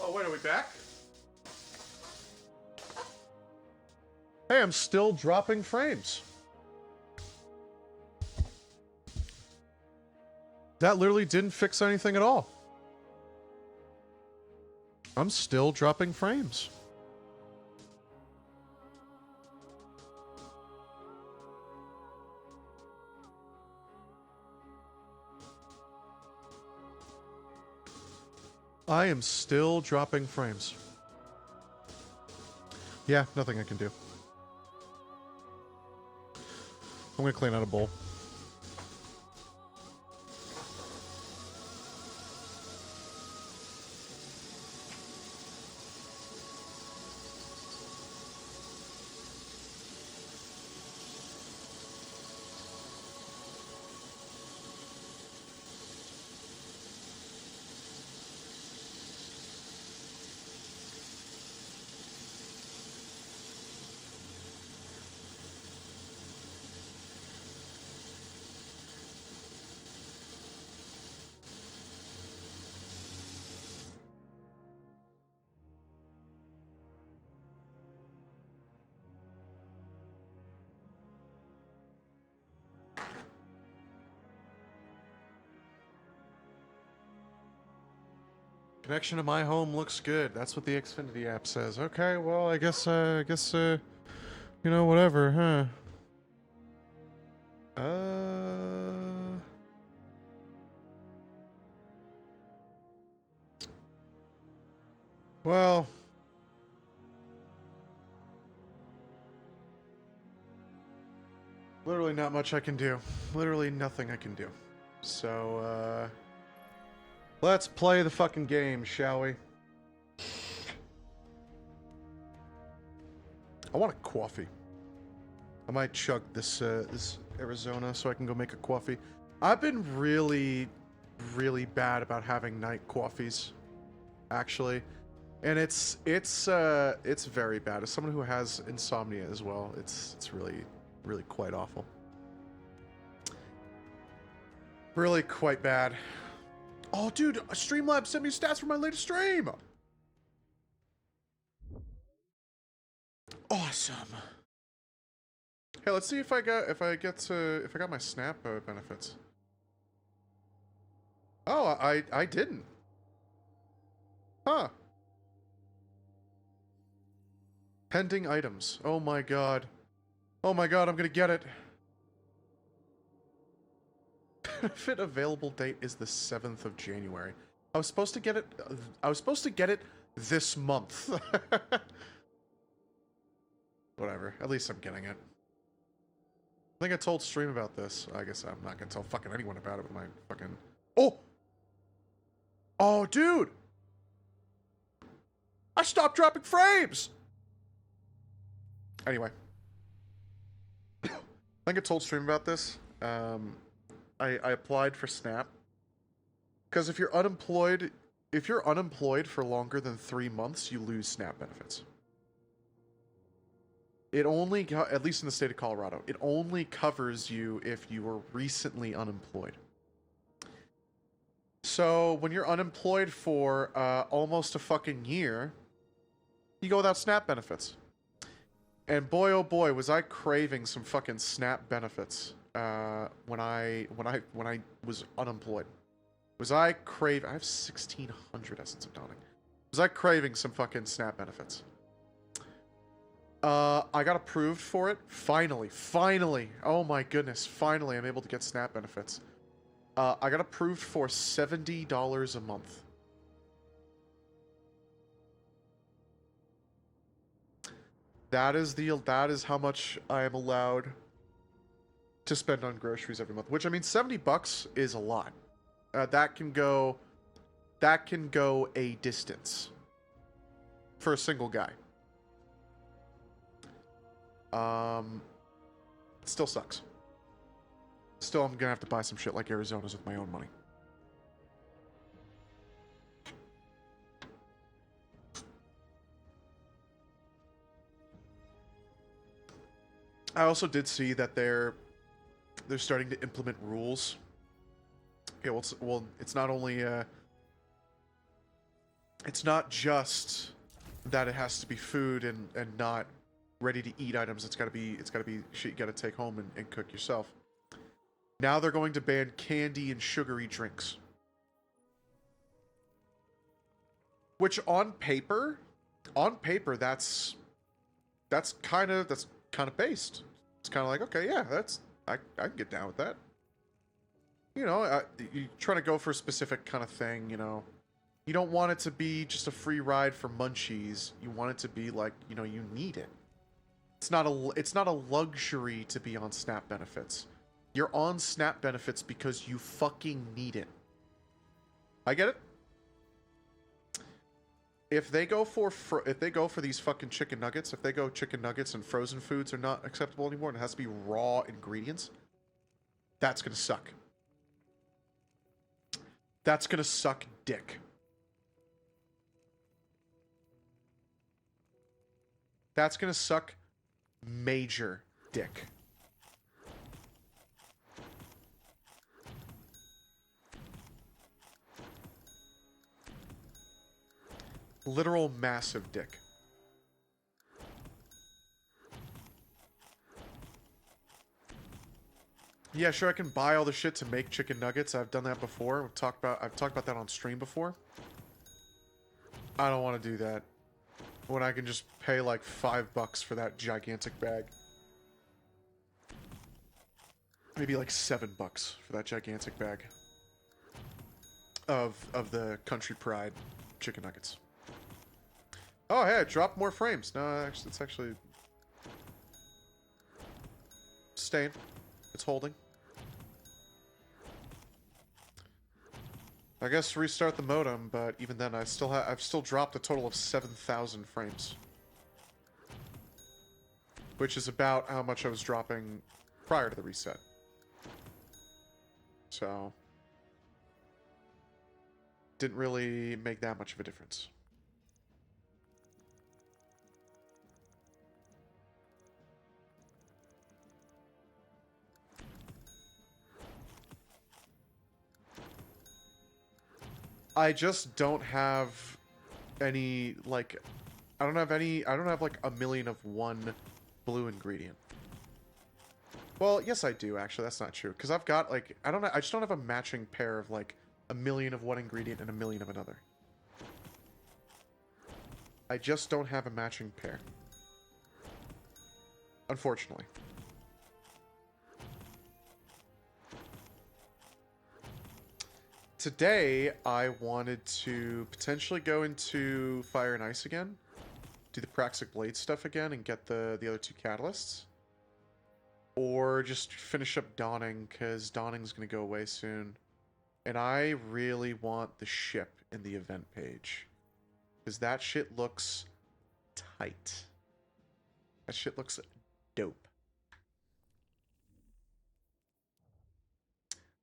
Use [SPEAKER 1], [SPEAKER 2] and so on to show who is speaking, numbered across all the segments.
[SPEAKER 1] Oh, wait, are we back? Hey, I'm still dropping frames. That literally didn't fix anything at all. I'm still dropping frames. I am still dropping frames. Yeah, nothing I can do. I'm gonna clean out a bowl. Connection to my home looks good. That's what the Xfinity app says. Okay, well, I guess, you know, whatever, huh? Well, literally not much I can do. Literally nothing I can do. So, let's play the fucking game, shall we? I want a coffee. I might chug this, this Arizona so I can go make a coffee. I've been really, really bad about having night coffees, actually. And it's very bad. As someone who has insomnia as well, it's really, really quite awful. Really quite bad. Oh, dude, Streamlabs sent me stats for my latest stream. Awesome. Hey, let's see if I got my Snap benefits. Oh, I didn't. Huh. Pending items. Oh my god. Oh my god, I'm gonna get it. Benefit available date is the 7th of January. I was supposed to get it this month. Whatever. At least I'm getting it. I think I told Stream about this. I guess I'm not gonna tell fucking anyone about it with my fucking... Oh! Oh, dude! I stopped dropping frames! Anyway. I think I told Stream about this. I applied for Snap. Because if you're unemployed for longer than 3 months, you lose Snap benefits. It only, at least in the state of Colorado, it only covers you if you were recently unemployed. So when you're unemployed for almost a fucking year, you go without Snap benefits. And boy, oh boy, was I craving some fucking Snap benefits when I was unemployed. I have 1,600 Essence of Dawning. Was I craving some fucking Snap benefits? I got approved for it. Finally. Oh my goodness. Finally, I'm able to get Snap benefits. I got approved for $70 a month. That is how much I am allowed to spend on groceries every month. Which, I mean, $70 is a lot. That can go a distance for a single guy. It still sucks. Still, I'm gonna have to buy some shit like Arizona's with my own money. I also did see that they're starting to implement rules. Okay, well, it's not only it's not just that it has to be food and not ready to eat items. It's gotta be shit you gotta take home and cook yourself. Now they're going to ban candy and sugary drinks. Which on paper that's kind of based. It's kind of like, okay, yeah, I can get down with that. You know, you're trying to go for a specific kind of thing, you know. You don't want it to be just a free ride for munchies. You want it to be like, you know, you need it. It's not a luxury to be on SNAP benefits. You're on SNAP benefits because you fucking need it. I get it. If they go for these fucking chicken nuggets, if they go chicken nuggets and frozen foods are not acceptable anymore and it has to be raw ingredients, that's gonna suck. That's gonna suck dick. That's gonna suck major dick. Literal massive dick. Yeah, sure, I can buy all the shit to make chicken nuggets. I've done that before. I've talked about that on stream before. I don't want to do that when I can just pay like $5 for that gigantic bag. Maybe like $7 for that gigantic bag of the Country Pride chicken nuggets. Oh, hey, it dropped more frames. No, actually, it's actually staying. It's holding. I guess restart the modem, but even then, I've still dropped a total of 7,000 frames, which is about how much I was dropping prior to the reset. So, didn't really make that much of a difference. I just don't have any, like, I don't have like a million of one blue ingredient. Well, yes I do, actually, that's not true. Because I've got, like, I just don't have a matching pair of, like, a million of one ingredient and a million of another. I just don't have a matching pair. Unfortunately. Today, I wanted to potentially go into Fire and Ice again, do the Praxic Blade stuff again, and get the other two catalysts. Or just finish up Dawning, because Dawning's going to go away soon. And I really want the ship in the event page. Because that shit looks tight. That shit looks dope.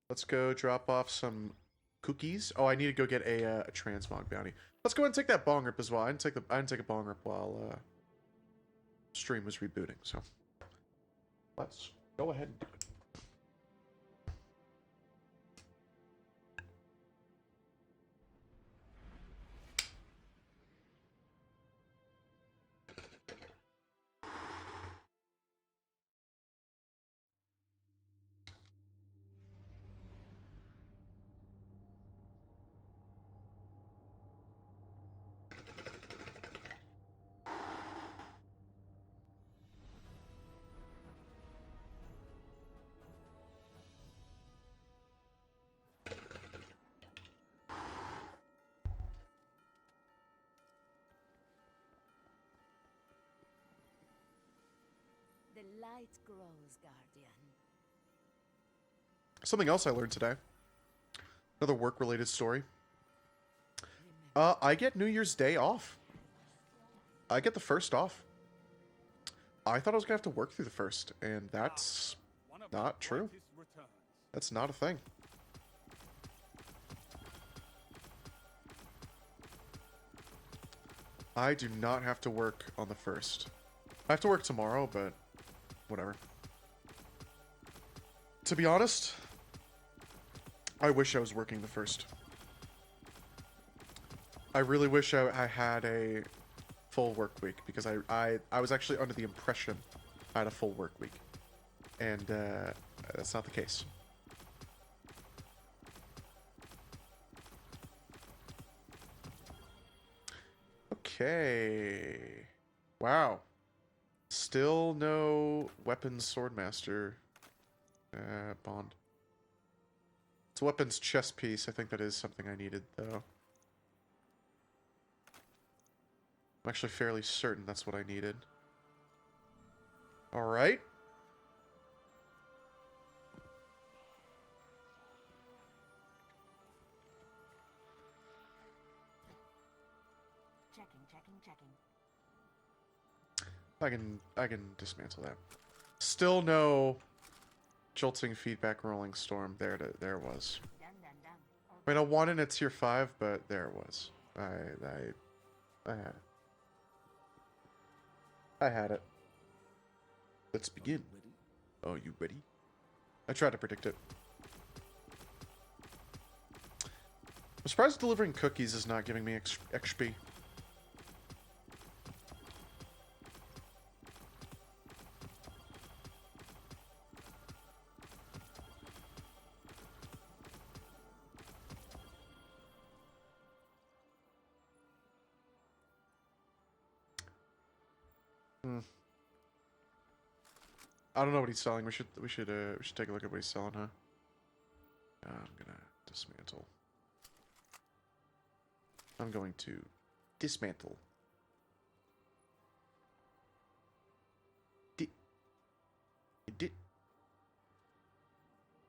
[SPEAKER 1] Let's go drop off some cookies. Oh, I need to go get a transmog bounty. Let's go ahead and take that bong rip as well. I didn't take a bong rip while stream was rebooting, so let's go ahead and do it.
[SPEAKER 2] The light grows, Guardian.
[SPEAKER 1] Something else I learned today. Another work-related story. I get New Year's Day off. I get the first off. I thought I was gonna have to work through the first, and that's not true. That's not a thing. I do not have to work on the first. I have to work tomorrow, but whatever. To be honest, I wish I was working the first. I really wish I had a full work week because I was actually under the impression I had a full work week, and that's not the case. Okay. Wow. Still no weapons swordmaster bond. It's a weapons chest piece. I think that is something I needed, though. I'm actually fairly certain that's what I needed. Alright.
[SPEAKER 2] Checking.
[SPEAKER 1] I can dismantle that. Still no jolting feedback rolling storm. There was.
[SPEAKER 2] Done.
[SPEAKER 1] I mean, I wanted a tier 5, but there it was. I had it. Let's begin. Oh, you ready? I tried to predict it. I'm surprised delivering cookies is not giving me XP. I don't know what he's selling. We should take a look at what he's selling, huh? I'm gonna dismantle. I'm going to dismantle.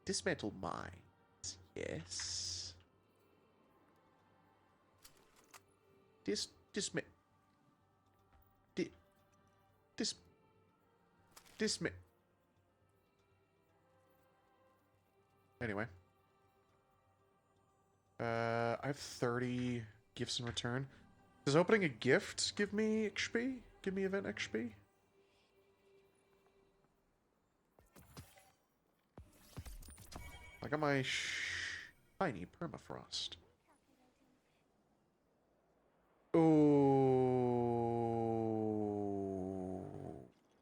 [SPEAKER 1] Dismantle mines. Yes. Anyway. I have 30 gifts in return. Does opening a gift give me XP? Give me event XP? I got my shiny permafrost. Ooh.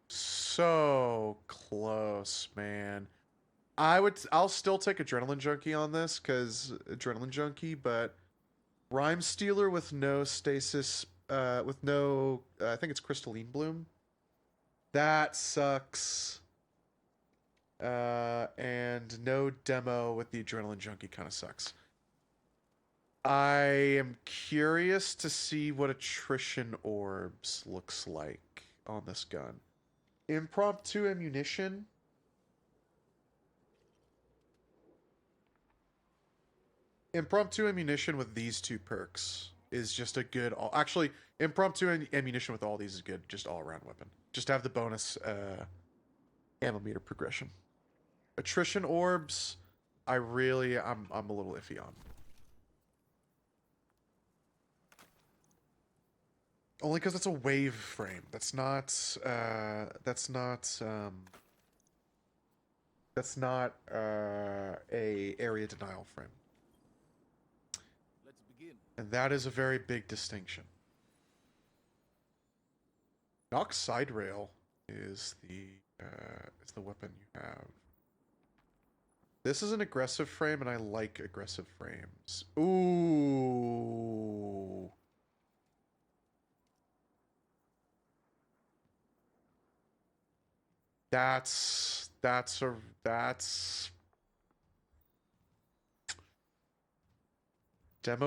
[SPEAKER 1] So close, man. I'll still take Adrenaline Junkie on this, because Adrenaline Junkie, but Rhyme Stealer with no stasis, with no, I think it's Crystalline Bloom. That sucks. And no demo with the Adrenaline Junkie kind of sucks. I am curious to see what Attrition Orbs looks like on this gun. Impromptu Ammunition. Impromptu Ammunition with these two perks is just a good... Actually, Impromptu Ammunition with all these is good. Just all-around weapon. Just have the bonus ammo meter progression. Attrition Orbs, I'm a little iffy on. Only because it's a wave frame. That's not a area denial frame.
[SPEAKER 3] Let's begin.
[SPEAKER 1] And that is a very big distinction. Nox Side Rail is the weapon you have. This is an aggressive frame, and I like aggressive frames. Ooh. That's Demo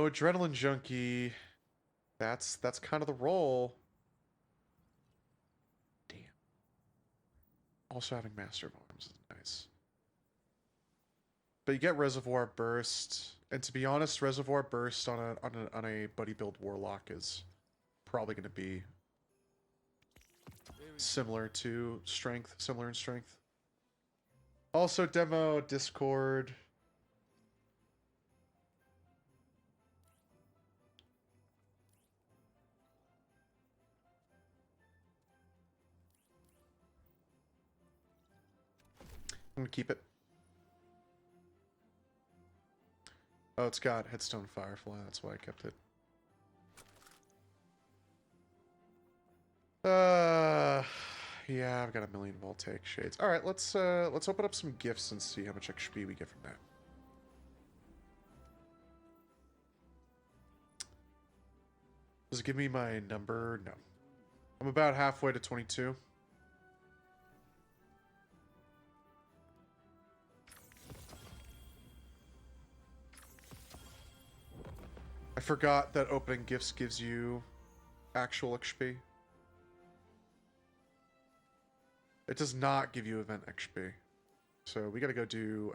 [SPEAKER 1] Adrenaline Junkie. That's kind of the role. Damn. Also having Master of Arms is nice. But you get Reservoir Burst, and to be honest, Reservoir Burst on a buddy build Warlock is probably going to be similar in strength. Also demo Discord. I'm gonna keep it. Oh, it's got Headstone Firefly, that's why I kept it. Yeah, I've got a million Voltaic shades. All right, let's open up some gifts and see how much XP we get from that. Does it give me my number? No. I'm about halfway to 22. I forgot that opening gifts gives you actual XP. It does not give you event XP. So we gotta go do,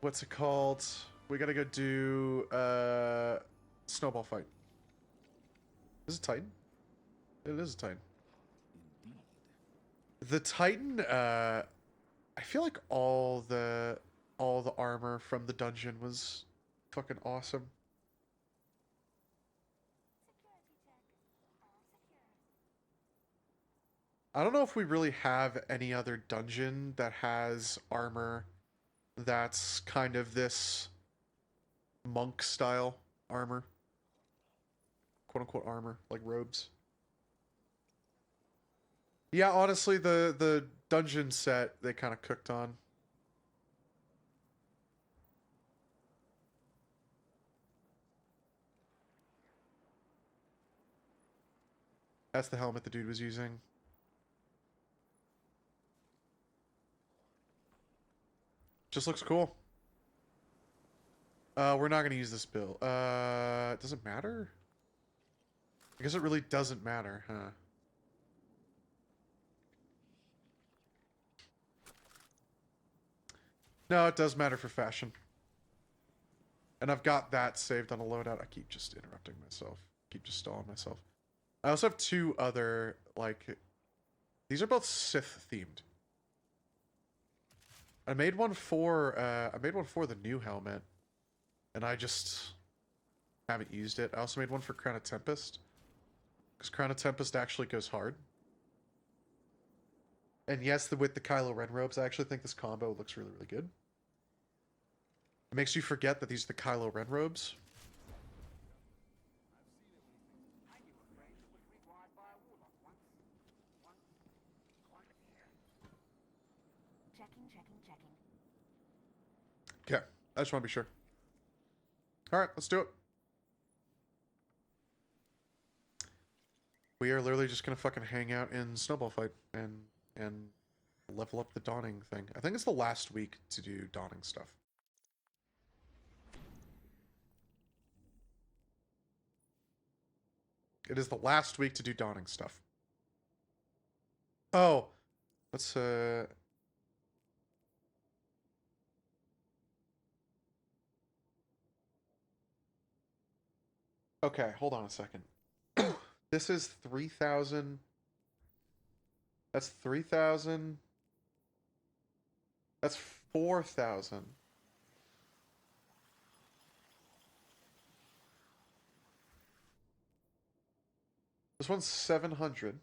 [SPEAKER 1] what's it called? We gotta go do, snowball fight. Is it Titan? It is a Titan. The Titan, I feel like all the armor from the dungeon was fucking awesome. I don't know if we really have any other dungeon that has armor that's kind of this monk style armor. Quote unquote armor, like robes. Yeah, honestly, the dungeon set they kind of cooked on. That's the helmet the dude was using. Just looks cool. We're not gonna use this bill. Does it matter? I guess it really doesn't matter, huh? No, it does matter for fashion. And I've got that saved on a loadout. I keep just interrupting myself. Keep just stalling myself. I also have two other, like... These are both Sith themed. I made one for the new helmet. And I just haven't used it. I also made one for Crown of Tempest. Because Crown of Tempest actually goes hard. And yes, with the Kylo Ren robes, I actually think this combo looks really, really good. It makes you forget that these are the Kylo Ren robes.
[SPEAKER 2] Checking.
[SPEAKER 1] Okay, I just want to be sure. Alright, let's do it. We are literally just gonna fucking hang out in Snowball Fight and level up the Dawning thing. I think it's the last week to do Dawning stuff. It is the last week to do Dawning stuff. Oh, let's okay, hold on a second. This is 3,000. That's 3,000. That's 4,000. This one's 700.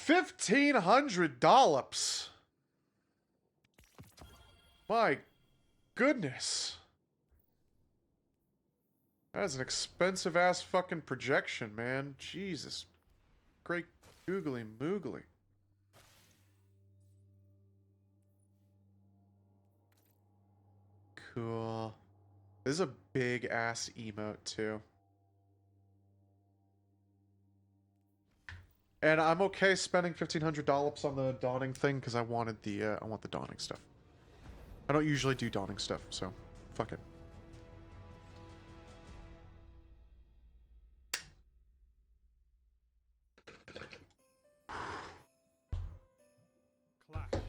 [SPEAKER 1] $1,500. My goodness. That is an expensive ass fucking projection, man. Jesus. Great googly moogly. Cool. This is a big ass emote too. And I'm okay spending $1,500 on the Dawning thing because I wanted the I want the Dawning stuff. I don't usually do Dawning stuff, so fuck it.
[SPEAKER 3] Clash.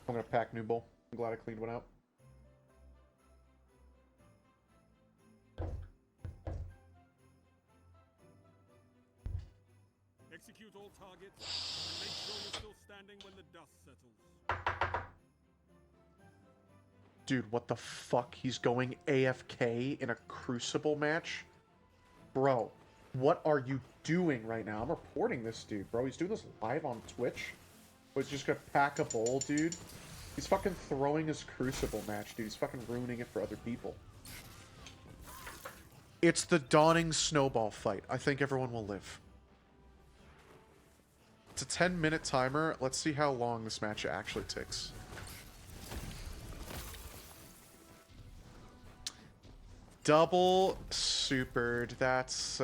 [SPEAKER 1] I'm gonna pack new bowl. I'm glad I cleaned one out.
[SPEAKER 3] Execute all targets and make sure you're still standing when the dust settles.
[SPEAKER 1] Dude, what the fuck? He's going AFK in a Crucible match? Bro, what are you doing right now? I'm reporting this dude, bro. He's doing this live on Twitch. He's just gonna pack a bowl, dude. He's fucking throwing his Crucible match, dude. He's fucking ruining it for other people. It's the dawning snowball fight. I think everyone will live. It's a 10-minute timer. Let's see how long this match actually takes. Double supered. That's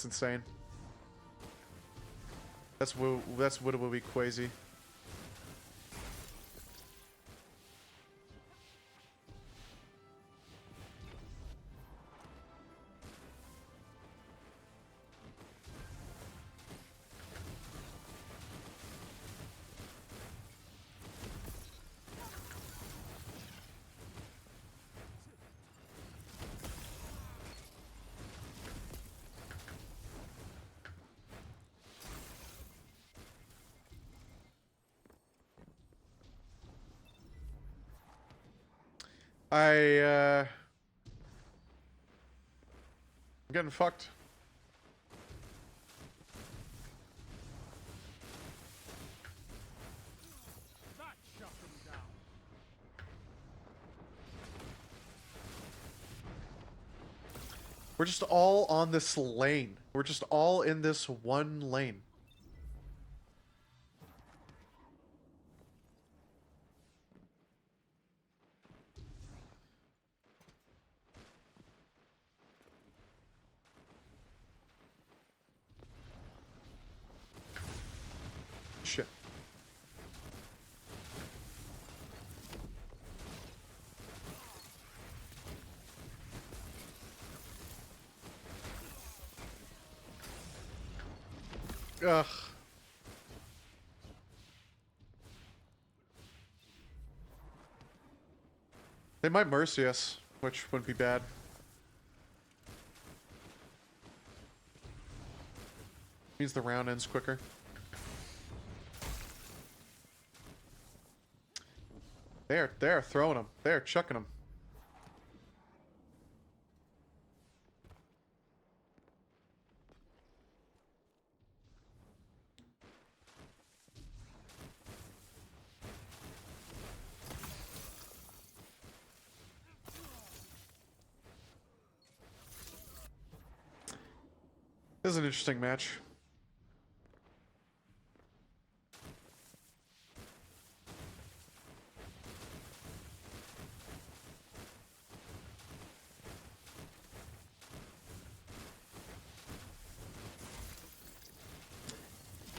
[SPEAKER 1] insane. That's Woody Quasi. I'm getting fucked.
[SPEAKER 3] That shut them down.
[SPEAKER 1] We're just all on this lane. We're just all in this one lane. Shit. Ugh. They might mercy us, which wouldn't be bad. Means the round ends quicker. They're throwing them. They're chucking them. This is an interesting match.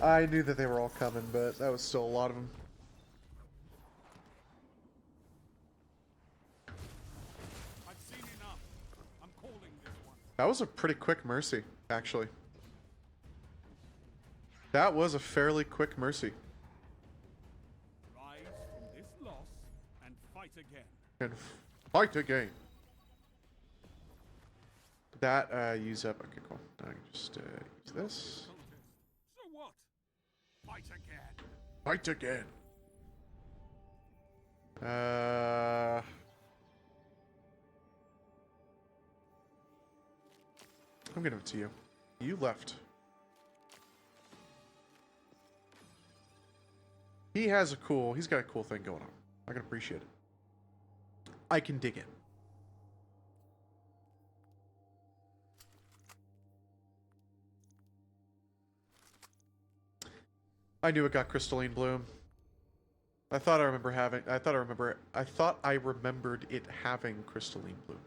[SPEAKER 1] I knew that they were all coming, but that was still a lot of them.
[SPEAKER 3] I've seen enough. I'm calling this one.
[SPEAKER 1] That was a pretty quick mercy, actually. That was a fairly quick mercy.
[SPEAKER 3] Rise from this loss and fight again.
[SPEAKER 1] And fight again. That, use up. Okay, cool. I can just, use this.
[SPEAKER 3] Contest. So what? Fight again.
[SPEAKER 1] Fight again. I'm gonna give it to you. You left. He's got a cool thing going on. I can appreciate it. I can dig it. I knew it got Crystalline Bloom. I thought I remembered it having Crystalline Bloom.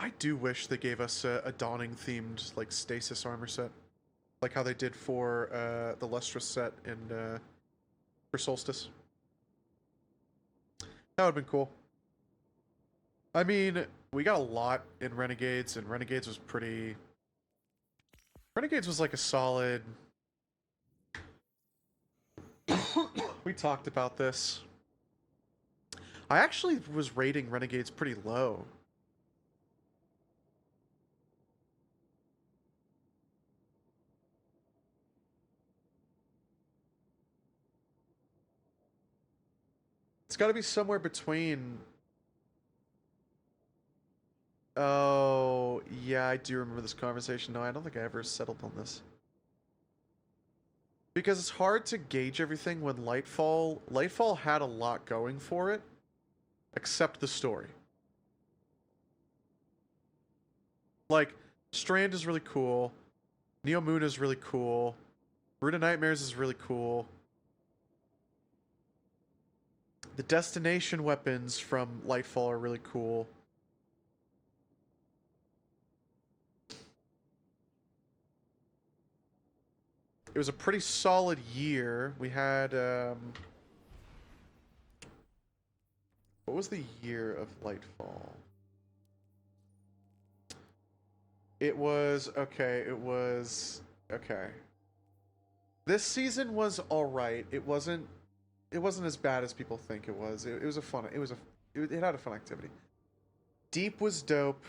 [SPEAKER 1] I do wish they gave us a Dawning themed like stasis armor set, like how they did for the Lustrous set and for Solstice. That would have been cool. I mean, we got a lot in Renegades, and Renegades was pretty. Renegades was like a solid. We talked about this. I actually was rating Renegades pretty low. It's got to be somewhere between... Oh, yeah, I do remember this conversation. No, I don't think I ever settled on this. Because it's hard to gauge everything when Lightfall had a lot going for it, except the story. Like, Strand is really cool. Neo Moon is really cool. Brood of Nightmares is really cool. The destination weapons from Lightfall are really cool. It was a pretty solid year. We had, what was the year of Lightfall? It was, okay, This season was alright. It wasn't as bad as people think it was. It had a fun activity. Deep was dope.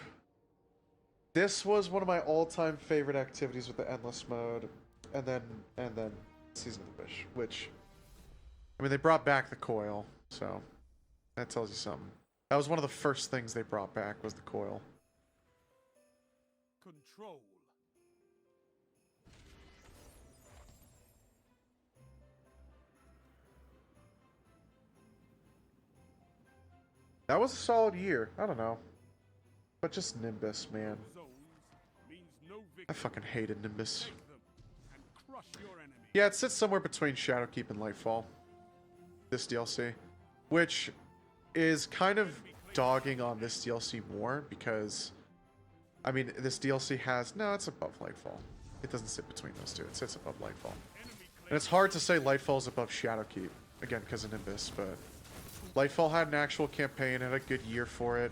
[SPEAKER 1] This was one of my all-time favorite activities with the Endless mode. And then Season of the Wish, which, I mean, they brought back the coil, so that tells you something. That was one of the first things they brought back, was the coil.
[SPEAKER 3] Control.
[SPEAKER 1] That was a solid year. I don't know. But just Nimbus, man.
[SPEAKER 3] Zones means no
[SPEAKER 1] I
[SPEAKER 3] victory.
[SPEAKER 1] fucking hated Nimbus.
[SPEAKER 3] Take them and crush your enemy.
[SPEAKER 1] Yeah, it sits somewhere between Shadowkeep and Lightfall. This DLC. Which is kind of dogging on this DLC more, because... I mean, this DLC has... No, it's above Lightfall. It doesn't sit between those two. It sits above Lightfall. And it's hard to say Lightfall's above Shadowkeep. Again, because of Nimbus, but... Lightfall had an actual campaign, had a good year for it.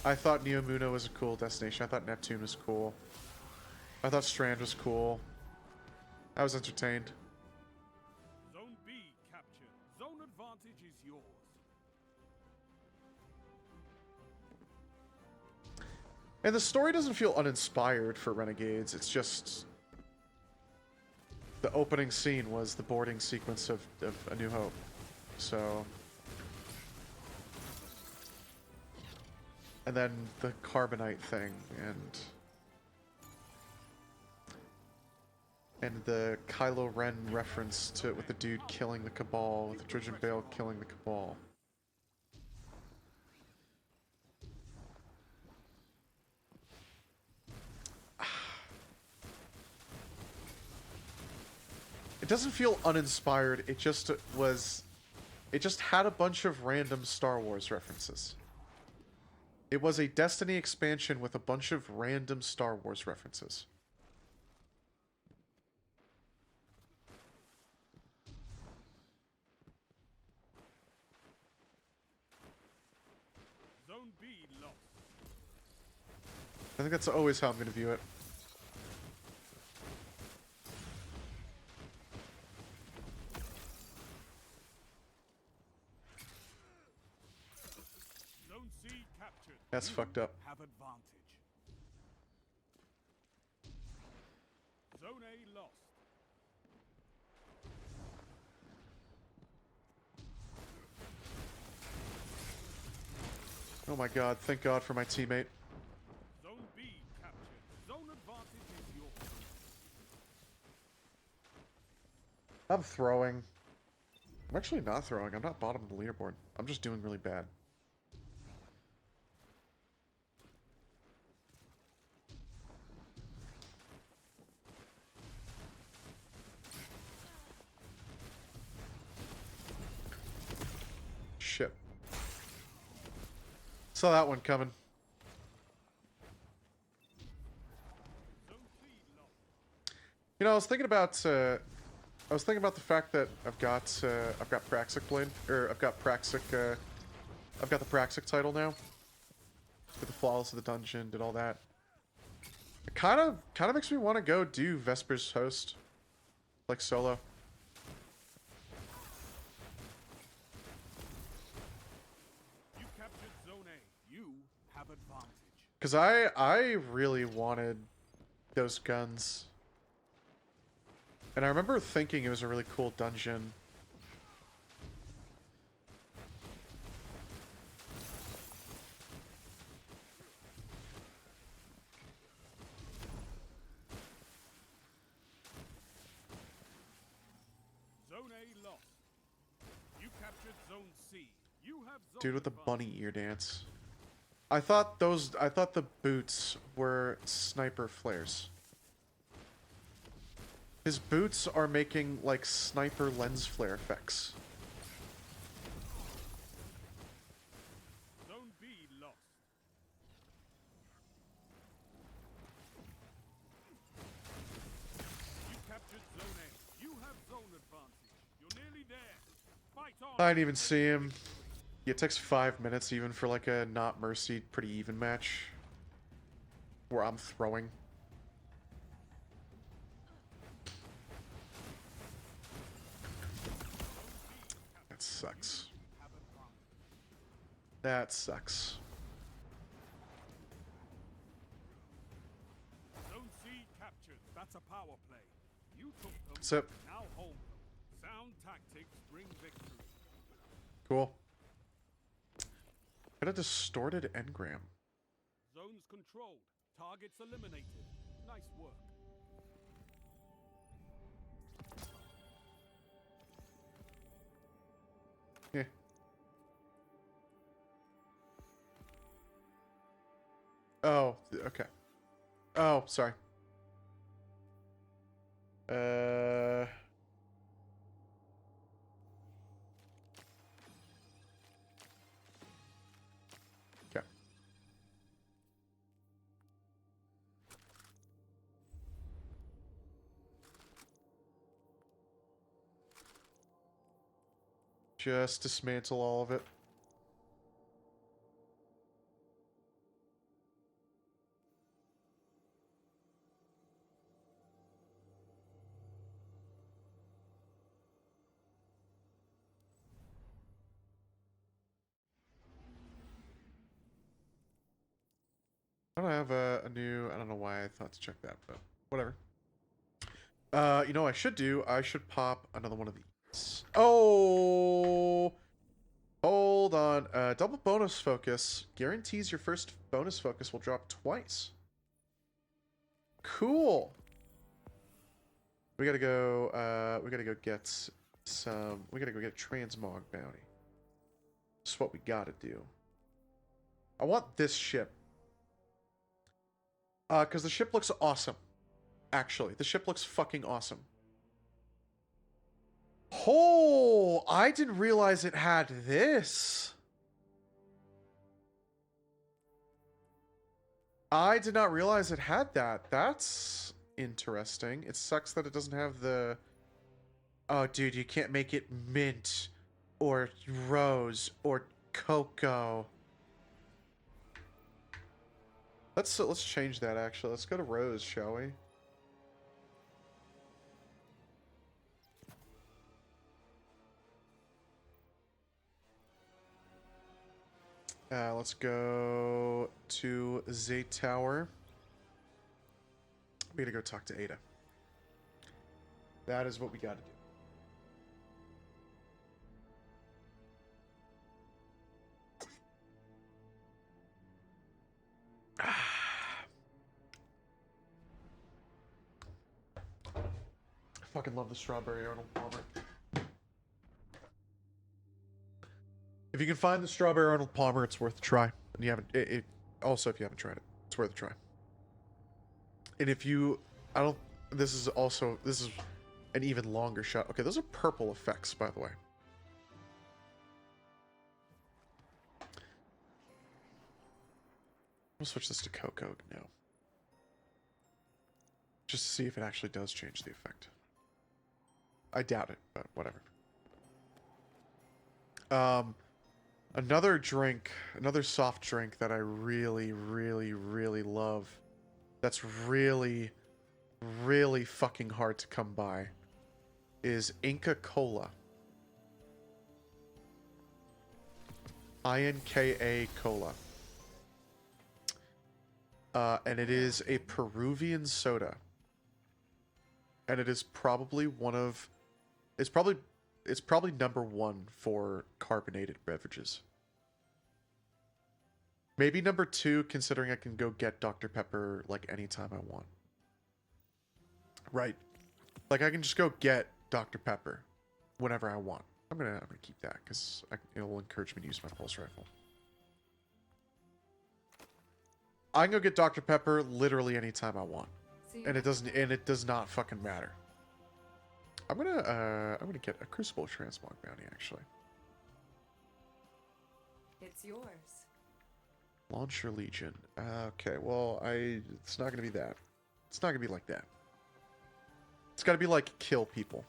[SPEAKER 1] I thought Neomuna was a cool destination. I thought Neptune was cool. I thought Strand was cool. I was entertained.
[SPEAKER 3] Zone B captured. Zone advantage is yours.
[SPEAKER 1] And the story doesn't feel uninspired for Renegades. It's just... The opening scene was the boarding sequence of A New Hope. So... And then the Carbonite thing, and the Kylo Ren reference to it with the dude killing the Cabal, with the Dredgen Bale killing the Cabal. It doesn't feel uninspired, it just was... It just had a bunch of random Star Wars references. It was a Destiny expansion with a bunch of random Star Wars references.
[SPEAKER 3] Zone B lost.
[SPEAKER 1] I think that's always how I'm going to view it.
[SPEAKER 3] Zone C captured.
[SPEAKER 1] That's
[SPEAKER 3] You
[SPEAKER 1] fucked up.
[SPEAKER 3] have advantage. Zone A lost.
[SPEAKER 1] Oh my god, thank god for my teammate.
[SPEAKER 3] Zone B captured. Zone advantage is yours.
[SPEAKER 1] I'm throwing. I'm actually not throwing. I'm not bottom of the leaderboard. I'm just doing really bad. Shit. Saw that one coming.
[SPEAKER 3] Zone C lost.
[SPEAKER 1] You know, I was thinking about the fact that I've got Praxic Blade, or I've got the Praxic title now. Did the Flawless of the Dungeon, did all that. It kind of makes me want to go do Vesper's Host, like solo.
[SPEAKER 3] have advantage.
[SPEAKER 1] Because I really wanted those guns. And I remember thinking it was a really cool dungeon.
[SPEAKER 3] Zone A lost. You captured Zone C. You have zone
[SPEAKER 1] Dude with the
[SPEAKER 3] advantage.
[SPEAKER 1] bunny ear dance. I thought the boots were sniper flares. His boots are making like sniper lens flare effects.
[SPEAKER 3] Zone B lost. You captured Zone A. You have zone advantage. You're nearly there. Fight on.
[SPEAKER 1] I didn't even see him. Yeah, it takes 5 minutes even for like a not mercy pretty even match. Where I'm throwing. That sucks. That sucks.
[SPEAKER 3] Zone C captured. That's a power play. You took them.
[SPEAKER 1] Sip.
[SPEAKER 3] Now hold them. Sound tactics bring victory.
[SPEAKER 1] Cool. Got a distorted engram.
[SPEAKER 3] Zones controlled. Targets eliminated. Nice work.
[SPEAKER 1] Yeah. Oh, okay. Oh, sorry. Okay. Just dismantle all of it. I don't have a new... I don't know why I thought to check that, but whatever. You know what I should do? I should pop another one of these. Oh! Hold on. Double bonus focus guarantees your first bonus focus will drop twice. Cool. We gotta go get some... We gotta go get Transmog bounty. That's what we gotta do. I want this ship. Because the ship looks awesome. Actually, the ship looks fucking awesome. Oh, I didn't realize it had this. I did not realize it had that. That's interesting. It sucks that it doesn't have the... Oh, dude, you can't make it mint or rose or cocoa. Let's change that, actually. Let's go to rose, shall we? Let's go to Z Tower. We gotta go talk to Ada. That is what we gotta do. I fucking love the strawberry Arnold Palmer. If you can find the strawberry Arnold Palmer, it's worth a try. And you haven't, also if you haven't tried it, it's worth a try. And if you, this is an even longer shot. Okay, those are purple effects, by the way. I'll switch this to Coco now. Just to see if it actually does change the effect. I doubt it, but whatever. Another drink, another soft drink that I really, really, really love. That's really, really fucking hard to come by. Is Inca Cola. INKA Cola. And it is a Peruvian soda. And it is probably one of... It's probably number one for carbonated beverages. Maybe number two, considering I can go get Dr. Pepper, like, anytime I want. Right. Like, I can just go get Dr. Pepper whenever I want. I'm gonna keep that, because it'll encourage me to use my pulse rifle. I can go get Dr. Pepper literally anytime I want. And it does not fucking matter. I'm gonna get a Crucible Transmog bounty, actually.
[SPEAKER 4] It's yours.
[SPEAKER 1] Launcher Legion. Okay, well, it's not gonna be that. It's not gonna be like that. It's gotta be like kill people.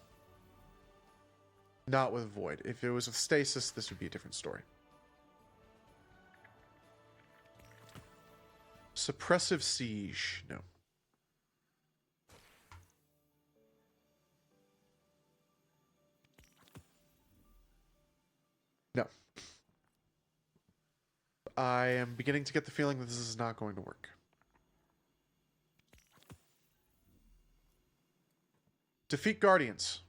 [SPEAKER 1] Not with Void. If it was with Stasis, this would be a different story. Suppressive Siege. No. No. I am beginning to get the feeling that this is not going to work. Defeat Guardians.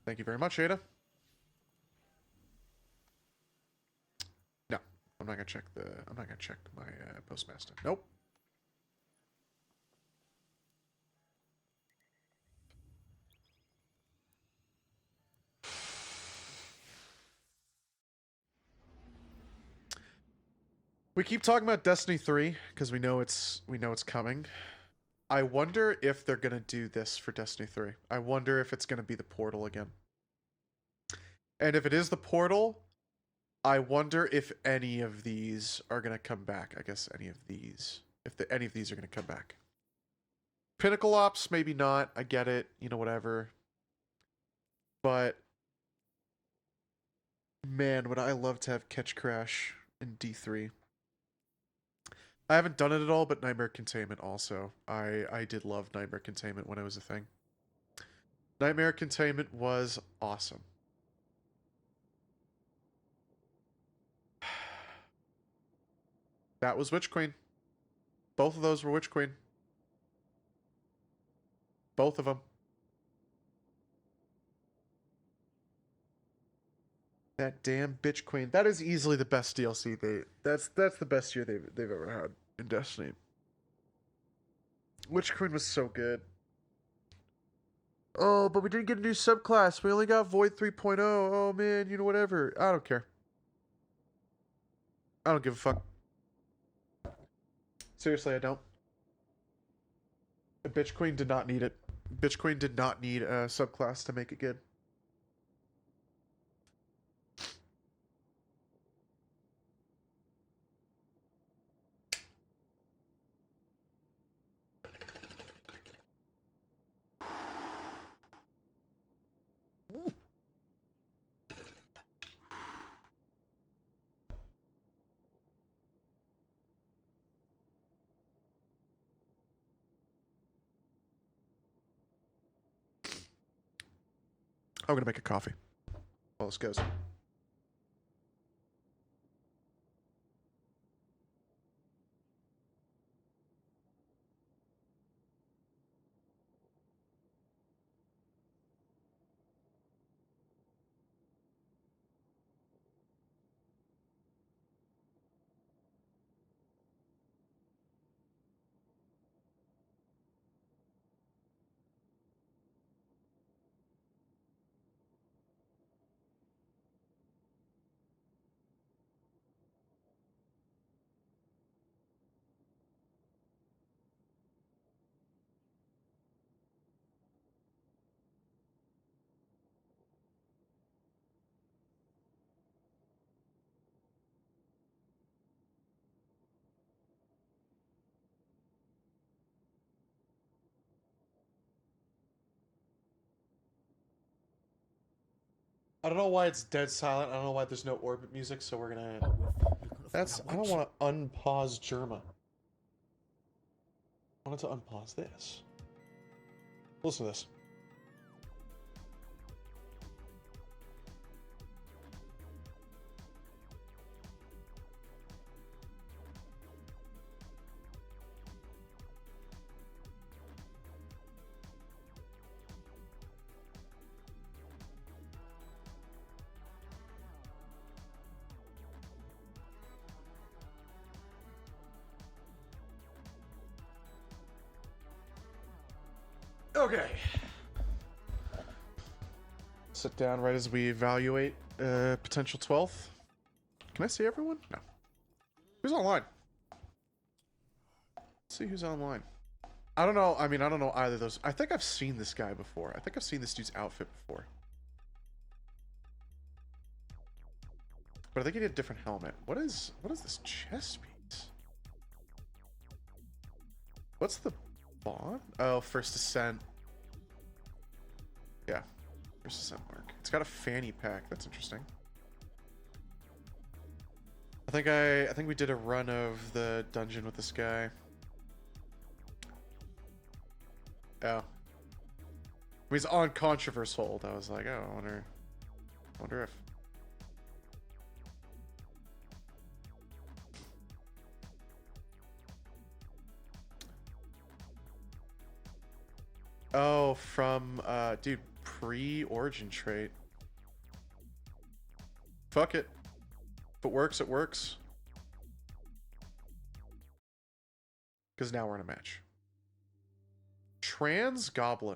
[SPEAKER 1] Thank you very much, Ada. No, I'm not gonna check my postmaster. Nope. We keep talking about Destiny 3 because we know it's coming. I wonder if they're gonna do this for Destiny 3. I wonder if it's gonna be the portal again. And if it is the portal, I wonder if any of these are gonna come back. I guess any of these. Any of these are gonna come back. Pinnacle Ops, maybe not. I get it. You know, whatever. But man, would I love to have Catch Crash in D3. I haven't done it at all, but Nightmare Containment also. I did love Nightmare Containment when it was a thing. Nightmare Containment was awesome. That was Witch Queen. Both of those were Witch Queen. Both of them. That damn bitch queen. That is easily the best DLC that's the best year they've ever had in Destiny. Witch Queen was so good. Oh, but we didn't get a new subclass. We only got Void 3.0. Oh man, you know, whatever. I don't care. I don't give a fuck. Seriously, I don't. Bitch Queen did not need it. Bitch Queen did not need a subclass to make it good. I'm gonna make a coffee while this goes. I don't know why it's dead silent. I don't know why there's no orbit music, so we're gonna... That's... I don't want to unpause Jerma. I wanted to unpause this. Listen to this. Okay. Sit down right as we evaluate potential 12th. Can I see everyone? No. Who's online? Let's see who's online. I don't know. I mean, I don't know either of those. I think I've seen this guy before. I think I've seen this dude's outfit before. But I think he had a different helmet. What is this chest piece? What's the bond? Oh, first ascent. Yeah. First ascent mark. It's got a fanny pack. That's interesting. I think we did a run of the dungeon with this guy. Oh. He's on Controverse hold. I was like, oh, I wonder if. Oh, from dude, pre-origin trait. Fuck it. If it works, it works. Because now we're in a match. Trans Goblin.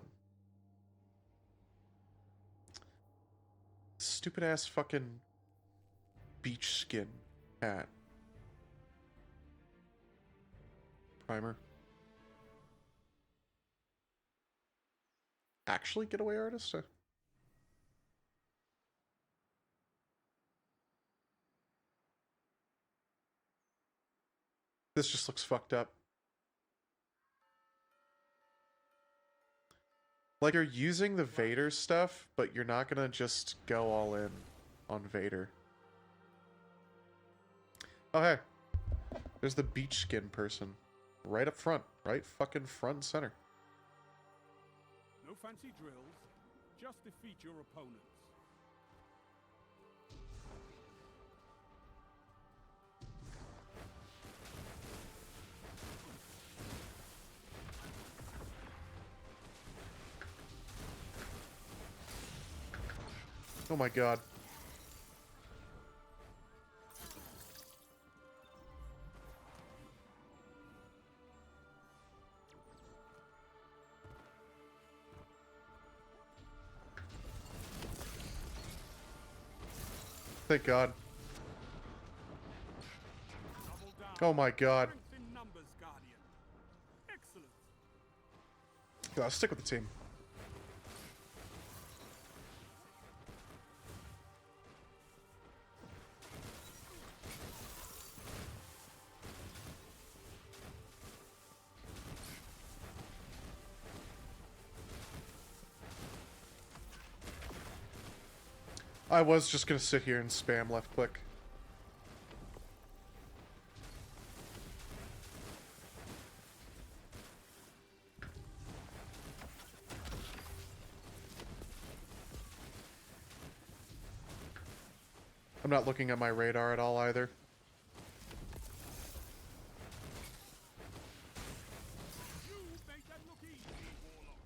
[SPEAKER 1] Stupid ass fucking beach skin hat. Primer. Actually, getaway artist? This just looks fucked up. Like, you're using the Vader stuff, but you're not gonna just go all in on Vader. Oh, hey. There's the beach skin person. Right up front. Right fucking front and center.
[SPEAKER 3] No fancy drills. Just defeat your opponents.
[SPEAKER 1] Oh my god. Thank god. Oh my god.
[SPEAKER 3] Strength in numbers, Guardian. Excellent.
[SPEAKER 1] I'll stick with the team. I was just gonna sit here and spam left click. I'm not looking at my radar at all either.
[SPEAKER 3] You made that look easy, Warlock.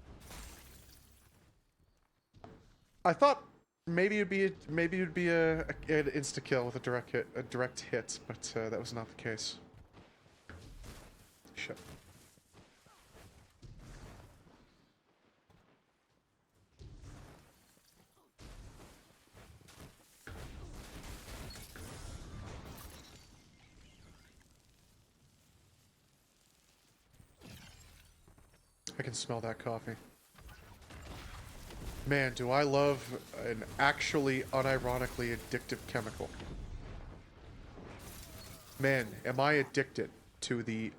[SPEAKER 1] I thought maybe it'd be an insta kill with a direct hit, but that was not the case. Shit. I can smell that coffee. Man, do I love an actually unironically addictive chemical. Man, am I addicted to the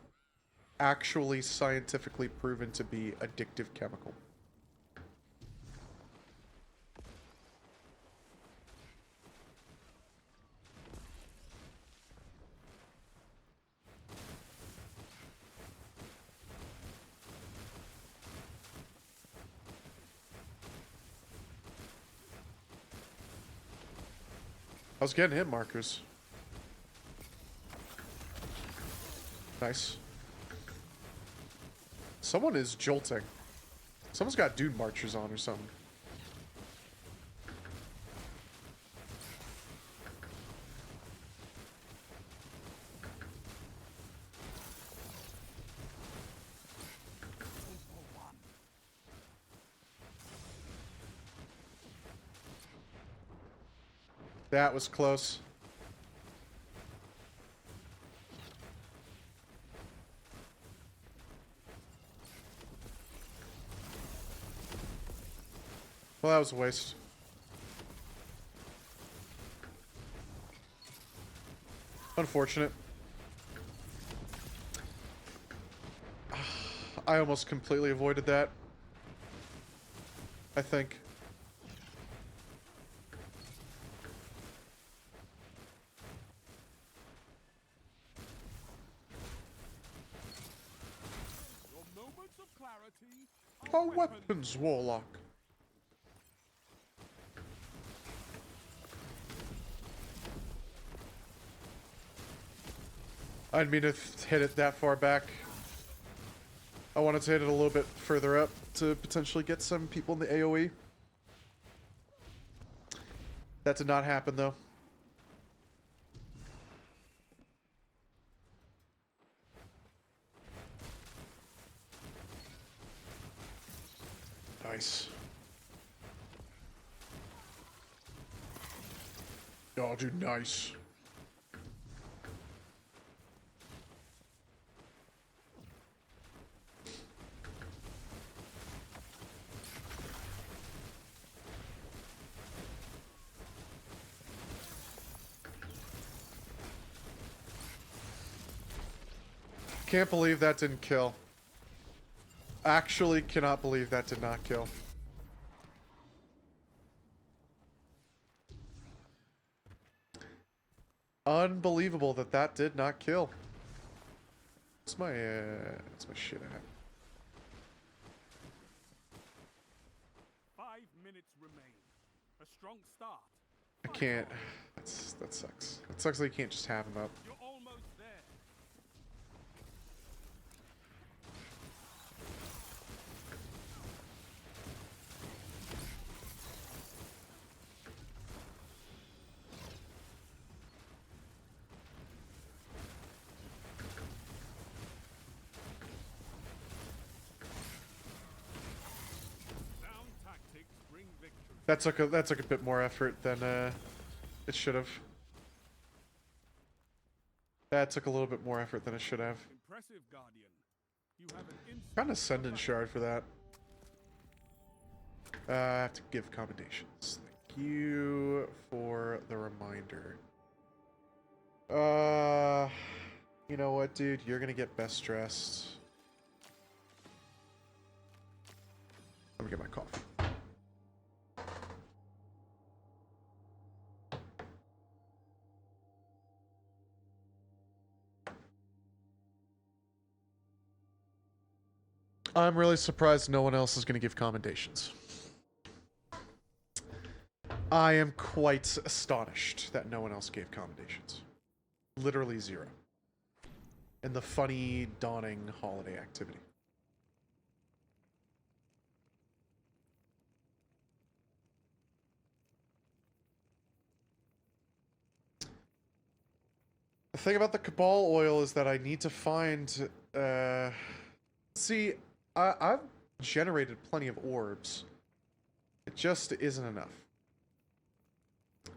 [SPEAKER 1] actually scientifically proven to be addictive chemical. I was getting hit markers. Nice. Someone is jolting. Someone's got dude marchers on or something. That was close. Well, that was a waste. Unfortunate. I almost completely avoided that. I think.
[SPEAKER 3] Your moments of clarity
[SPEAKER 1] A
[SPEAKER 3] are
[SPEAKER 1] weapons warlock. I didn't mean to hit it that far back. I wanted to hit it a little bit further up to potentially get some people in the AoE. That did not happen, though. Nice. Oh, dude, nice. Can't believe that didn't kill. Actually cannot believe that did not kill. Unbelievable that that did not kill. What's my shit at?
[SPEAKER 3] 5 minutes remain. A strong start.
[SPEAKER 1] I can't. That sucks. It sucks that you can't just have him up.
[SPEAKER 3] You're almost there. Sound tactics bring victory.
[SPEAKER 1] That took a bit more effort than it should have. That took a little bit more effort than it should have.
[SPEAKER 3] Impressive, Guardian. You have an instant
[SPEAKER 1] Got an Ascendant Shard for that. I have to give commendations. Thank you for the reminder. You know what, dude? You're gonna get best dressed. Let me get my coffee. I'm really surprised no one else is going to give commendations. I am quite astonished that no one else gave commendations. Literally zero. In the funny, dawning holiday activity. The thing about the Cabal oil is that I need to find... See, I've generated plenty of orbs. It just isn't enough.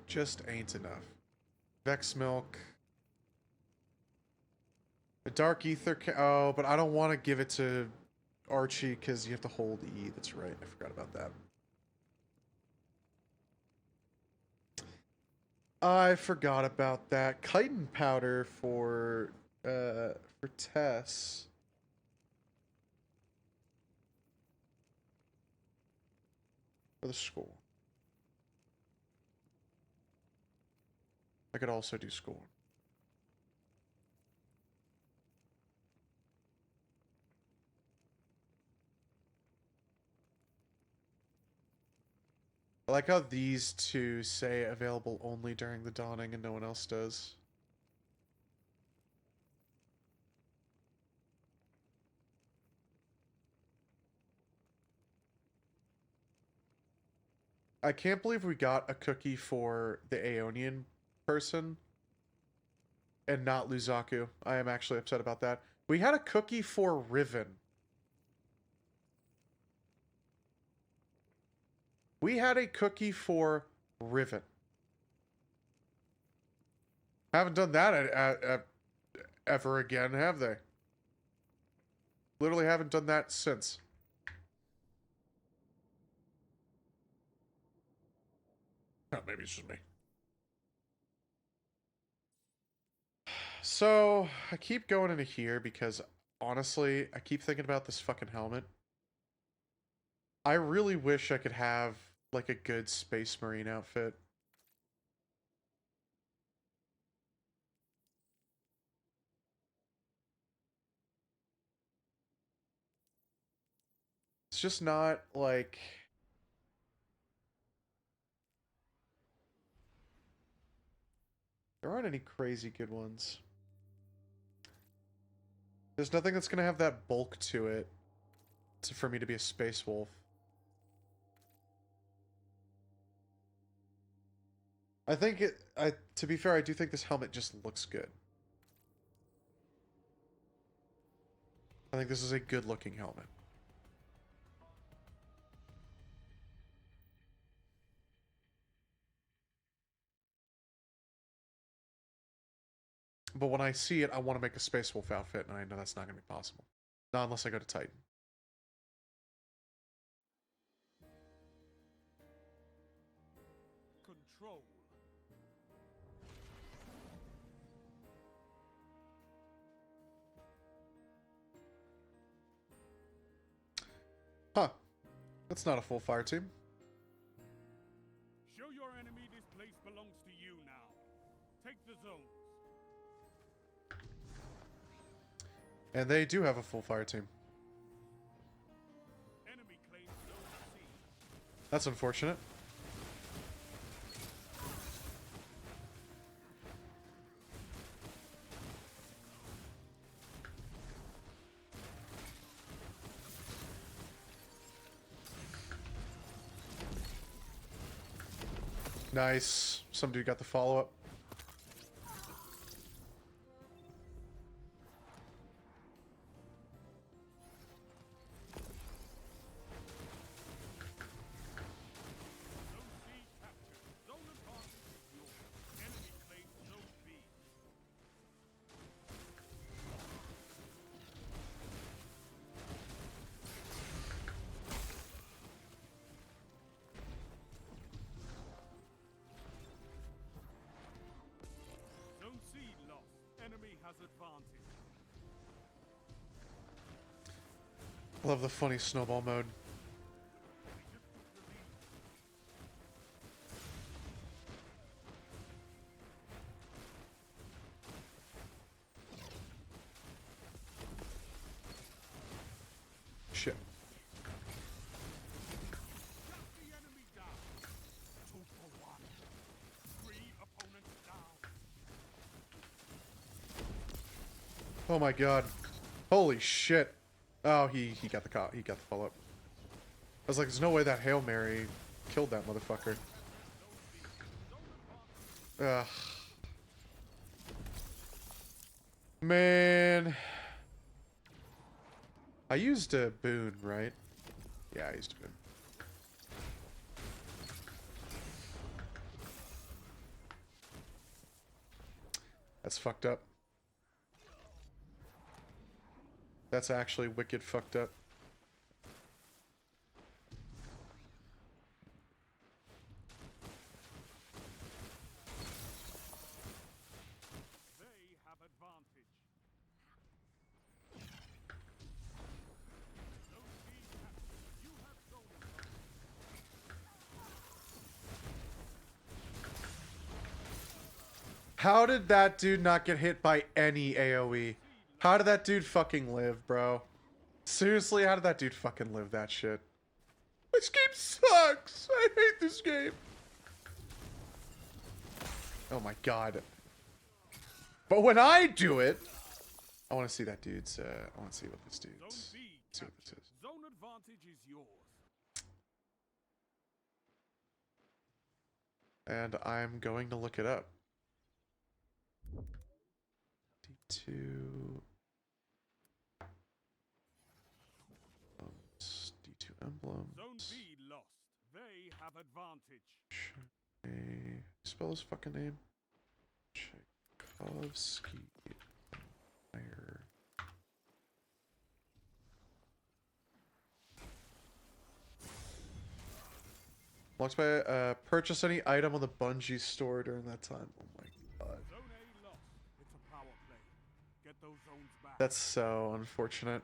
[SPEAKER 1] Just ain't enough. Vex Milk. The Dark Ether... Oh, but I don't want to give it to Archie because you have to hold E. That's right. I forgot about that. I forgot about that. Chitin powder for Tess. For the school. I could also do school. I like how these two say available only during the dawning and no one else does. I can't believe we got a cookie for the Aeonian person and not Luzaku. I am actually upset about that. We had a cookie for Riven. We had a cookie for Riven. Haven't done that ever again, have they? Literally haven't done that since. Oh, maybe it's just me. So, I keep going into here because, honestly, I keep thinking about this fucking helmet. I really wish I could have, like, a good Space Marine outfit. It's just not, like... There aren't any crazy good ones. There's nothing that's gonna have that bulk to it for me to be a Space Wolf. I think to be fair, I do think this helmet just looks good. I think this is a good looking helmet. But when I see it, I want to make a Space Wolf outfit, and I know that's not going to be possible. Not unless I go to Titan.
[SPEAKER 3] Control.
[SPEAKER 1] Huh. That's not a full fire team.
[SPEAKER 3] Show your enemy this place belongs to you now. Take the zones.
[SPEAKER 1] And they do have a full fire team.
[SPEAKER 3] Enemy claims zone C.
[SPEAKER 1] That's unfortunate. Nice. Some dude got the follow-up.
[SPEAKER 3] Zone C captured. Zone advantage is yours. Enemy claims zone B. Zone C lost. Enemy has advantage.
[SPEAKER 1] Love the funny snowball mode.
[SPEAKER 3] They just took the lead.
[SPEAKER 1] Shit.
[SPEAKER 3] Shut the enemy down. 2 for 1. 3 opponents down.
[SPEAKER 1] Oh my god. Holy shit. Oh, he got the he got the follow-up. I was like, there's no way that Hail Mary killed that motherfucker. Ugh. Man. I used a boon, right? Yeah, I used a boon. That's fucked up. That's actually wicked fucked up.
[SPEAKER 3] They have advantage. Zone C captured. You have zone advantage.
[SPEAKER 1] How did that dude not get hit by any AoE? How did that dude fucking live, bro? Seriously, how did that dude fucking live that shit? This game sucks! I hate this game! Oh my god. But when I do it, I want to see that dude's, I want to see what this
[SPEAKER 3] Zone
[SPEAKER 1] dude's,
[SPEAKER 3] B
[SPEAKER 1] see what this
[SPEAKER 3] captured.
[SPEAKER 1] is.
[SPEAKER 3] Zone advantage is yours.
[SPEAKER 1] And I'm going to look it up. D2... D2 emblems.
[SPEAKER 3] Zone B lost. They have advantage.
[SPEAKER 1] Spell his fucking name. Check. Tarkovsky. Fire. Locks by purchase any item on the Bungie store during that time. Oh my god.
[SPEAKER 3] Zone A lost. It's a power play. Get those zones back.
[SPEAKER 1] That's so unfortunate.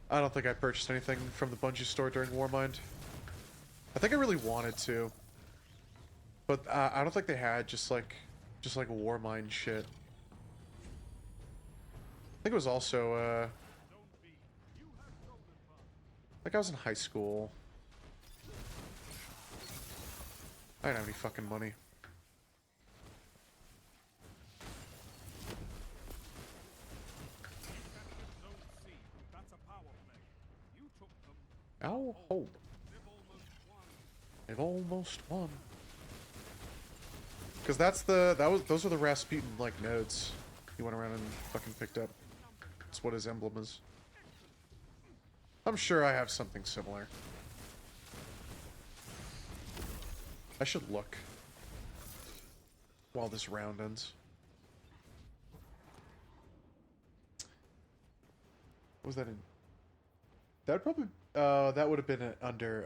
[SPEAKER 1] I don't think I purchased anything from the Bungie store during Warmind. I think I really wanted to. But I don't think they had just like Warmind shit. I think it was also
[SPEAKER 3] Zone B. You have zone advantage.
[SPEAKER 1] like I was in high school. I didn't have any fucking money.
[SPEAKER 3] Captured zone C. That's a power play. You took them.
[SPEAKER 1] Ow, hope.
[SPEAKER 3] They've almost won.
[SPEAKER 1] They've almost won. Because those are the Rasputin like nodes he went around and fucking picked up. That's what his emblem is. I'm sure I have something similar. I should look while this round ends. What was that in? That probably that would have been under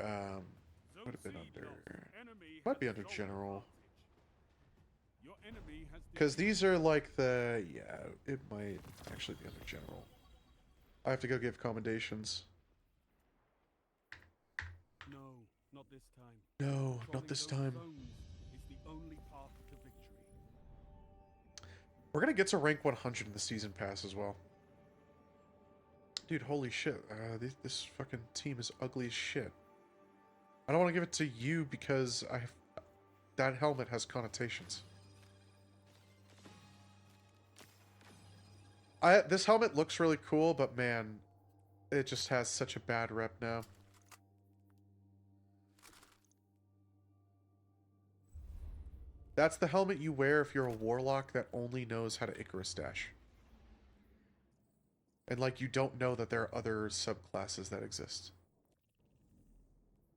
[SPEAKER 3] Zone
[SPEAKER 1] would have been
[SPEAKER 3] C
[SPEAKER 1] under
[SPEAKER 3] lost. Enemy
[SPEAKER 1] might be
[SPEAKER 3] has
[SPEAKER 1] under
[SPEAKER 3] zone
[SPEAKER 1] general.
[SPEAKER 3] advantage. Your enemy has
[SPEAKER 1] Because these are like the... Yeah, it might actually be under general. I have to go give commendations.
[SPEAKER 3] No, not this time.
[SPEAKER 1] No, not
[SPEAKER 3] Controlling
[SPEAKER 1] this
[SPEAKER 3] those
[SPEAKER 1] time.
[SPEAKER 3] zones is the only path to victory.
[SPEAKER 1] We're gonna get to rank 100 in the season pass as well. Dude, holy shit. This fucking team is ugly as shit. I don't want to give it to you because that helmet has connotations. This helmet looks really cool, but man, it just has such a bad rep now. That's the helmet you wear if you're a warlock that only knows how to Icarus dash. And like you don't know that there are other subclasses that exist.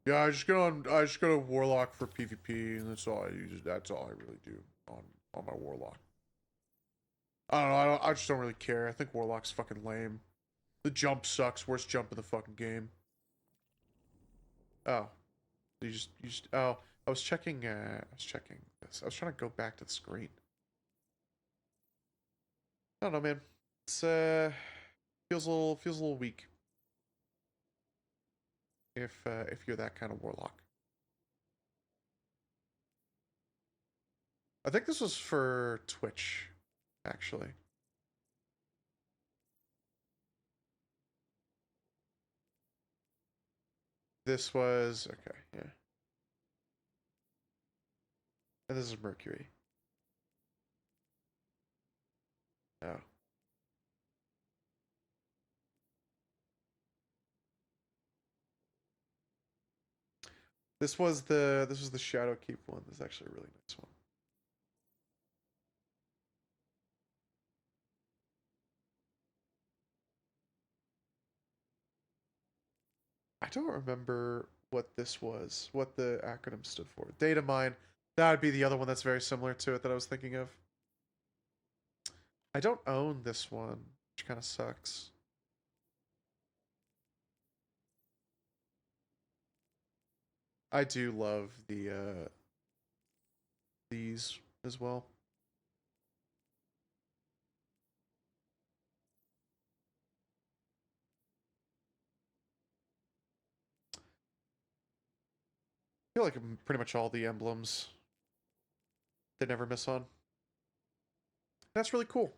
[SPEAKER 1] Yeah, I just go to warlock for PvP, and that's all I use. That's all I really do on my warlock. I don't know. I just don't really care. I think warlock's fucking lame. The jump sucks. Worst jump in the fucking game. Oh, you just. Oh, I was checking this. I was trying to go back to the screen. I don't know, man. It's feels a little weak. If you're that kind of warlock. I think this was for Twitch, actually. This was okay, yeah. And this is Mercury. Oh. This was the Shadowkeep one. This is actually a really nice one. I don't remember what this was, what the acronym stood for. Data mine. That would be the other one that's very similar to it that I was thinking of. I don't own this one, which kind of sucks. I do love these as well. I feel like pretty much all the emblems they never miss on. That's really cool.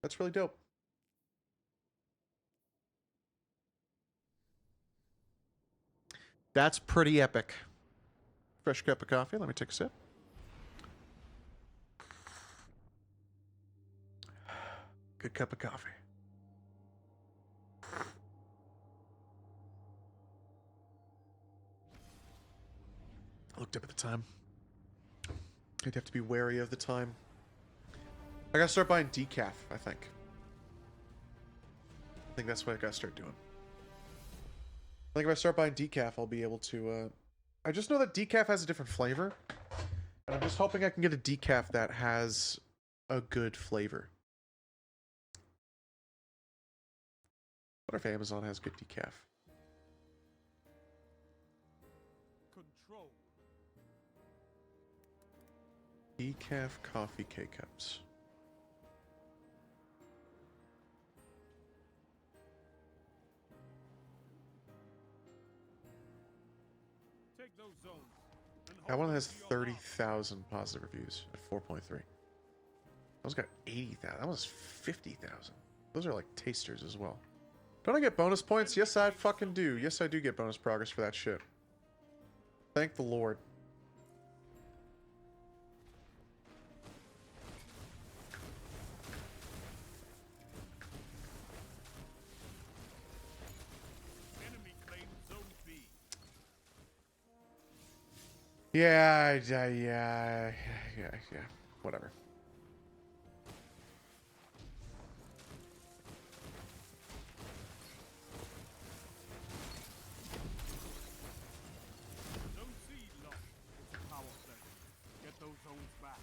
[SPEAKER 1] That's really dope. That's pretty epic. Fresh cup of coffee. Let me take a sip. Good cup of coffee. I looked up at the time. You'd have to be wary of the time. I gotta start buying decaf, I think. I think that's what I gotta start doing. I think if I start buying decaf, I'll be able to, I just know that decaf has a different flavor. And I'm just hoping I can get a decaf that has a good flavor. I wonder if Amazon has good decaf.
[SPEAKER 3] Control.
[SPEAKER 1] Decaf coffee K-Cups.
[SPEAKER 3] Take those zones. And
[SPEAKER 1] That
[SPEAKER 3] hold
[SPEAKER 1] one
[SPEAKER 3] them
[SPEAKER 1] has
[SPEAKER 3] to your
[SPEAKER 1] 30,000 positive reviews at 4.3. That one's got 80,000. That one's 50,000. Those are like tasters as well. Don't I get bonus points? Yes, I fucking do. Yes, I do get bonus progress for that shit. Thank the Lord.
[SPEAKER 3] enemy claim zone B.
[SPEAKER 1] Yeah. Whatever.
[SPEAKER 3] Zone C lost. Power play. Get those zones back.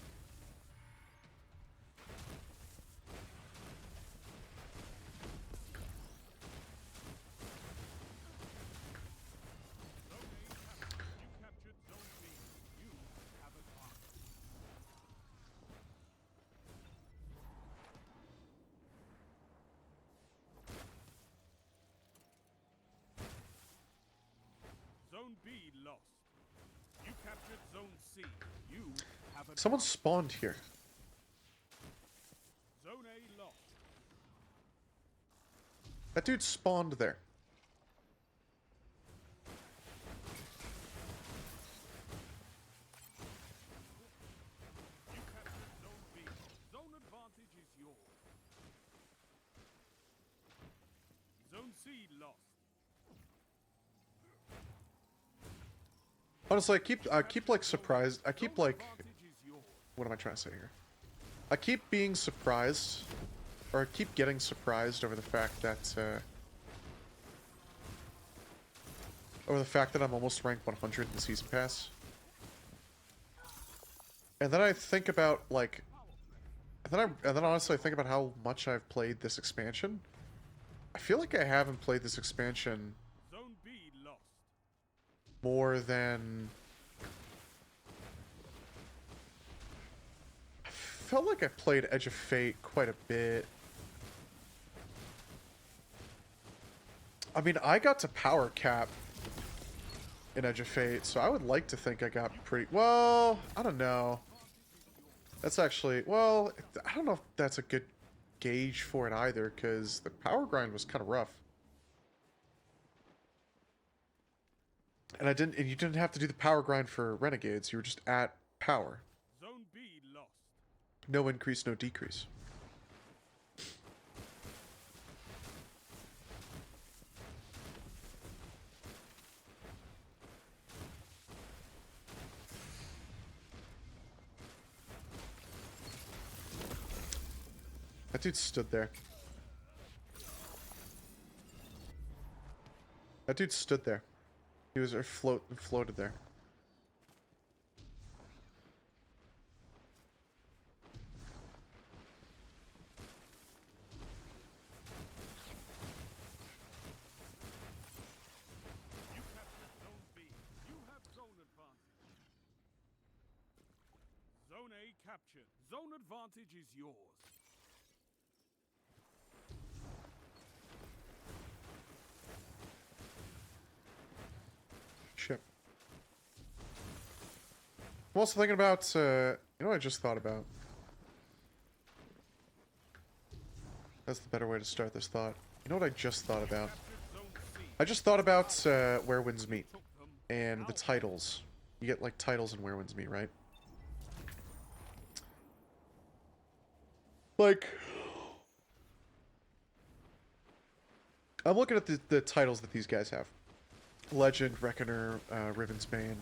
[SPEAKER 3] Zone A captured. You captured zone B. You have advantage. Zone B lost. You captured zone C. You have advantage.
[SPEAKER 1] Someone spawned here.
[SPEAKER 3] Zone A lost.
[SPEAKER 1] That dude spawned there.
[SPEAKER 3] You captured zone B. Zone advantage is yours. Zone C lost.
[SPEAKER 1] Honestly, I keep like surprised. I keep
[SPEAKER 3] Zone
[SPEAKER 1] like,
[SPEAKER 3] advantage is yours.
[SPEAKER 1] what am I trying to say here? I keep being surprised, or I keep getting surprised over the fact that, I'm almost ranked 100 in the season pass. And then I think about like, and then honestly I think about how much I've played this expansion. I feel like I haven't played this expansion
[SPEAKER 3] Zone B lost.
[SPEAKER 1] more than. I felt like I played Edge of Fate quite a bit. I mean, I got to power cap in Edge of Fate, so I would like to think I got pretty. Well, I don't know. That's actually. Well, I don't know if that's a good gauge for it either, because the power grind was kind of rough. And you didn't have to do the power grind for Renegades. You were just at power.
[SPEAKER 3] Zone B lost.
[SPEAKER 1] No increase, no decrease. That dude stood there. That dude stood there. He was floated there.
[SPEAKER 3] You captured zone B. You have zone advantage. Zone A captured. Zone advantage is yours.
[SPEAKER 1] Shit. I'm also thinking about, you know what I just thought about? That's the better way to start this thought. You know what I just thought about?
[SPEAKER 3] Captured zone C.
[SPEAKER 1] I just thought about, Where Winds Meet.
[SPEAKER 3] Took them.
[SPEAKER 1] And the
[SPEAKER 3] Out.
[SPEAKER 1] titles. You get, like, titles in Where Winds Meet, right? Like... I'm looking at the titles that these guys have. Legend, Reckoner, Rivensbane.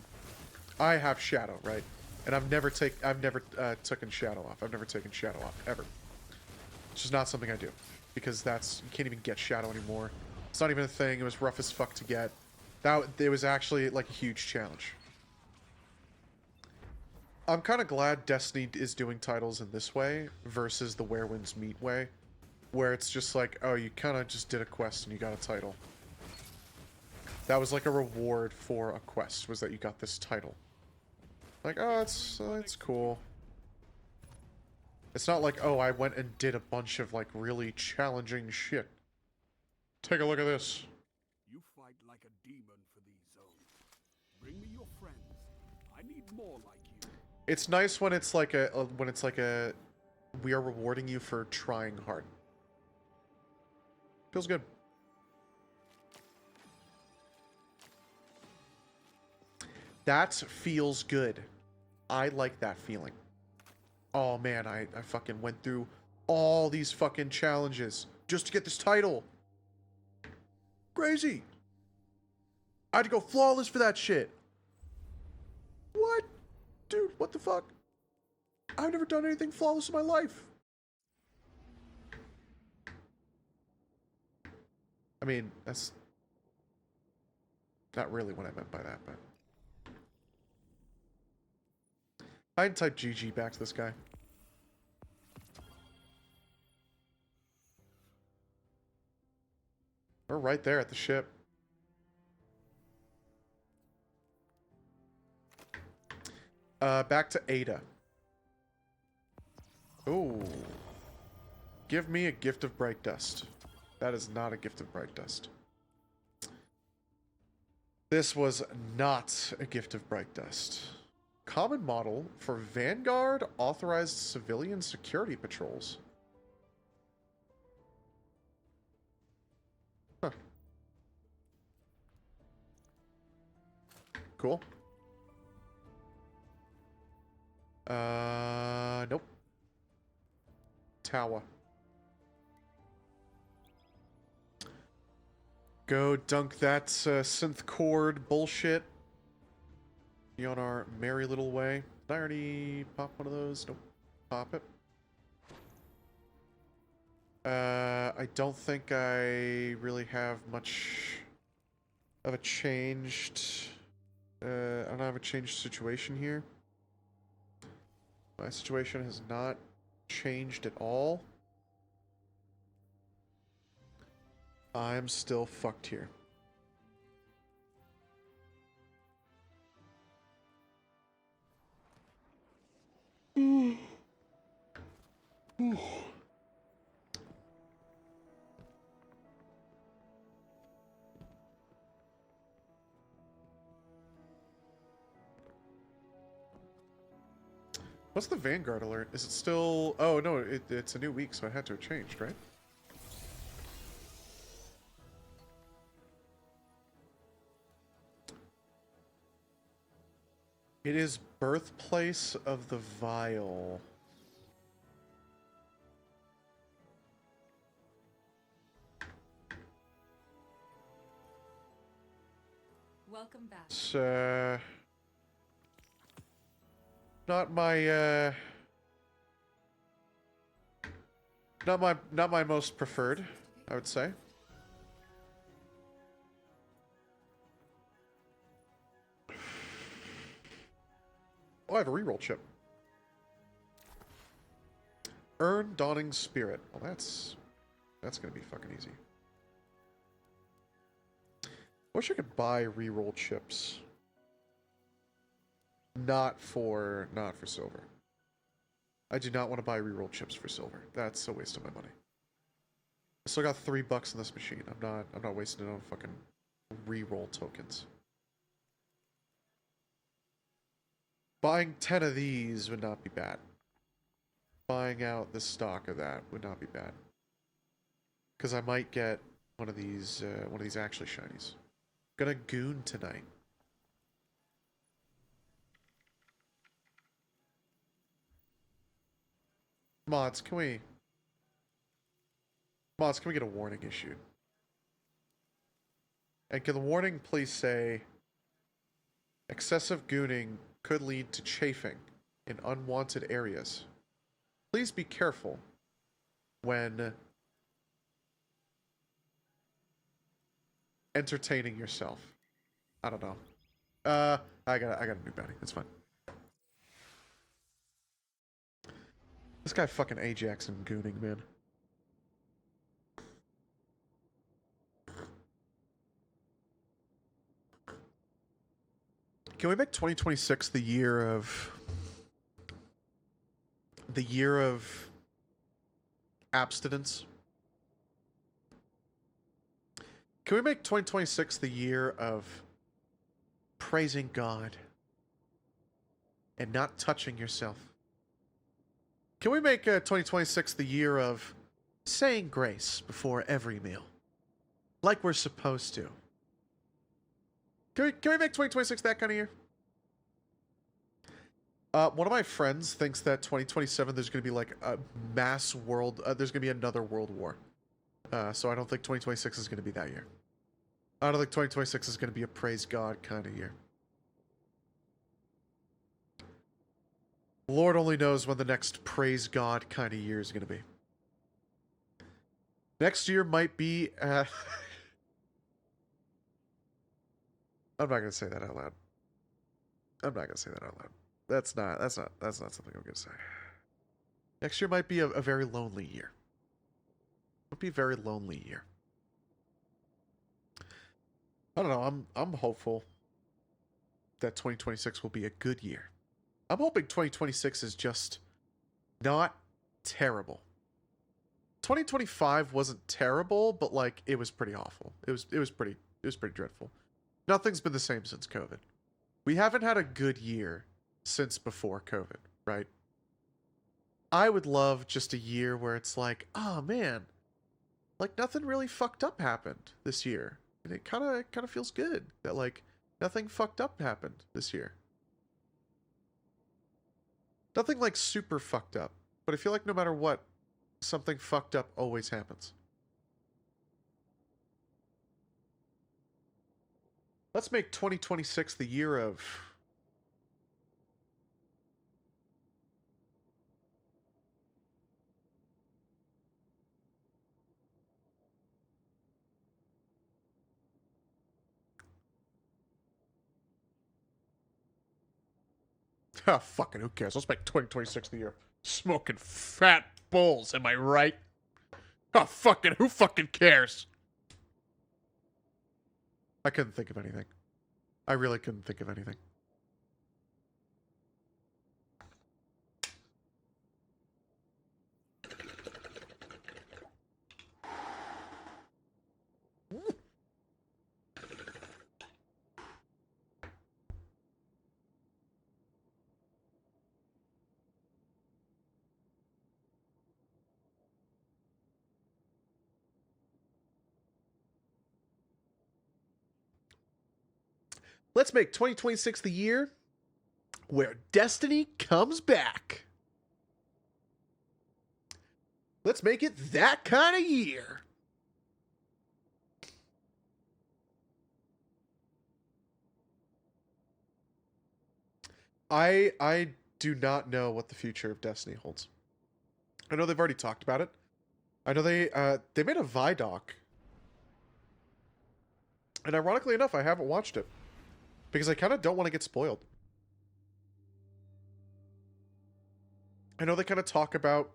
[SPEAKER 1] I have Shadow, right? And I've never taken Shadow off. I've never taken Shadow off, ever. It's just not something I do. Because you can't even get Shadow anymore. It's not even a thing. It was rough as fuck to get. It was actually, like, a huge challenge. I'm kind of glad Destiny is doing titles in this way versus the Where Winds Meet way, where it's just like, oh, you kind of just did a quest and you got a title. That was like a reward for a quest, was that you got this title. Like, oh, it's cool. It's not like, oh, I went and did a bunch of like really challenging shit. Take a look at this.
[SPEAKER 3] You fight like a demon for these zones. Bring me your friends. I need more like you.
[SPEAKER 1] It's nice when it's like a we are rewarding you for trying hard. Feels good. That feels good. I like that feeling. Oh man, I fucking went through all these fucking challenges just to get this title. Crazy. I had to go flawless for that shit. What? Dude, what the fuck? I've never done anything flawless in my life. I mean, that's not really what I meant by that, but... I'd type GG back to this guy. We're right there at the ship. Back to Ada. Ooh. Give me a gift of bright dust. That is not a gift of bright dust. This was not a gift of bright dust. Common model for Vanguard authorized civilian security patrols. Huh. Cool. Nope. Tower. Go dunk that synth chord bullshit. Be on our merry little way. Did I already pop one of those? Nope. Pop it. I don't think I really have much of a changed... I don't have a changed situation here. My situation has not changed at all. I'm still fucked here. What's the Vanguard alert? Is it still... Oh, no, it's a new week, so it had to have changed, right? It is Birthplace of the Vile.
[SPEAKER 4] Welcome back.
[SPEAKER 1] It's, not my, not my most preferred, I would say. Oh, I have a reroll chip. Earn Dawning Spirit. Well, that's gonna be fucking easy. I wish I could buy reroll chips. Not for silver. I do not want to buy reroll chips for silver. That's a waste of my money. I still got $3 in this machine. I'm not wasting it on fucking reroll tokens. Buying 10 of these would not be bad. Buying out the stock of that would not be bad. Because I might get one of these actually shinies. Gonna goon tonight. Mods, can we get a warning issued? And can the warning please say, excessive gooning could lead to chafing in unwanted areas. Please be careful when entertaining yourself. I don't know. I got a new bounty. It's fine. This guy fucking Ajax and gooning, man. Can we make 2026 the year of abstinence? Can we make 2026 the year of praising God and not touching yourself? Can we make 2026 the year of saying grace before every meal? Like we're supposed to. Can we make 2026 that kind of year? One of my friends thinks that 2027 there's going to be like a mass world... there's going to be another world war. So I don't think 2026 is going to be that year. I don't think 2026 is going to be a praise God kind of year. Lord only knows when the next praise God kind of year is going to be. Next year might be... I'm not going to say that out loud. I'm not going to say that out loud. That's not something I'm going to say. Next year might be a very lonely year. It would be a very lonely year. I don't know. I'm hopeful that 2026 will be a good year. I'm hoping 2026 is just not terrible. 2025 wasn't terrible, but like it was pretty awful. It was pretty dreadful. Nothing's been the same since COVID. We haven't had a good year since before COVID, right? I would love just a year where it's like, oh man, like nothing really fucked up happened this year. And it kind of feels good that like nothing fucked up happened this year. Nothing like super fucked up, but I feel like no matter what, something fucked up always happens. Let's make 2026 the year of... Ah, fucking who cares? Let's make 2026 the year of smoking fat bulls, am I right? Oh, fucking who fucking cares? I couldn't think of anything. I really couldn't think of anything. Let's make 2026 the year where Destiny comes back. Let's make it that kind of year. I do not know what the future of Destiny holds. I know they've already talked about it. I know they made a Vidoc. And ironically enough, I haven't watched it. Because I kind of don't want to get spoiled. I know they kind of talk about,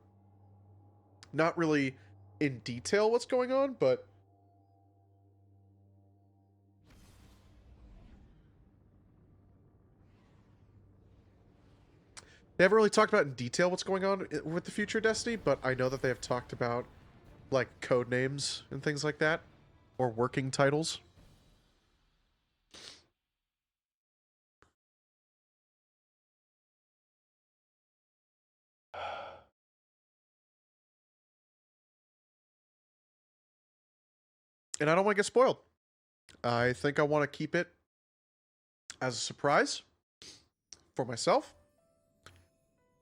[SPEAKER 1] not really in detail what's going on, but they haven't really talked about in detail what's going on with the future Destiny, but I know that they have talked about, like, code names and things like that, or working titles. And I don't want to get spoiled. I think I want to keep it as a surprise for myself.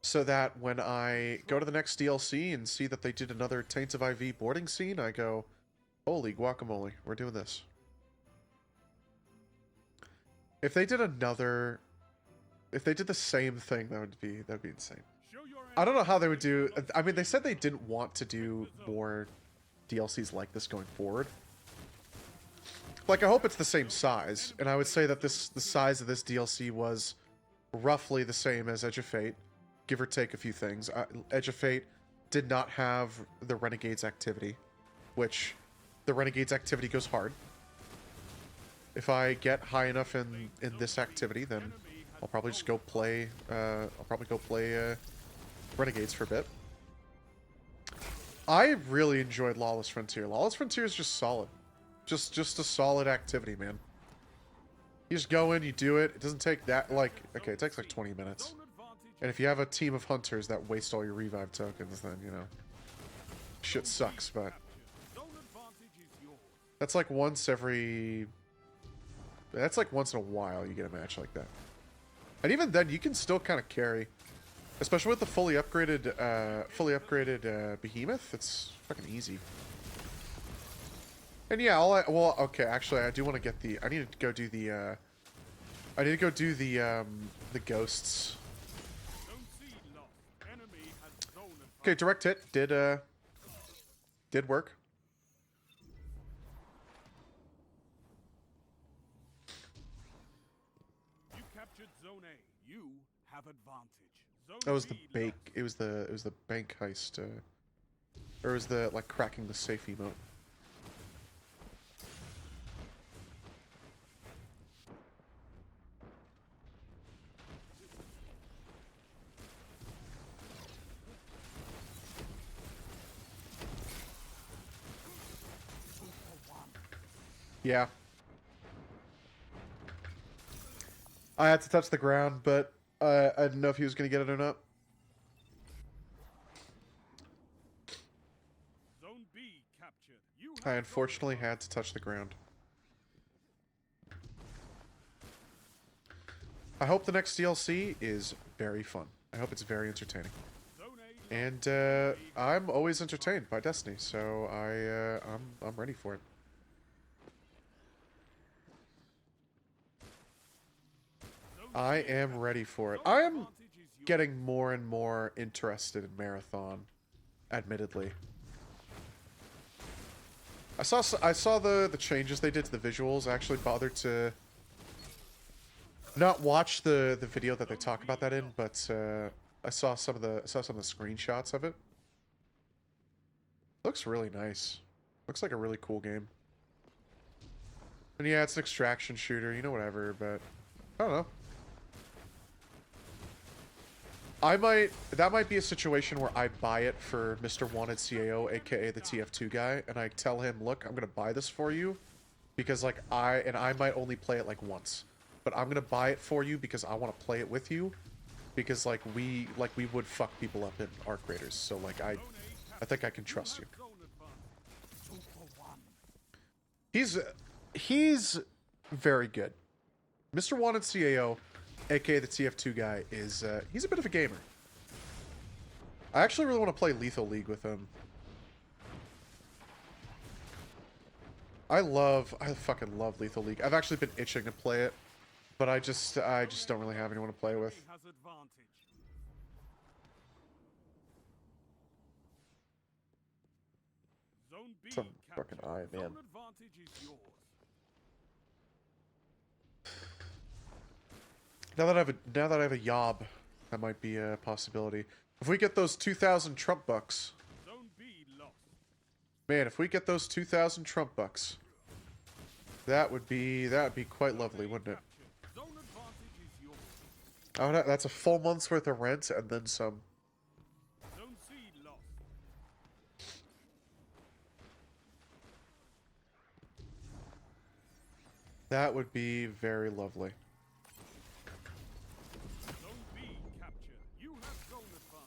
[SPEAKER 1] So that when I go to the next DLC and see that they did another Taints of IV boarding scene, I go, holy guacamole, we're doing this. If they did another... If they did the same thing, that would be insane. I don't know how they would do... I mean, they said they didn't want to do more DLCs like this going forward. Like, I hope it's the same size, and I would say that the size of this DLC was roughly the same as Edge of Fate, give or take a few things. Edge of Fate did not have the Renegades activity, which the Renegades activity goes hard. If I get high enough in this activity, then I'll probably just go play. Renegades for a bit. I really enjoyed Lawless Frontier. Lawless Frontier is just solid, just a solid activity, man. You just go in, you do it. It doesn't take that, like, okay, it takes like 20 minutes. And if you have a team of hunters that waste all your revive tokens, then, you know, shit sucks, but that's like once every... That's like once in a while you get a match like that. And even then, you can still kind of carry. Especially with the fully upgraded Behemoth, it's fucking easy. And yeah, well, okay, actually, I do want to get the... I need to go do the, the ghosts. Okay, direct hit did work.
[SPEAKER 3] You captured Zone A. You have advantage. Zone
[SPEAKER 1] That was the
[SPEAKER 3] B lost.
[SPEAKER 1] bake. It was the bank heist, or it was the like cracking the safe emote. Yeah. I had to touch the ground, but I didn't know if he was going to get it or not.
[SPEAKER 3] Zone B captured. You
[SPEAKER 1] I
[SPEAKER 3] have
[SPEAKER 1] unfortunately
[SPEAKER 3] zone
[SPEAKER 1] had to touch the ground. I hope the next DLC is very fun. I hope it's very entertaining.
[SPEAKER 3] Zone A
[SPEAKER 1] And I'm always entertained by Destiny, so I'm ready for it. I am ready for it. I am getting more and more interested in Marathon, admittedly. I saw the changes they did to the visuals. I actually bothered to not watch the video that they talk about that in, but I saw some of the screenshots of it. Looks really nice. Looks like a really cool game. And yeah, it's an extraction shooter, you know, whatever, but I don't know. That might be a situation where I buy it for Mr. Wanted CAO, aka the TF2 guy, and I tell him, look, I'm gonna buy this for you, because like I might only play it like once, but I'm gonna buy it for you because I want to play it with you, because like we would fuck people up in Arc Raiders, so like I think I can trust you. He's very good. Mr. Wanted CAO, aka the TF2 guy, is he's a bit of a gamer. I actually really want to play Lethal League with him. I fucking love Lethal League. I've actually been itching to play it, but I just don't really have anyone to play with.
[SPEAKER 3] has advantage. Zone B
[SPEAKER 1] Some
[SPEAKER 3] captured.
[SPEAKER 1] fucking eye, man.
[SPEAKER 3] Zone advantage is yours.
[SPEAKER 1] Now that I have a Yob, that might be a possibility. If we get those 2,000 Trump bucks,
[SPEAKER 3] Zone B lost.
[SPEAKER 1] man, if we get those 2,000 Trump bucks, that would be quite lovely, wouldn't it?
[SPEAKER 3] Captured. Zone advantage is yours.
[SPEAKER 1] That's a full month's worth of rent and then some.
[SPEAKER 3] Zone C lost.
[SPEAKER 1] That would be very lovely.
[SPEAKER 3] Zone B captured. You have zone advantage.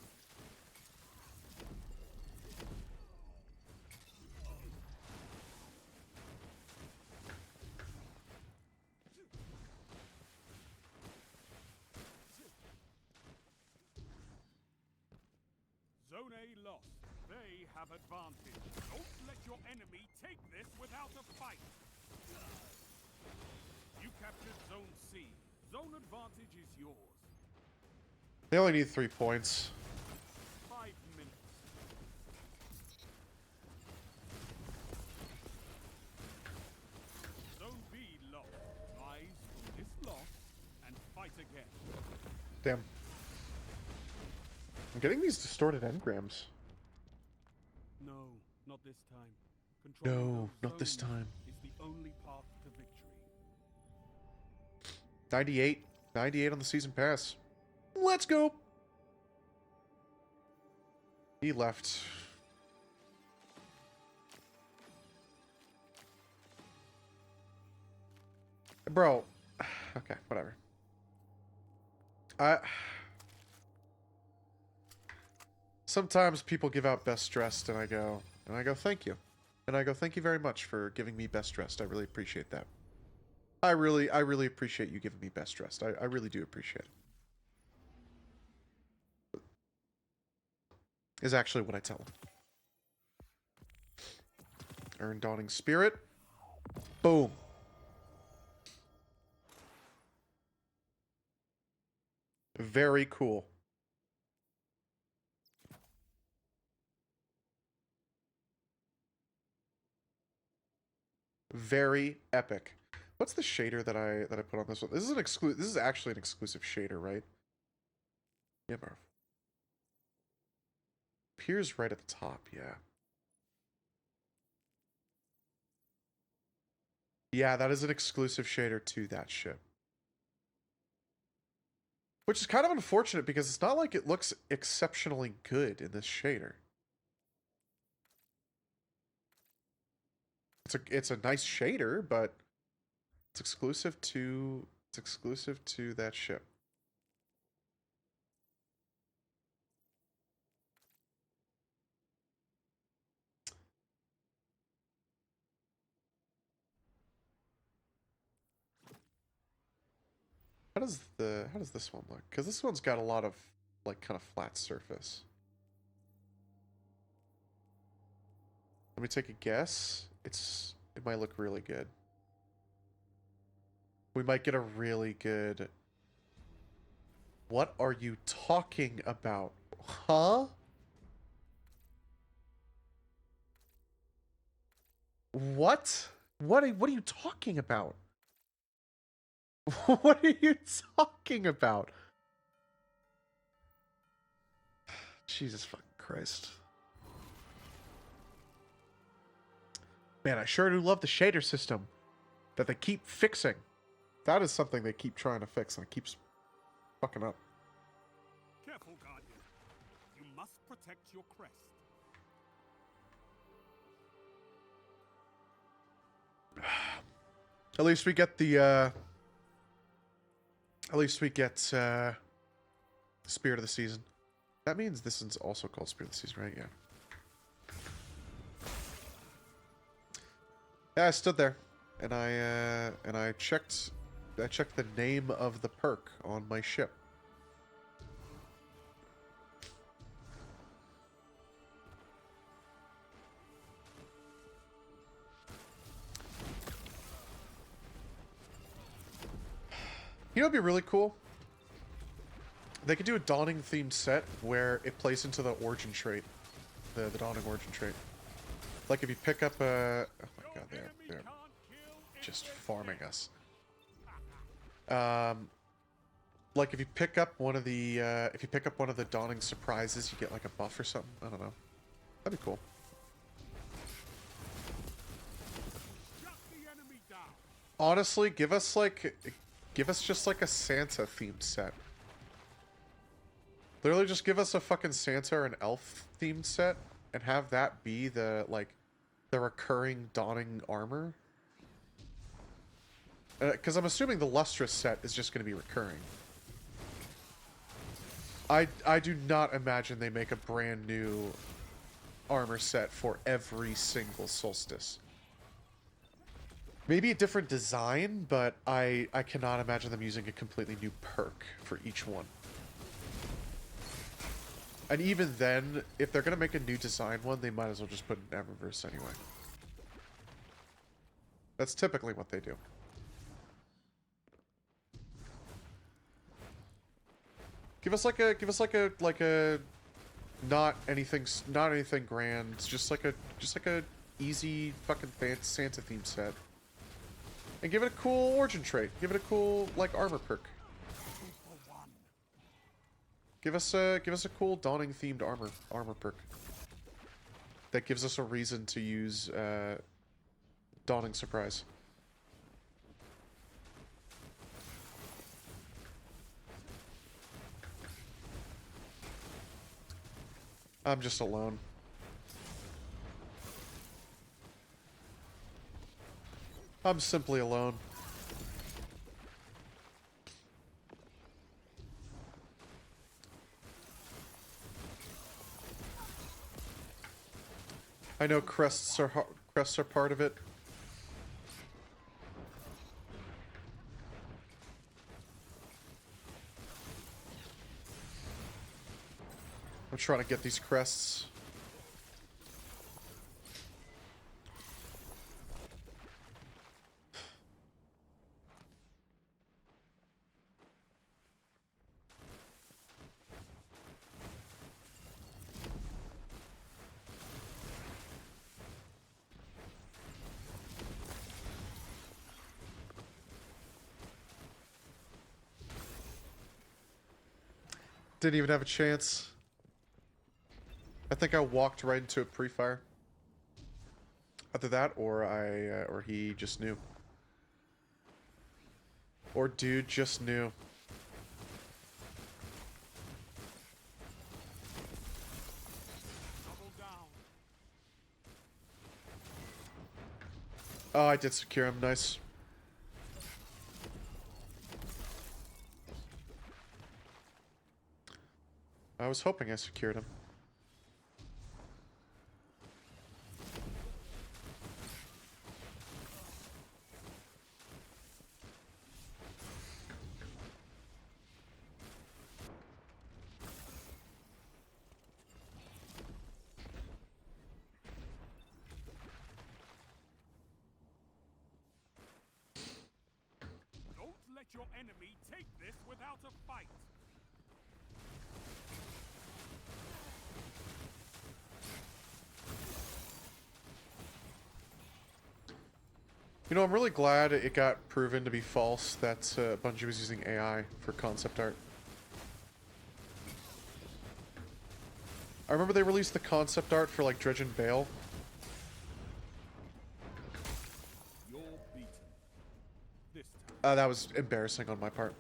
[SPEAKER 3] Zone A lost. They have advantage. Don't let your enemy take this without a fight. You captured Zone C. Zone advantage is yours.
[SPEAKER 1] They only need 3 points.
[SPEAKER 3] 5 minutes. Zone B lost. Rise from this loss and fight again.
[SPEAKER 1] Damn. I'm getting these distorted engrams.
[SPEAKER 3] No, not this time. Controlling
[SPEAKER 1] No,
[SPEAKER 3] those
[SPEAKER 1] not this
[SPEAKER 3] zones
[SPEAKER 1] time.
[SPEAKER 3] is the only path to victory.
[SPEAKER 1] 98. 98 on the season pass. Let's go. He left. Bro. Okay, whatever. Sometimes people give out best dressed and I go, thank you. And I go, thank you very much for giving me best dressed. I really appreciate that. I really appreciate you giving me best dressed. I really do appreciate it. Is actually what I tell them. Earn Dawning Spirit. Boom. Very cool. Very epic. What's the shader that I put on this one? This is actually an exclusive shader, right? Yeah, bro. Appears right at the top, yeah. Yeah, that is an exclusive shader to that ship. Which is kind of unfortunate because it's not like it looks exceptionally good in this shader. It's a nice shader, but it's exclusive to that ship. How does this one look? Because this one's got a lot of like kind of flat surface. Let me take a guess. It might look really good. We might get a really good. What are you talking about? Huh? What? What are you talking about? What are you talking about? Jesus fucking Christ. Man, I sure do love the shader system that they keep fixing. That is something they keep trying to fix and it keeps fucking up.
[SPEAKER 3] Careful, Guardian. You must protect your crest.
[SPEAKER 1] At least we get the Spirit of the Season. That means this is also called Spirit of the Season, right? Yeah. Yeah, I stood there and I checked the name of the perk on my ship. You know what'd be really cool? They could do a Dawning themed set where it plays into the origin trait. The Dawning origin trait. Like if you pick up a... Oh my god, they're just farming us. Like if you pick up one of the Dawning surprises, you get like a buff or something. I don't know. That'd be cool. Honestly, give us just like a Santa themed set. Literally just give us a fucking Santa or an elf themed set and have that be the recurring Dawning armor. Because I'm assuming the Lustrous set is just going to be recurring. I do not imagine they make a brand new armor set for every single solstice. Maybe a different design, but I cannot imagine them using a completely new perk for each one. And even then, if they're going to make a new design one, they might as well just put an Eververse anyway. That's typically what they do. Give us like a not anything grand, just like a easy fucking Santa themed set. And give it a cool origin trait. Give it a cool like armor perk. Give us a cool Dawning themed armor perk. That gives us a reason to use Dawning Surprise. I'm just alone. I'm simply alone. I know crests are part of it. I'm trying to get these crests. Didn't even have a chance. I think I walked right into a pre-fire. Either that, or or he just knew. Or dude just knew.
[SPEAKER 3] Double down.
[SPEAKER 1] Oh, I did secure him. Nice. I was hoping I secured him.
[SPEAKER 3] Don't let your enemy take this without a fight.
[SPEAKER 1] You know, I'm really glad it got proven to be false that Bungie was using AI for concept art. I remember they released the concept art for, like, Dredge and Bale.
[SPEAKER 3] You're beaten. This time.
[SPEAKER 1] That was embarrassing on my part.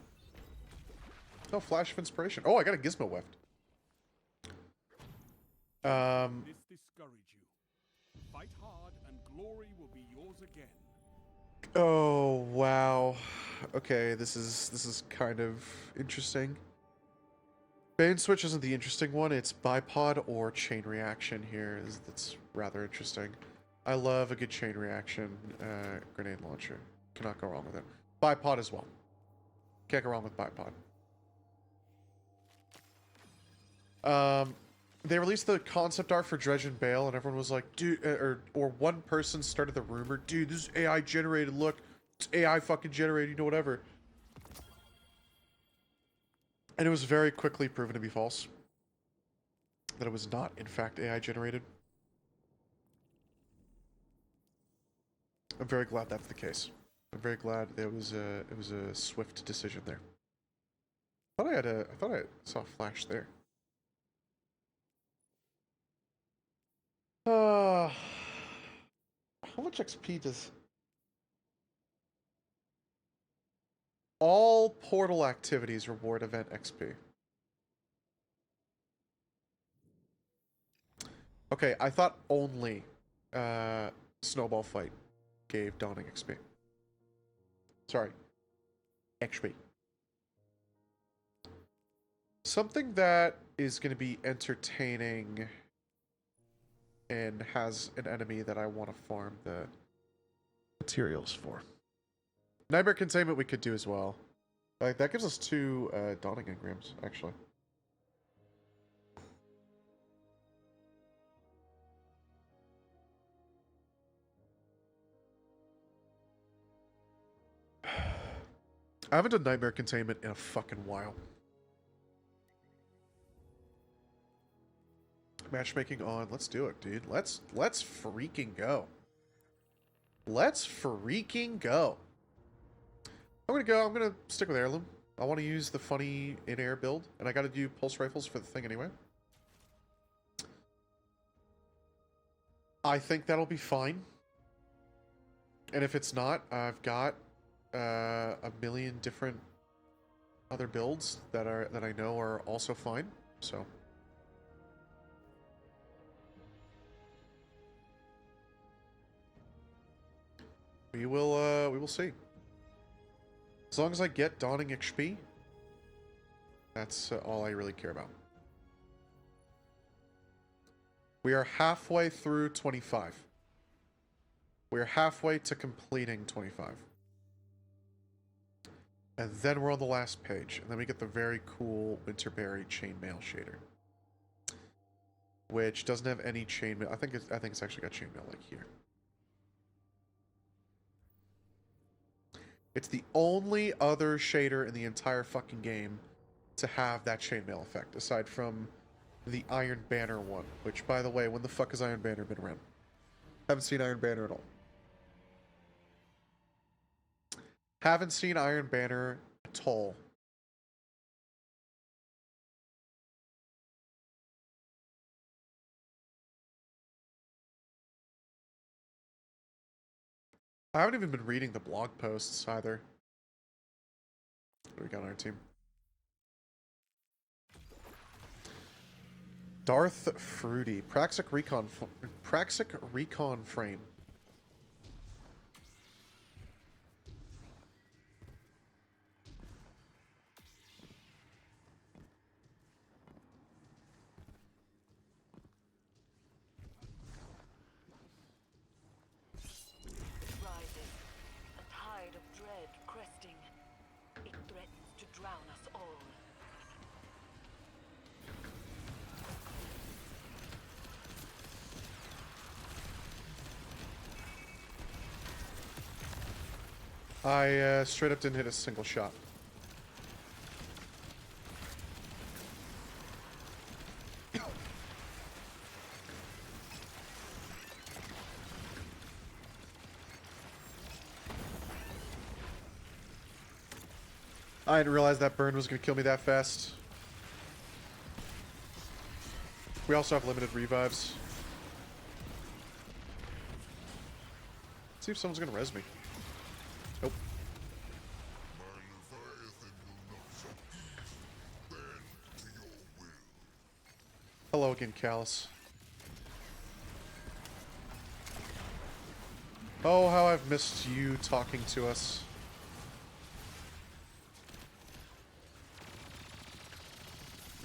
[SPEAKER 1] Oh, Flash of Inspiration. Oh, I got a Gizmo Weft.
[SPEAKER 3] This discourage you. Fight hard and glory will be yours again.
[SPEAKER 1] Oh, wow. Okay, this is kind of interesting. Bane Switch isn't the interesting one, it's Bipod or Chain Reaction here. That's rather interesting. I love a good Chain Reaction grenade launcher. Cannot go wrong with it. Bipod as well. Can't go wrong with Bipod. They released the concept art for Dredge and Bale, and everyone was like, dude, or one person started the rumor, dude, this is AI generated, look, it's AI fucking generated, you know, whatever. And it was very quickly proven to be false. That it was not, in fact, AI generated. I'm very glad that's the case. I'm very glad it was a swift decision there. I thought I saw a flash there. How much XP does... All portal activities reward event XP. Okay, I thought only Snowball Fight gave Dawning XP. Sorry. XP. Something that is going to be entertaining and has an enemy that I want to farm the materials for. Nightmare Containment we could do as well. Like, that gives us 2 Dawning engrams, actually. I haven't done Nightmare Containment in a fucking while. Matchmaking on. Let's do it, dude. Let's freaking go. Let's freaking go. I'm gonna stick with Heirloom. I want to use the funny in-air build, and I got to do pulse rifles for the thing anyway. I think that'll be fine. And if it's not, I've got a million different other builds that I know are also fine. So we will see. As long as I get Dawning XP, that's all I really care about. We are halfway through 25. We are halfway to completing 25. And then we're on the last page, and then we get the very cool Winterberry chainmail shader, which doesn't have any chainmail. I think it's actually got chainmail like here. It's the only other shader in the entire fucking game to have that chainmail effect, aside from the Iron Banner one. Which, by the way, when the fuck has Iron Banner been around? Haven't seen Iron Banner at all. Haven't seen Iron Banner at all. I haven't even been reading the blog posts either. What do we got on our team? Darth Fruity. Praxic Recon frame.
[SPEAKER 2] Rises. A tide of dread cresting. It threatens to drown us all.
[SPEAKER 1] I straight up didn't hit a single shot. I didn't realize that burn was going to kill me that fast. We also have limited revives. Let's see if someone's going to res me. Nope. Hello again, Callus. Oh, how I've missed you talking to us.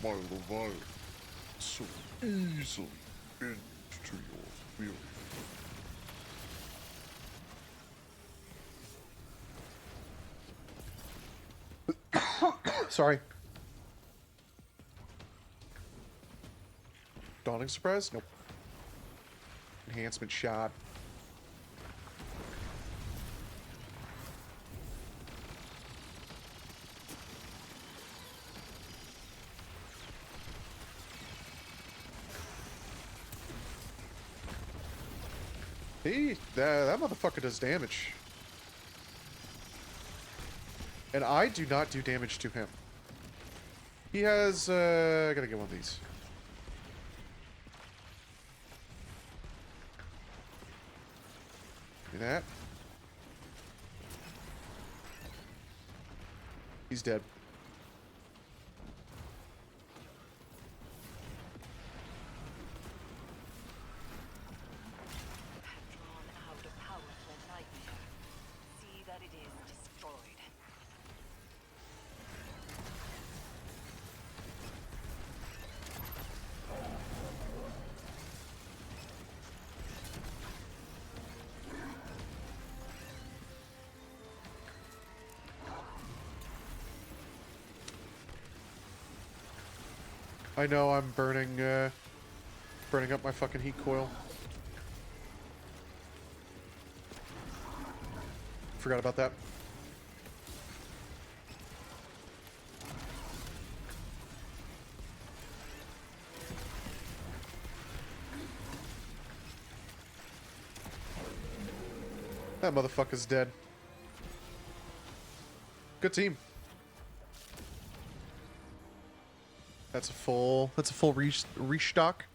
[SPEAKER 1] My Leviathan so easily into your will. Sorry. Dawning Surprise? Nope. Enhancement shot. That motherfucker does damage. And I do not do damage to him. He has, I gotta get one of these. Do that. He's dead.
[SPEAKER 2] Drawn out a powerful nightmare. See that it is destroyed.
[SPEAKER 1] I know I'm burning up my fucking heat coil. Forgot about that. That motherfucker's dead. Good team. That's a full restock.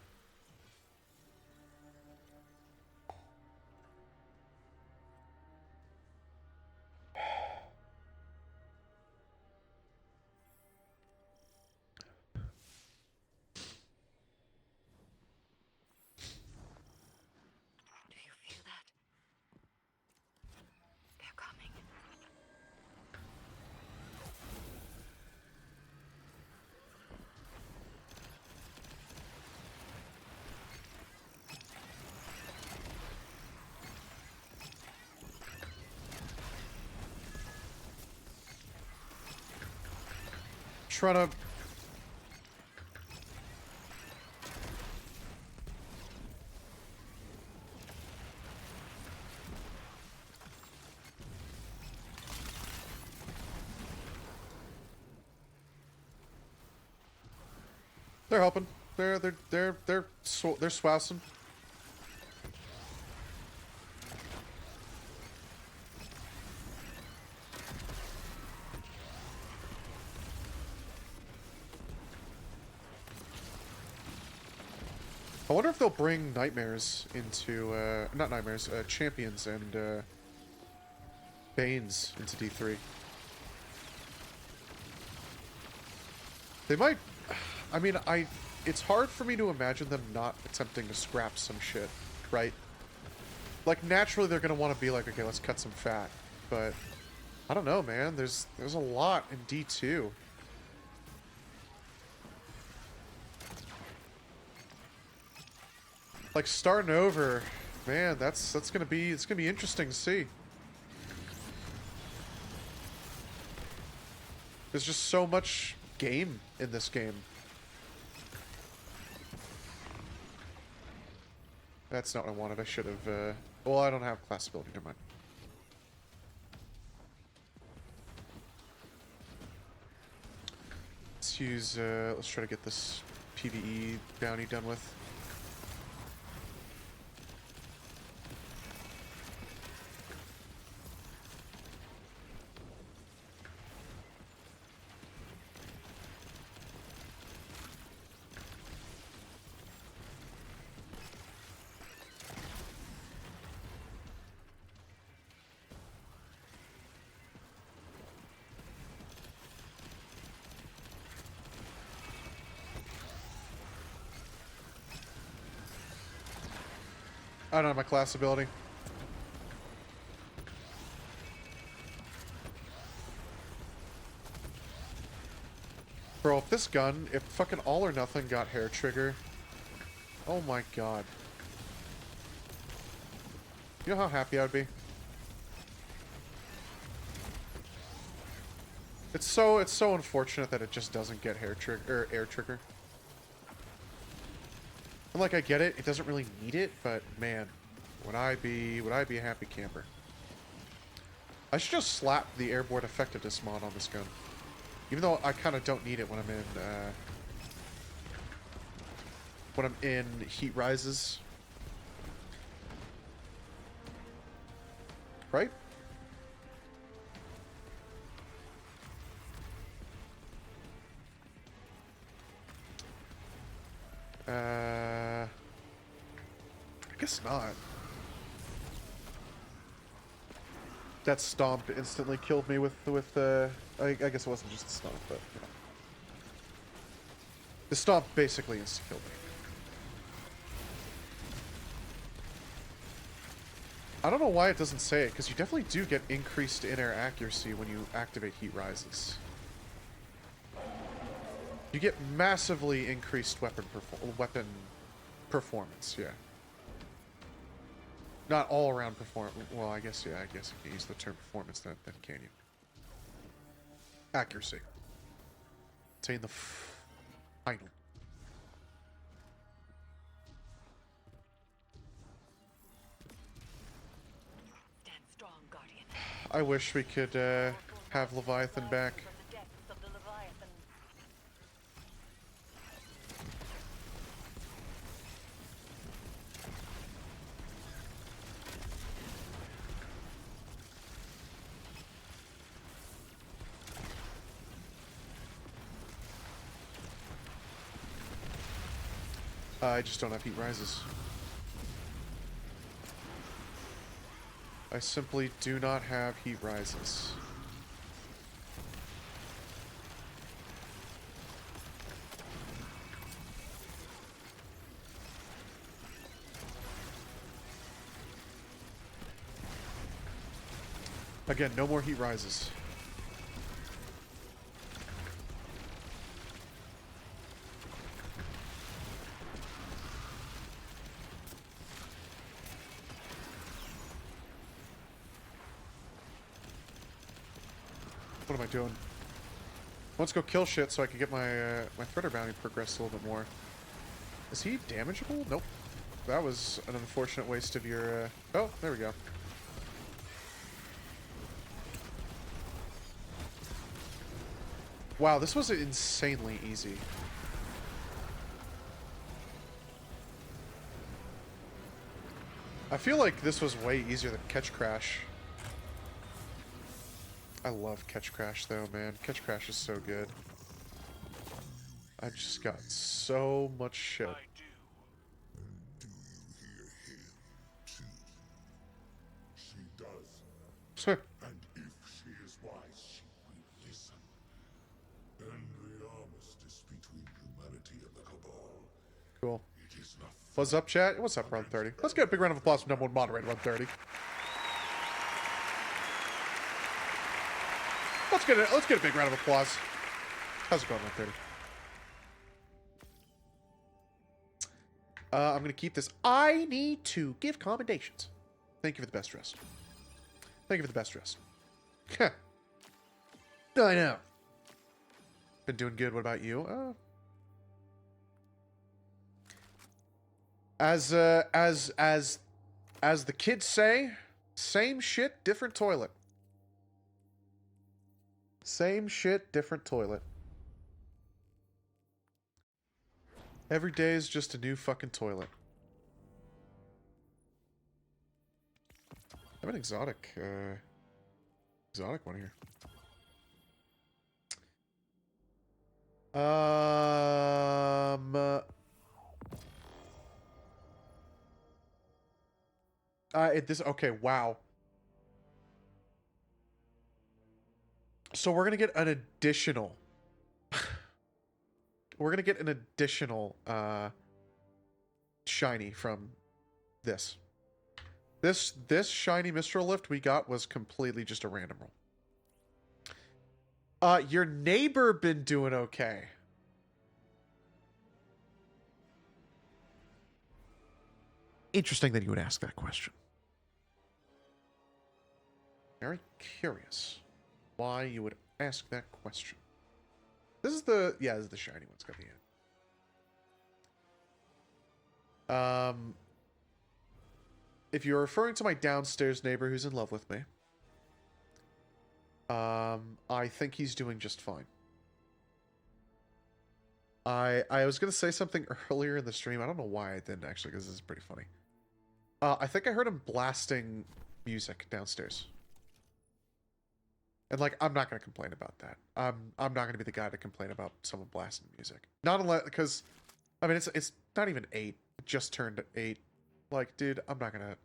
[SPEAKER 2] Do you feel that? They're coming.
[SPEAKER 1] Trying to. They're helping. They're swassing. I wonder if they'll bring nightmares into not nightmares, champions and Banes into D3. They might. I mean, it's hard for me to imagine them not attempting to scrap some shit, right? Like, naturally they're gonna want to be like, okay, let's cut some fat. But I don't know, man. There's a lot in D2. Like, starting over, man, it's gonna be interesting to see. There's just so much game in this game. That's not what I wanted. I should have, well, I don't have class ability, never mind. Let's try to get this PvE bounty done with. I don't have my class ability. Bro, if this gun, if fucking All or Nothing got hair trigger, oh my god. You know how happy I would be? It's so unfortunate that it just doesn't get hair trigger or air trigger. And like, I get it, it doesn't really need it, but man, would I be a happy camper. I should just slap the airborne effectiveness mod on this gun. Even though I kind of don't need it when I'm in Heat Rises. Right? I guess not. That stomp instantly killed me with I guess it wasn't just the stomp, but you know. The stomp basically insta killed me. I don't know why it doesn't say it, because you definitely do get increased in-air accuracy when you activate Heat Rises. You get massively increased weapon performance, yeah. Not all around performance. Well, I guess, yeah, I guess you can use the term performance then, can you? Accuracy. Attain the final.
[SPEAKER 2] Stand strong, Guardian.
[SPEAKER 1] I wish we could have Leviathan back.
[SPEAKER 2] From the depths of the Leviathan.
[SPEAKER 1] I just don't have heat rises. I simply do not have heat rises. Again, no more heat rises. What am I doing? Let's go kill shit so I can get my my Threader bounty progressed a little bit more. Is he damageable? Nope. That was an unfortunate waste of your... Oh, there we go. Wow, this was insanely easy. I feel like this was way easier than Catch Crash. I love Catch Crash though, man. Catch Crash is so good. I just got so much shit.
[SPEAKER 3] I do.
[SPEAKER 5] Do you hear him, too? She does.
[SPEAKER 1] Sure.
[SPEAKER 5] And if she is wise, she will listen. And the armistice between humanity and the Cabal.
[SPEAKER 1] Cool.
[SPEAKER 5] It is not
[SPEAKER 1] What's up, chat? What's up, Run 30? Let's get a big round of applause from number one moderator, Run 30. Let's get a big round of applause. How's it going, Run 30? I'm gonna keep this. I need to give commendations. Thank you for the best rest. Thank you for the best rest. Heh. I know. Been doing good. What about you? As the kids say, same shit, different toilet. Same shit, different toilet. Every day is just a new fucking toilet. I have an exotic one here. Okay, wow. So we're gonna get an additional shiny from this. This shiny Mistral Lift we got was completely just a random roll. Your neighbor been doing okay. Interesting that you would ask that question. Very curious why you would ask that question. This is the shiny one. It's got the end. If you're referring to my downstairs neighbor who's in love with me, I think he's doing just fine. I was gonna say something earlier in the stream. I don't know why I didn't actually, because this is pretty funny. I think I heard him blasting music downstairs. And like, I'm not gonna complain about that. I'm not gonna be the guy to complain about someone blasting music. Not unless, because, I mean, it's not even 8. It just turned 8. Like, dude, I'm not gonna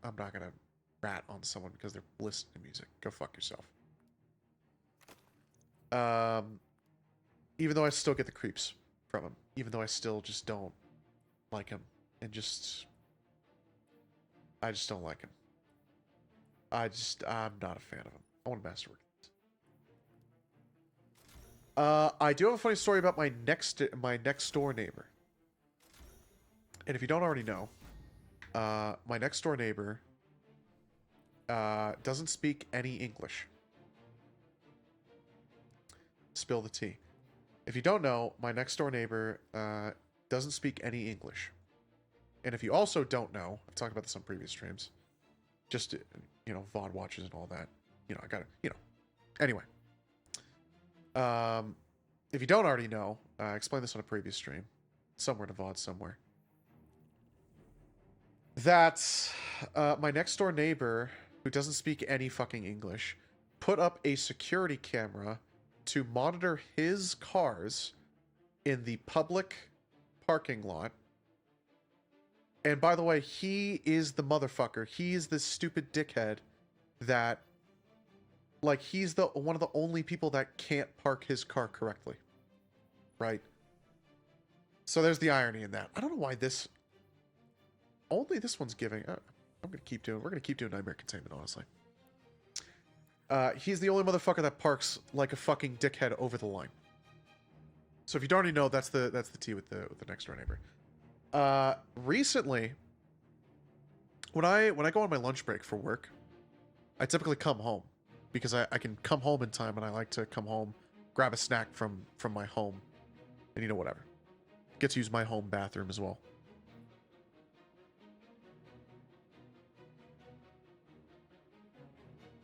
[SPEAKER 1] rat on someone because they're listening to music. Go fuck yourself. Even though I still get the creeps from him, even though I still just don't like him, and I just don't like him. I'm not a fan of him. I want to masterwork. I do have a funny story about my next door neighbor. And if you don't already know, my next door neighbor doesn't speak any English. Spill the tea. If you don't know, my next door neighbor doesn't speak any English. And if you also don't know, I've talked about this on previous streams, just, you know, VOD watches and all that. You know, I gotta, you know. Anyway. If you don't already know, I explained this on a previous stream. Somewhere in a VOD somewhere. That my next door neighbor, who doesn't speak any fucking English, put up a security camera to monitor his cars in the public parking lot And by the way, he is the motherfucker. He is the stupid dickhead that, like, he's the one of the only people that can't park his car correctly. Right? So there's the irony in that. I don't know why this... Only this one's giving... I'm going to keep doing... We're going to keep doing Nightmare Containment, honestly. He's the only motherfucker that parks like a fucking dickhead over the line. So if you don't already know, that's the T with the next door neighbor. Recently, when I go on my lunch break for work, I typically come home because I can come home in time, and I like to come home, grab a snack from my home, and you know, whatever. Get to use my home bathroom as well.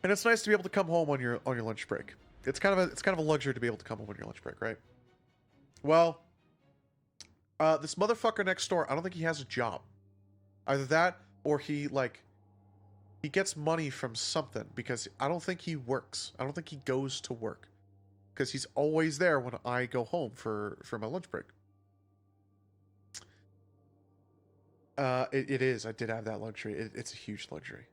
[SPEAKER 1] And it's nice to be able to come home on your lunch break. It's kind of a luxury to be able to come home on your lunch break, right? Well, this motherfucker next door, I don't think he has a job. Either that, or he gets money from something, because I don't think he works. I don't think he goes to work, because he's always there when I go home for my lunch break. It is. I did have that luxury. It's a huge luxury.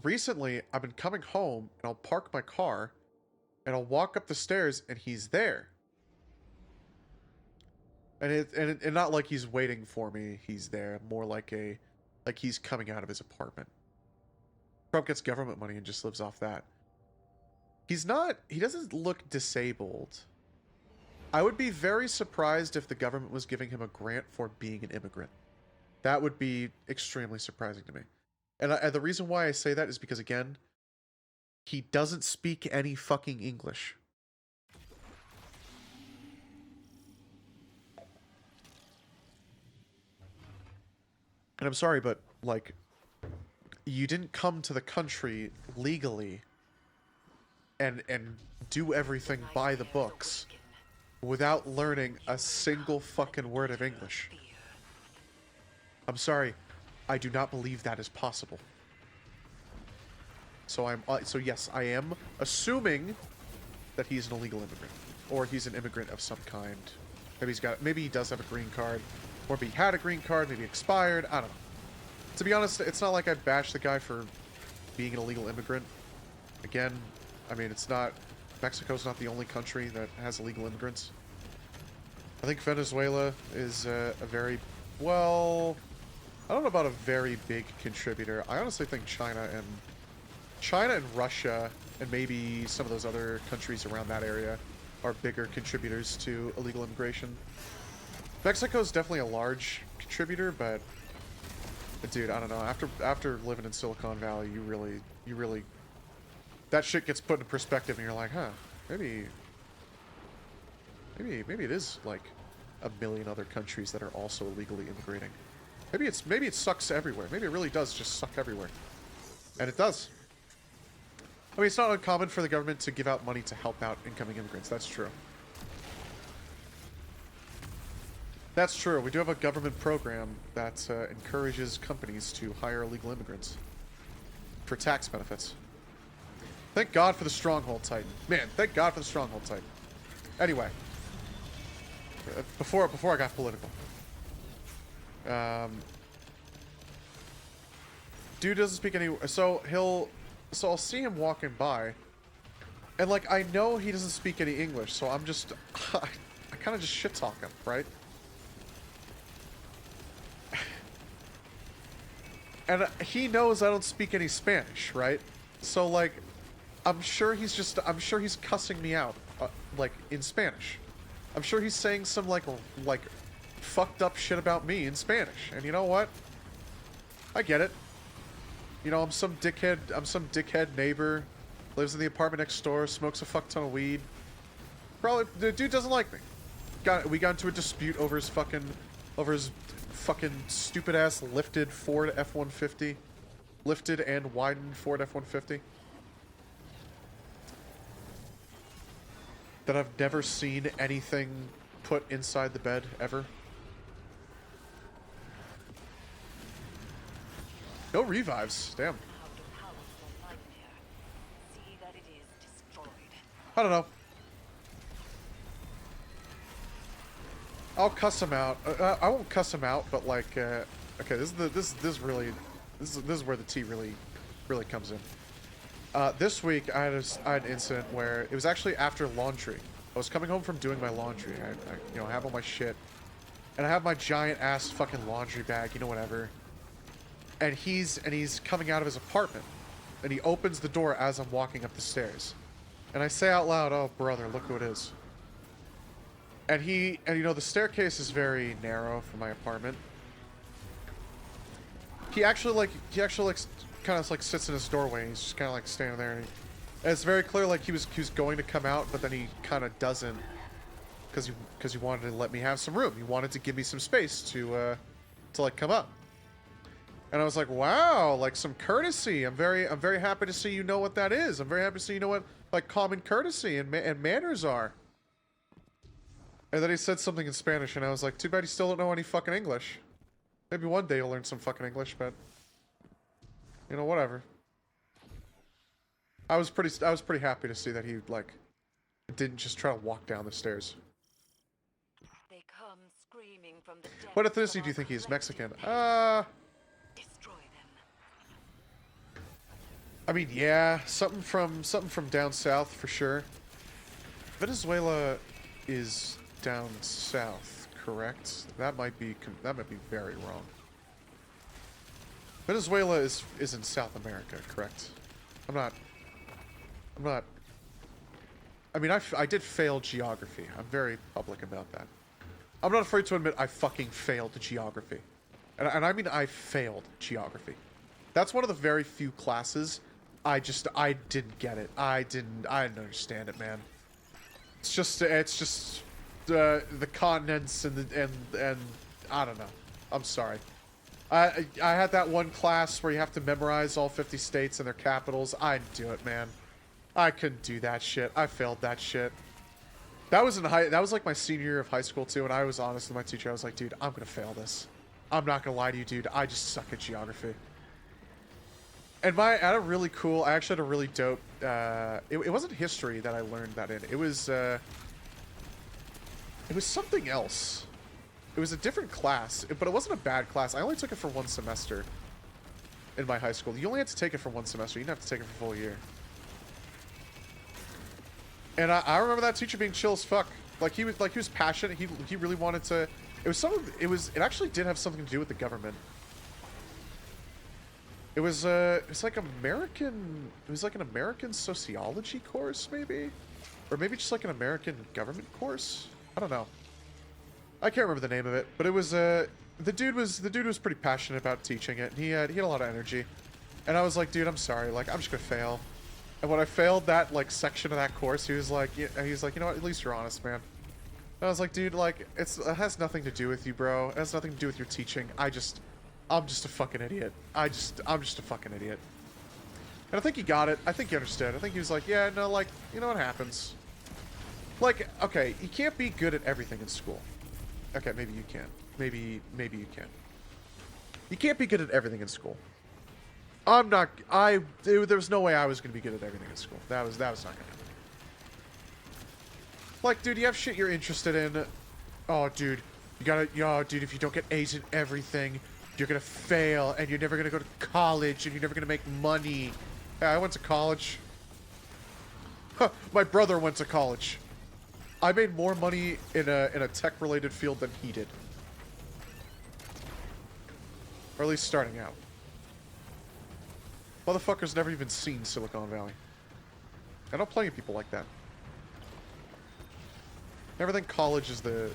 [SPEAKER 1] Recently, I've been coming home, and I'll park my car, and I'll walk up the stairs, and he's there. And not like he's waiting for me. He's there. More like he's coming out of his apartment. Trump gets government money and just lives off that. He doesn't look disabled. I would be very surprised if the government was giving him a grant for being an immigrant. That would be extremely surprising to me. And the reason why I say that is because, again, he doesn't speak any fucking English. And I'm sorry, but, like, you didn't come to the country legally and do everything by the books without learning a single fucking word of English. I'm sorry, I do not believe that is possible. So yes, I am assuming that he's an illegal immigrant, or he's an immigrant of some kind. Maybe he does have a green card, or maybe he had a green card, maybe expired. I don't know. To be honest, it's not like I bash the guy for being an illegal immigrant. Again, I mean, Mexico's not the only country that has illegal immigrants. I think Venezuela is a very, well, I don't know about a very big contributor. I honestly think China and Russia and maybe some of those other countries around that area are bigger contributors to illegal immigration. Mexico's definitely a large contributor, but dude, I don't know. After living in Silicon Valley, you really that shit gets put into perspective, and you're like, huh, maybe it is like a million other countries that are also illegally immigrating. Maybe it sucks everywhere. Maybe it really does just suck everywhere. And it does. I mean, it's not uncommon for the government to give out money to help out incoming immigrants. That's true. That's true. We do have a government program that encourages companies to hire illegal immigrants for tax benefits. Thank God for the Stronghold Titan. Man, thank God for the Stronghold Titan. Anyway. Before I got political. Dude doesn't speak any... So I'll see him walking by. And, like, I know he doesn't speak any English, so I'm just... I kind of just shit-talk him, right? And he knows I don't speak any Spanish, right? So, like, I'm sure he's cussing me out, like, in Spanish. I'm sure he's saying some, like, fucked up shit about me in Spanish. And you know what? I get it. You know, I'm some dickhead neighbor, lives in the apartment next door, smokes a fuck ton of weed. Probably, the dude doesn't like me. We got into a dispute over his fucking stupid ass lifted Ford F-150. Lifted and widened Ford F-150. That I've never seen anything put inside the bed, ever. No revives. Damn. I don't know. I'll cuss him out. I won't cuss him out, but like, okay, this is where the tea really comes in. This week I had an incident where it was actually after laundry. I was coming home from doing my laundry. I have all my shit, and I have my giant ass fucking laundry bag, whatever. And he's coming out of his apartment, and he opens the door as I'm walking up the stairs, and I say out loud, "Oh brother, look who it is." And the staircase is very narrow for my apartment. He actually kind of like sits in his doorway. And he's just kind of like standing there, and it's very clear like he was going to come out, but then he kind of doesn't, because he wanted to let me have some room. He wanted to give me some space to like come up. And I was like, wow, like some courtesy. I'm very happy to see you know what that is. I'm very happy to see you know what like common courtesy and manners are. And then he said something in Spanish, and I was like, too bad you still don't know any fucking English. Maybe one day you'll learn some fucking English, but whatever. I was pretty happy to see that he like didn't just try to walk down the stairs.
[SPEAKER 2] They come screaming from the depths
[SPEAKER 1] What
[SPEAKER 2] of
[SPEAKER 1] ethnicity do
[SPEAKER 2] our
[SPEAKER 1] you think he is?
[SPEAKER 2] collective
[SPEAKER 1] Mexican?
[SPEAKER 2] pain. Destroy them.
[SPEAKER 1] I mean, yeah, something from down south for sure. Venezuela is down south, correct? That might be very wrong. Venezuela is in South America, correct? I'm not. I mean, I did fail geography. I'm very public about that. I'm not afraid to admit I fucking failed geography. And I mean I failed geography. That's one of the very few classes I didn't get it. I didn't understand it, man. It's just the continents and I don't know. I'm sorry. I had that one class where you have to memorize all 50 states and their capitals. I didn't do it, man. I couldn't do that shit. I failed that shit. That was like my senior year of high school too, and I was honest with my teacher. I was like, dude, I'm gonna fail this. I'm not gonna lie to you, dude. I just suck at geography. And I actually had a really dope, it wasn't history that I learned that in. It was something else. It was a different class, but it wasn't a bad class. I only took it for one semester in my high school. You only had to take it for one semester. You didn't have to take it for a full year. And I remember that teacher being chill as fuck. He was passionate. He really wanted to. It actually did have something to do with the government. It's like an American sociology course, maybe, or maybe just like an American government course. I don't know. I can't remember the name of it, but it was the dude was pretty passionate about teaching it. And he had a lot of energy, and I was like, dude, I'm sorry, like I'm just gonna fail. And when I failed that like section of that course, he was like, you know what? At least you're honest, man. And I was like, dude, like it has nothing to do with you, bro. It has nothing to do with your teaching. I'm just a fucking idiot. I'm just a fucking idiot. And I think he got it. I think he understood. I think he was like, yeah, no, like, you know what happens. Like, okay, you can't be good at everything in school. Okay, maybe you can. Maybe you can. You can't be good at everything in school. There was no way I was going to be good at everything in school. That was not going to happen. Like, dude, you have shit you're interested in. Oh, dude, dude, if you don't get A's in everything, you're going to fail, and you're never going to go to college, and you're never going to make money. Yeah, I went to college. Huh, my brother went to college. I made more money in a tech-related field than he did. Or at least starting out. Motherfucker's never even seen Silicon Valley. I know plenty of people like that. Never think college is the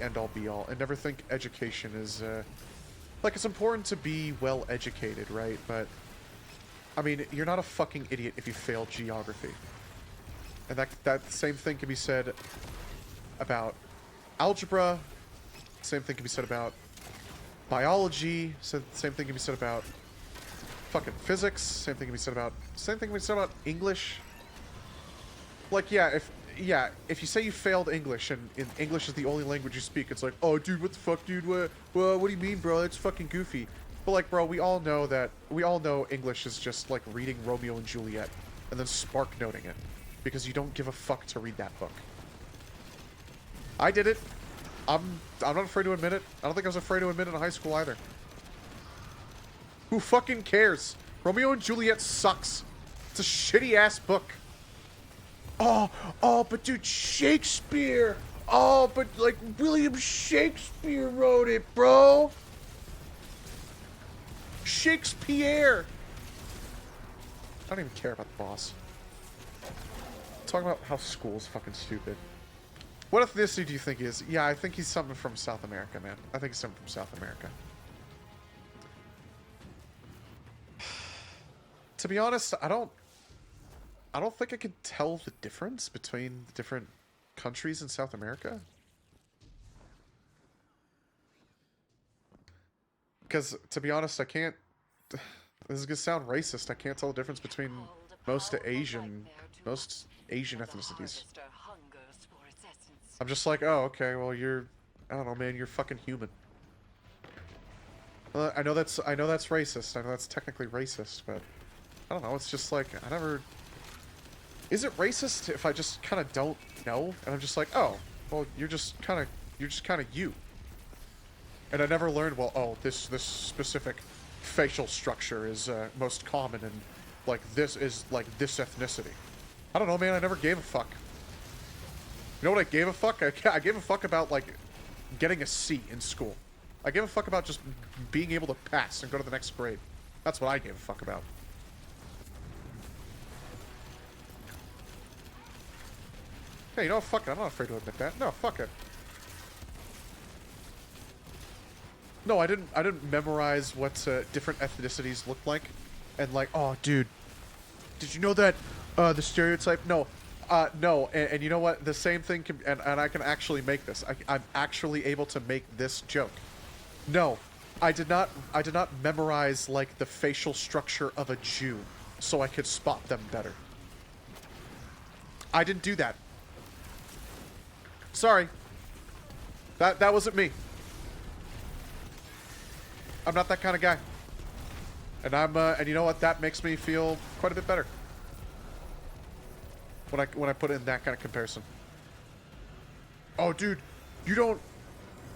[SPEAKER 1] end-all be-all, and never think education is like, it's important to be well educated, right? But I mean, you're not a fucking idiot if you fail geography. And that same thing can be said about algebra. Same thing can be said about biology. Same thing can be said about fucking physics. Same thing can be said about English. Like, yeah, if you say you failed English and English is the only language you speak, it's like, oh, dude, what the fuck, dude? What do you mean, bro? That's fucking goofy. But like, bro, we all know English is just like reading Romeo and Juliet and then spark noting it because you don't give a fuck to read that book. I did it. I'm not afraid to admit it. I don't think I was afraid to admit it in high school either. Who fucking cares? Romeo and Juliet sucks. It's a shitty ass book. Oh, but dude, Shakespeare. Oh, but like William Shakespeare wrote it, bro. Shakespeare. I don't even care about the boss. Talking about how school's fucking stupid. What ethnicity do you think he is? Yeah, I think he's something from South America, man. I think he's something from South America. To be honest, I don't think I can tell the difference between the different countries in South America. Because, to be honest, I can't... This is gonna sound racist. I can't tell the difference between most Asian ethnicities. I'm just like, oh, okay, well, you're... I don't know, man, you're fucking human. I know that's racist. I know that's technically racist, but... I don't know, it's just like, I never... Is it racist if I just kind of don't know? And I'm just like, oh, well, you're just kind of you. And I never learned, well, oh, this specific facial structure is most common, and, like, this is, like, this ethnicity. I don't know, man, I never gave a fuck. You know what I gave a fuck? I gave a fuck about, like, getting a C in school. I gave a fuck about just being able to pass and go to the next grade. That's what I gave a fuck about. Hey, you know what? Fuck it. I'm not afraid to admit that. No, fuck it. No, I didn't memorize what different ethnicities look like. And like, oh, dude. Did you know that the stereotype? No. No. And you know what? The same thing can... And I can actually make this. I'm actually able to make this joke. No. I did not memorize, like, the facial structure of a Jew so I could spot them better. I didn't do that. Sorry. That wasn't me. I'm not that kind of guy. And and you know what? That makes me feel quite a bit better. When I put it in that kind of comparison. Oh, dude, you don't,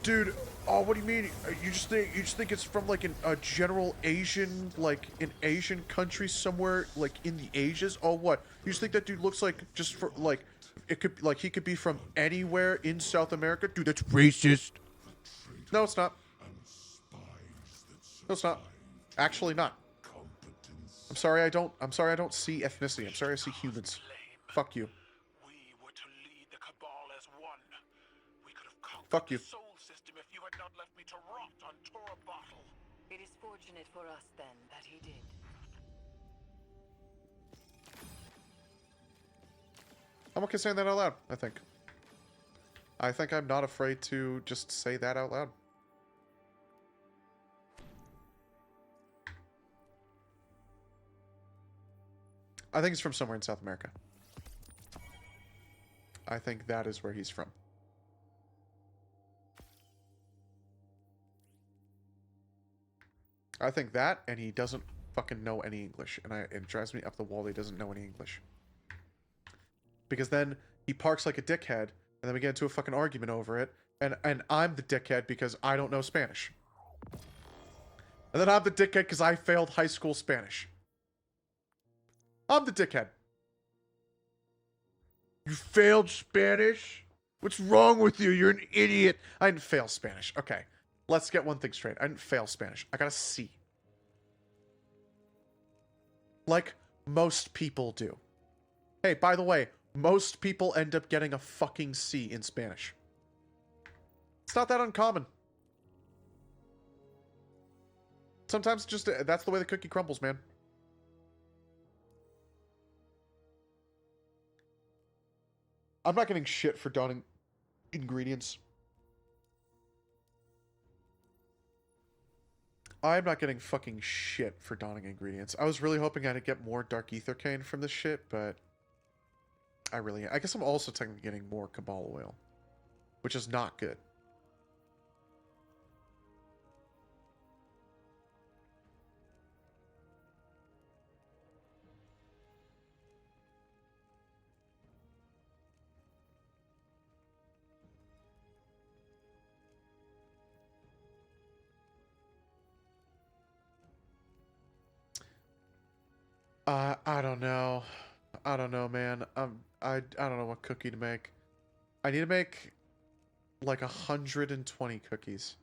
[SPEAKER 1] dude. Oh, what do you mean? You just think it's from like a general Asian, like an Asian country somewhere, like in the Asias? Oh, what? You just think that dude looks like just for like, it could like he could be from anywhere in South America? Dude, that's racist. No, it's not. No, it's not. Actually, not. I'm sorry, I don't see ethnicity. I'm sorry, I see humans. Fuck you.
[SPEAKER 3] We were to lead the Cabal as one. We could have conquered
[SPEAKER 1] Fuck you.
[SPEAKER 3] the soul system if you had not left me to rot on Tora Bottle.
[SPEAKER 2] It is fortunate for us, then, that he did.
[SPEAKER 1] I'm okay saying that out loud, I think. I think I'm not afraid to just say that out loud. I think he's from somewhere in South America. I think that is where he's from. I think that, and he doesn't fucking know any English. And it drives me up the wall that he doesn't know any English. Because then he parks like a dickhead, and then we get into a fucking argument over it, and I'm the dickhead because I don't know Spanish. And then I'm the dickhead because I failed high school Spanish. I'm the dickhead. You failed Spanish? What's wrong with you? You're an idiot. I didn't fail Spanish. Okay, let's get one thing straight. I didn't fail Spanish. I got a C. Like most people do. Hey, by the way, most people end up getting a fucking C in Spanish. It's not that uncommon. Sometimes just that's the way the cookie crumbles, man. I'm not getting shit for donning ingredients. I'm not getting fucking shit for donning ingredients. I was really hoping I'd get more Dark Ether Cane from this shit, but I guess I'm also technically getting more Cabal Oil, which is not good. I don't know. I don't know, man. I don't know what cookie to make. I need to make like 120 cookies.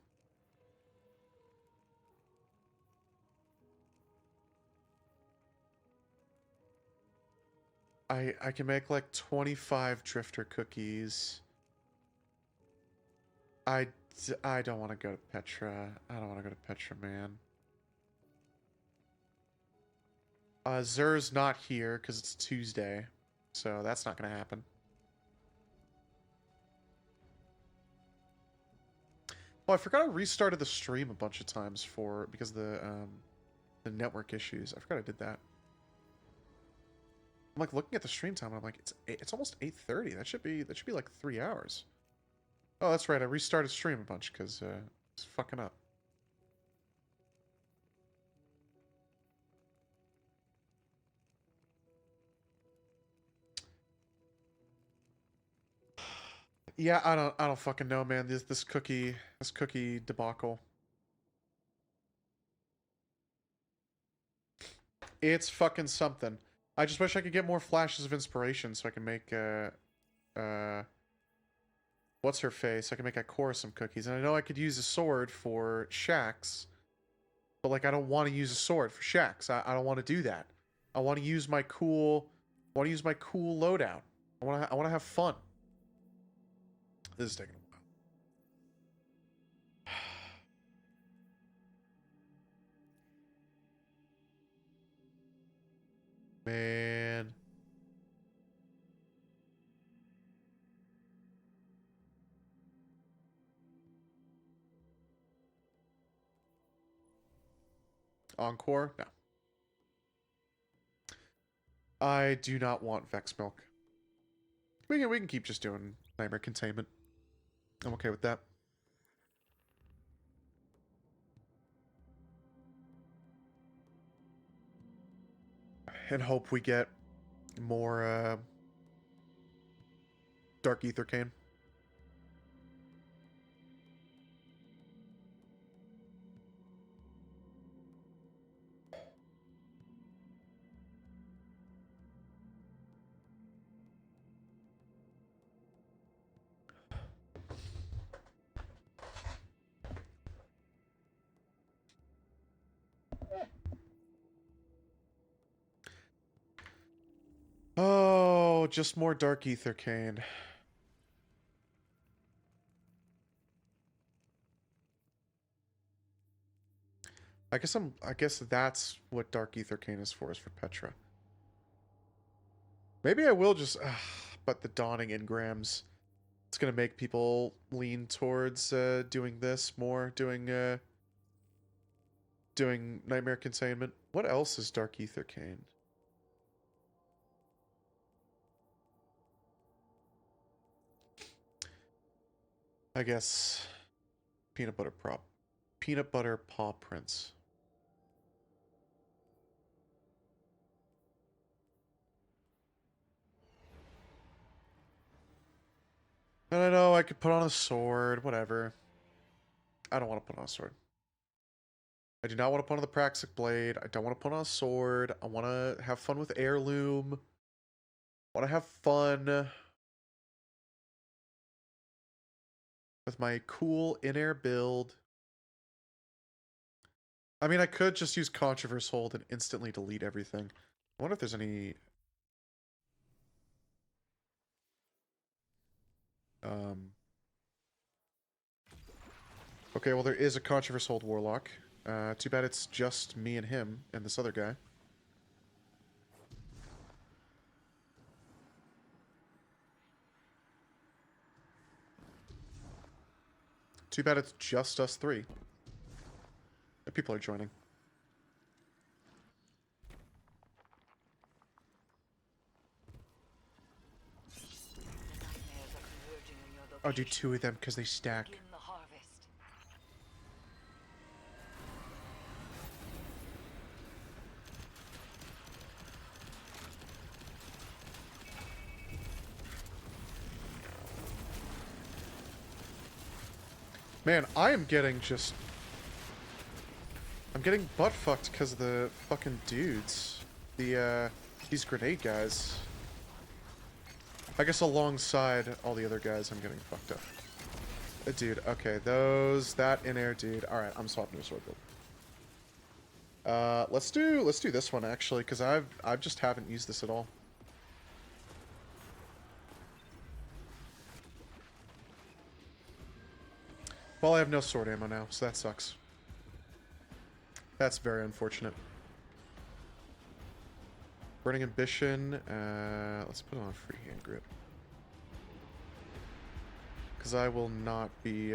[SPEAKER 1] I can make like 25 drifter cookies. I don't want to go to Petra. I don't want to go to Petra, man. Zer's not here because it's Tuesday, so that's not going to happen. Oh, I forgot I restarted the stream a bunch of times because of the network issues. I forgot I did that. I'm like looking at the stream time and I'm like, it's almost 8:30. That should be like 3 hours. Oh, that's right. I restarted stream a bunch because it's fucking up. Yeah, I don't fucking know, man. This cookie debacle. It's fucking something. I just wish I could get more flashes of inspiration so I can make what's her face? I can make Ikora some cookies. And I know I could use a sword for Shaxx, but like I don't want to use a sword for Shaxx. I don't want to do that. I want to use my cool loadout. I want to have fun. This is taking a while. Man. Encore? No. I do not want Vex Milk. We can keep just doing Nightmare Containment. I'm okay with that. And hope we get more Dark Ether Cane. Oh, just more Dark Ether Cane. I guess that's what Dark Ether Cane is for Petra. Maybe I will just but the Dawning Engrams. It's gonna make people lean towards doing this more, doing Nightmare Containment. What else is Dark Ether Cane? I guess peanut butter paw prints. I don't know, I could put on a sword, whatever. I don't want to put on a sword. I do not want to put on the Praxic Blade. I don't want to put on a sword. I want to have fun with Heirloom. I want to have fun with my cool in-air build. I mean, I could just use Controverse Hold and instantly delete everything. I wonder if there's any... Okay, well, there is a Controverse Hold Warlock. Too bad it's just me and him and this other guy. Too bad it's just us three. People are joining. I'll do 2 of them because they stack.
[SPEAKER 2] Begin the harvest.
[SPEAKER 1] Man, I am getting I'm getting butt fucked because of the fucking dudes. these grenade guys. I guess alongside all the other guys, I'm getting fucked up. Dude, okay, that in-air dude. Alright, I'm swapping to sword build. Let's do this one actually, because I've just haven't used this at all. Well, I have no sword ammo now, so that sucks. That's very unfortunate. Burning Ambition, let's put on a free hand grip. Because I will not be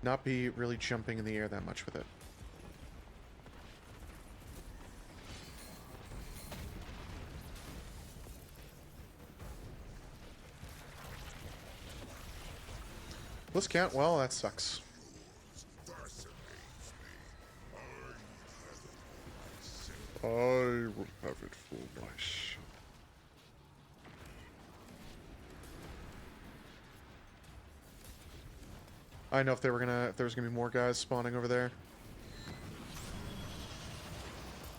[SPEAKER 1] really jumping in the air that much with it. Let's count. Well, that sucks. I will have it for myself. I know if there was gonna be more guys spawning over there.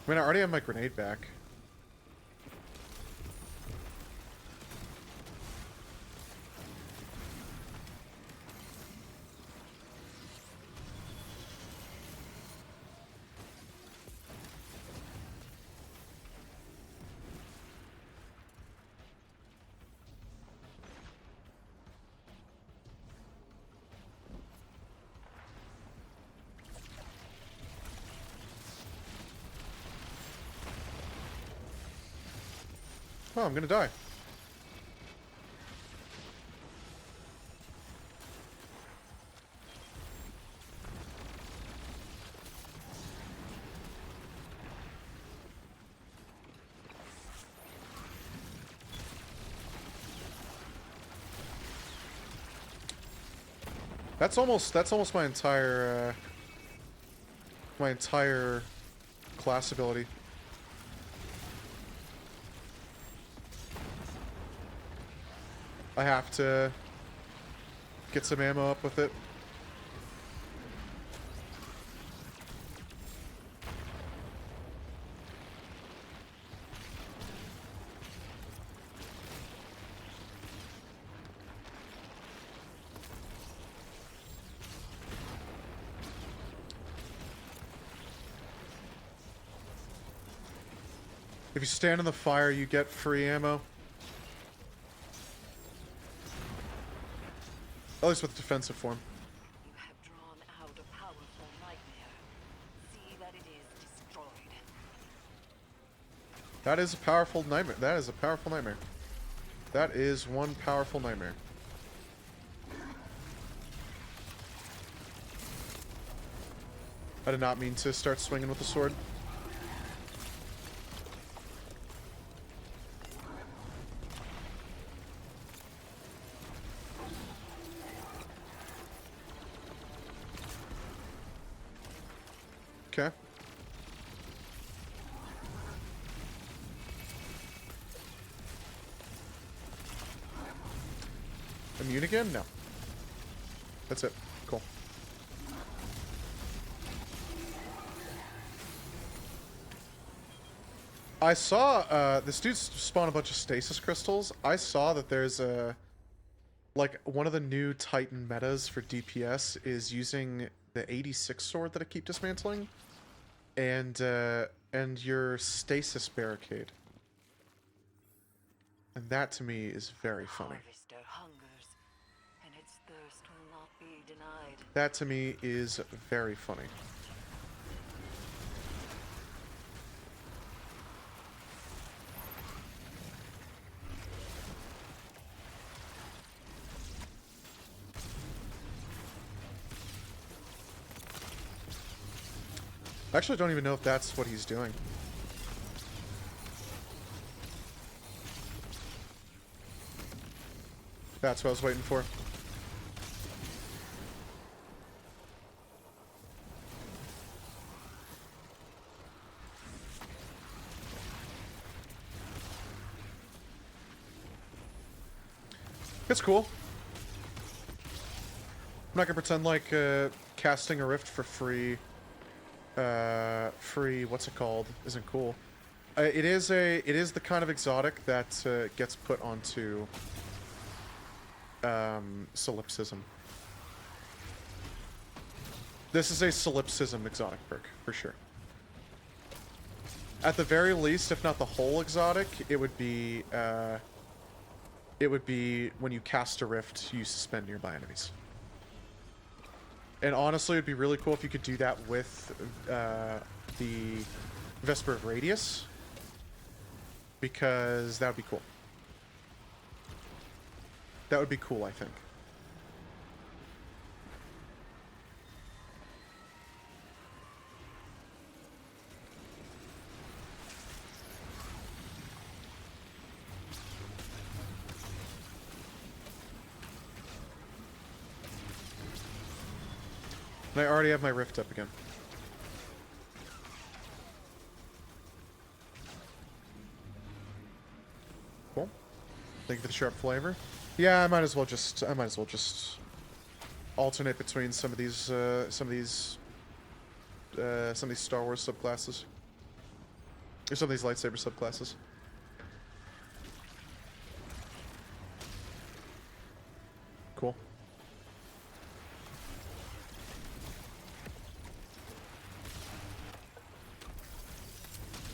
[SPEAKER 1] I mean, I already have my grenade back. Oh, I'm gonna die. That's almost my entire class ability. I have to get some ammo up with it. If you stand in the fire, you get free ammo. At least with defensive form.
[SPEAKER 2] You have drawn out a powerful nightmare. See that it is destroyed.
[SPEAKER 1] That is a powerful nightmare. That is a powerful nightmare. That is one powerful nightmare. I did not mean to start swinging with the sword. Okay. Immune again? No. That's it. Cool. I saw, this dude spawned a bunch of stasis crystals. I saw that there's a... Like, one of the new Titan metas for DPS is using the 86 sword that I keep dismantling. And your stasis barricade. And that to me is very funny.
[SPEAKER 2] Harvester hungers, and its thirst will not be denied.
[SPEAKER 1] That to me is very funny. I actually don't even know if that's what he's doing. That's what I was waiting for. It's cool. I'm not gonna pretend like casting a rift for free free, what's it called, isn't cool. It is the kind of exotic that gets put onto solipsism. This is a solipsism exotic perk for sure. At the very least, if not the whole exotic, it would be when you cast a rift, you suspend nearby enemies. And honestly, it'd be really cool if you could do that with the Vesper of Radius, because that would be cool. That would be cool, I think. And I already have my rift up again. Cool. Thank you for the sharp flavor. Yeah, I might as well just alternate between some of these Star Wars subclasses. Or some of these lightsaber subclasses. Cool.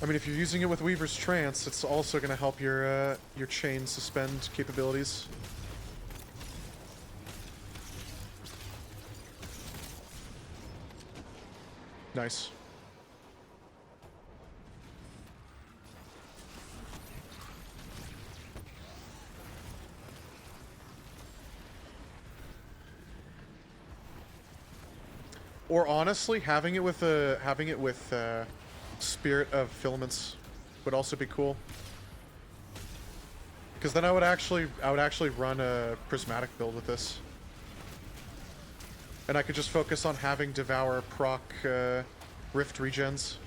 [SPEAKER 1] I mean, if you're using it with Weaver's Trance, it's also going to help your chain suspend capabilities. Nice. Or honestly, having it with Spirit of Filaments would also be cool. Because then I would actually run a prismatic build with this. And I could just focus on having Devour proc Rift regens.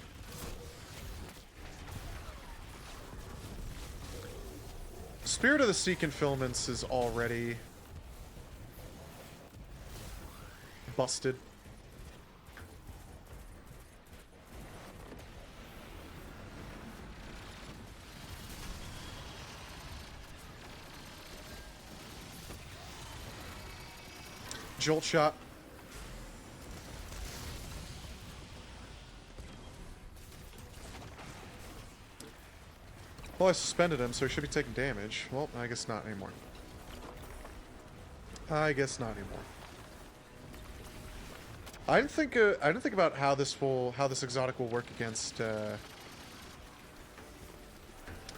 [SPEAKER 1] Spirit of the Seeking Filaments is already busted. Jolt shot. Well, I suspended him, so he should be taking damage. Well, I guess not anymore. I guess not anymore. I didn't think about how this exotic will work against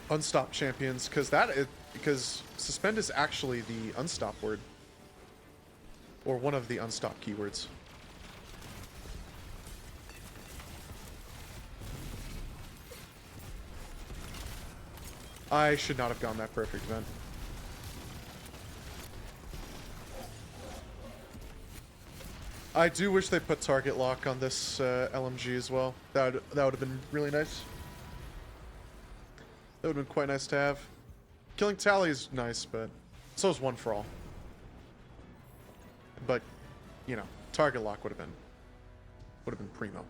[SPEAKER 1] unstopped champions, because suspend is actually the unstop word. Or one of the unstop keywords. I should not have gone that perfect then. I do wish they put target lock on this LMG as well. That would have been really nice. That would have been quite nice to have. Killing Tally is nice, but so is One for All. But, you know, target lock would have been primo.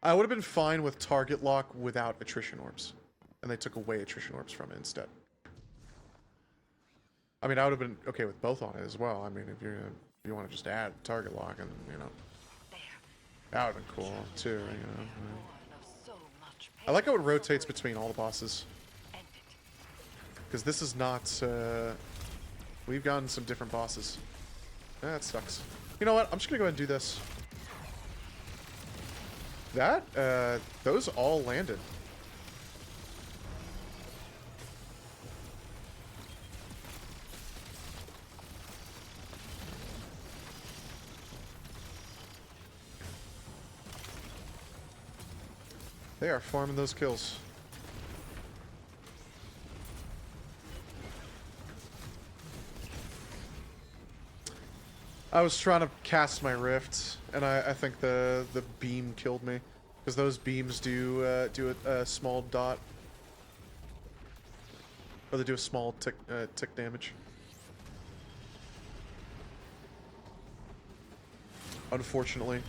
[SPEAKER 1] I would have been fine with target lock without attrition orbs, and they took away attrition orbs from it instead. I mean, I would have been okay with both on it as well. I mean, if you want to just add target lock, and you know, that would have been cool too. You know, I like how it rotates between all the bosses. Because this is not, we've gotten some different bosses. That sucks. You know what? I'm just gonna go ahead and do this. Those all landed. They are farming those kills. I was trying to cast my rift, and I think the beam killed me, because those beams do a small dot, or they do a small tick damage. unfortunately.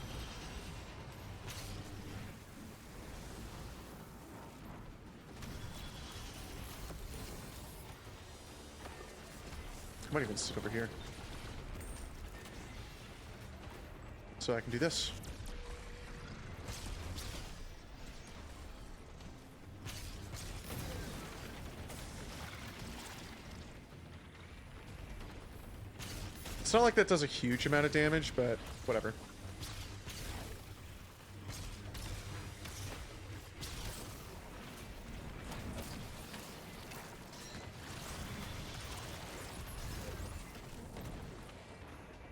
[SPEAKER 1] I might even sit over here. So I can do this. It's not like that does a huge amount of damage, but whatever.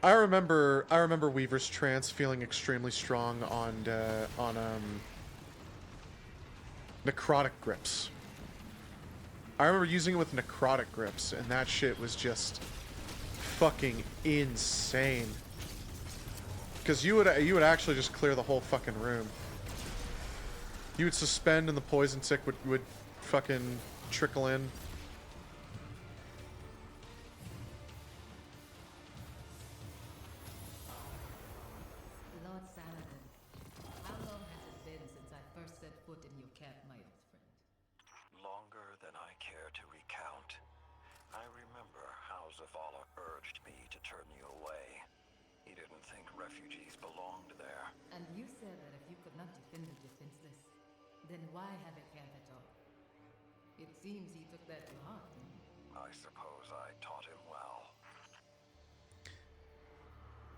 [SPEAKER 1] I remember Weaver's Trance feeling extremely strong on Necrotic Grips. I remember using it with Necrotic Grips, and that shit was just fucking insane. Because you would actually just clear the whole fucking room. You would suspend, and the poison tick would fucking trickle in.
[SPEAKER 6] Lord Saladin, how long has it been since I first set foot in your camp, my old friend?
[SPEAKER 7] Longer than I care to recount. I remember how Zavala urged me to turn you away. He didn't think refugees belonged there.
[SPEAKER 6] And you said that if you could not defend the defenseless, then why have a camp at all? It seems he took that to heart.
[SPEAKER 7] I suppose I taught him well.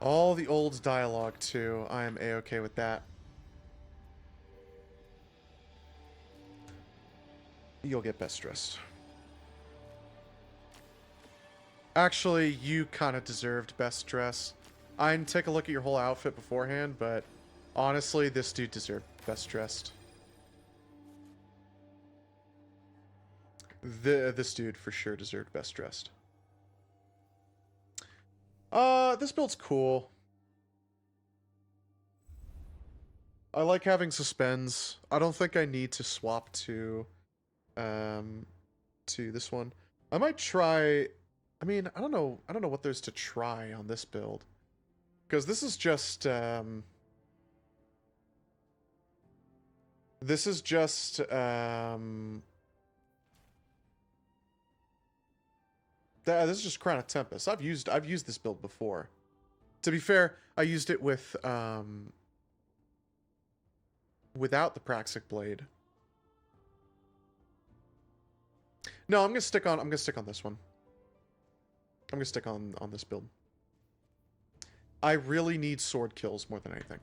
[SPEAKER 1] All the old dialogue, too. I am A-okay with that. You'll get best dressed. Actually, you kind of deserved best dress. I didn't take a look at your whole outfit beforehand, but honestly, this dude deserved best dressed. This dude for sure deserved best dressed. This build's cool. I like having suspends. I don't think I need to swap to this one. I might try. I mean, I don't know what there's to try on this build, because this is just this is just Crown of Tempest. I've used this build before. To be fair, I used it with without the Praxic Blade. No, I'm gonna stick on this one. I'm gonna stick on this build. I really need sword kills more than anything.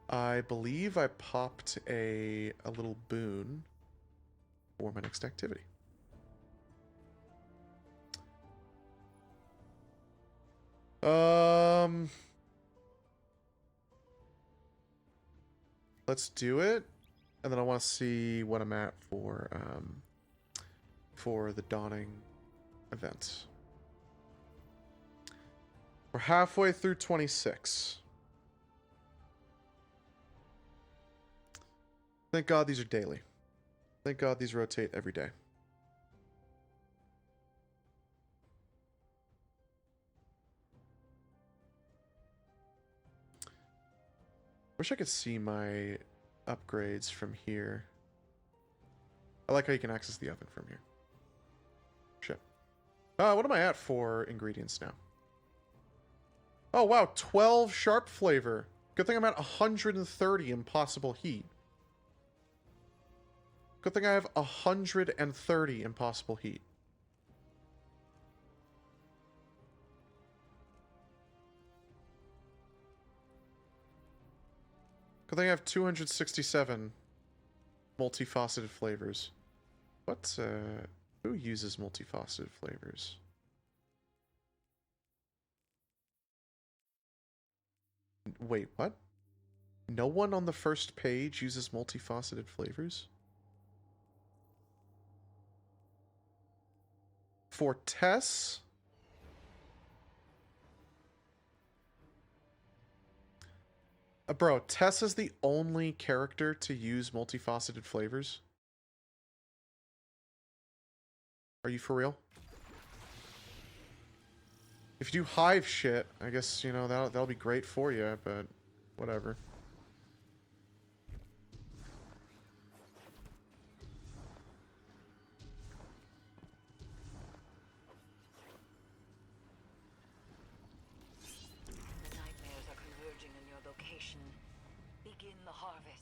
[SPEAKER 1] I believe I popped a little boon for my next activity. Let's do it, and then I want to see what I'm at for the Dawning event. We're halfway through 26. Thank God these are daily. Thank God these rotate every day. Wish I could see my upgrades from here. I like how you can access the oven from here. Shit. What am I at for ingredients now? Oh, wow. 12 sharp flavor. Good thing I'm at 130 impossible heat. Good thing I have 130 impossible heat. Good thing I have 267 multifaceted flavors. What, who uses multifaceted flavors? Wait, what? No one on the first page uses multifaceted flavors? For Tess? Bro, Tess is the only character to use multifaceted flavors? Are you for real? If you do hive shit, I guess, you know, that'll be great for you, but whatever.
[SPEAKER 2] The nightmares are converging in your location. Begin the harvest.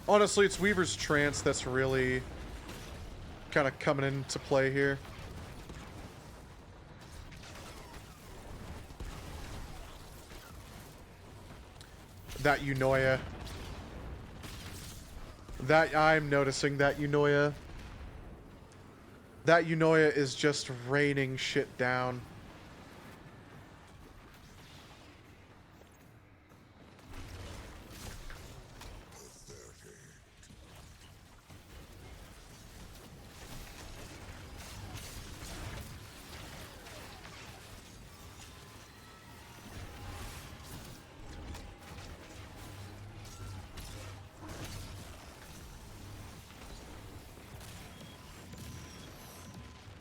[SPEAKER 1] Honestly, it's Weaver's Trance that's really kind of coming into play here. That Eunoia. That I'm noticing that Eunoia. That Eunoia is just raining shit down.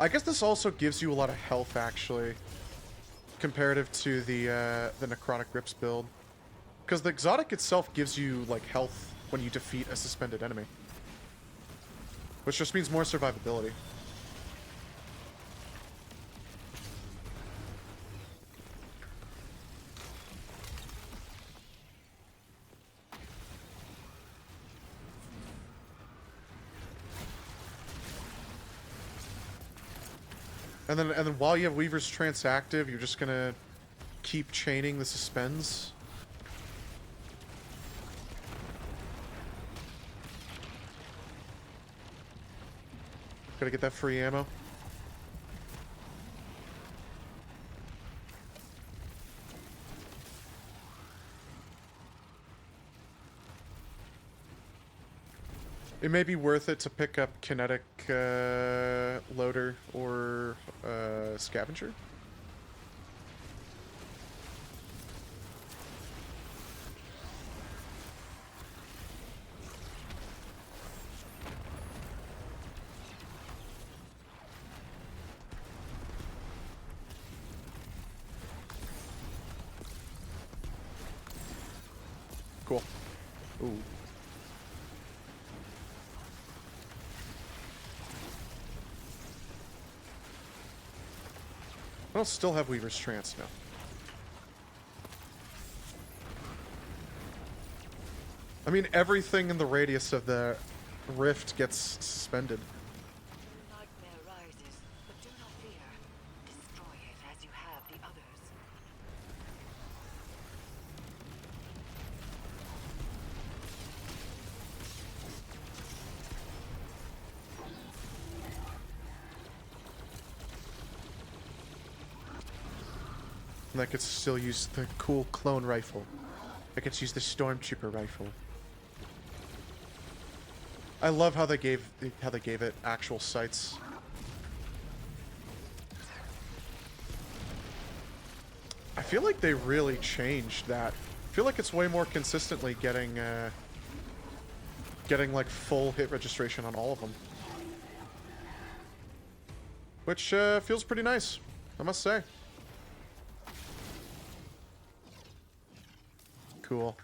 [SPEAKER 1] I guess this also gives you a lot of health, actually, comparative to the Necrotic Grips build. Because the Exotic itself gives you, like, health when you defeat a suspended enemy. Which just means more survivability. And then while you have Weaver's Trance active, you're just gonna keep chaining the suspends. Gotta get that free ammo. It may be worth it to pick up Kinetic Loader or Scavenger. Cool. Ooh. I'll still have Weaver's Trance now. I mean, everything in the radius of the rift gets suspended.
[SPEAKER 2] The nightmare rises, but do not fear. Destroy it as you have the others.
[SPEAKER 1] And I could still use the cool clone rifle. I could use the Stormtrooper rifle. I love how they gave it actual sights. I feel like they really changed that. I feel like it's way more consistently getting like full hit registration on all of them, which feels pretty nice, I must say. Cool.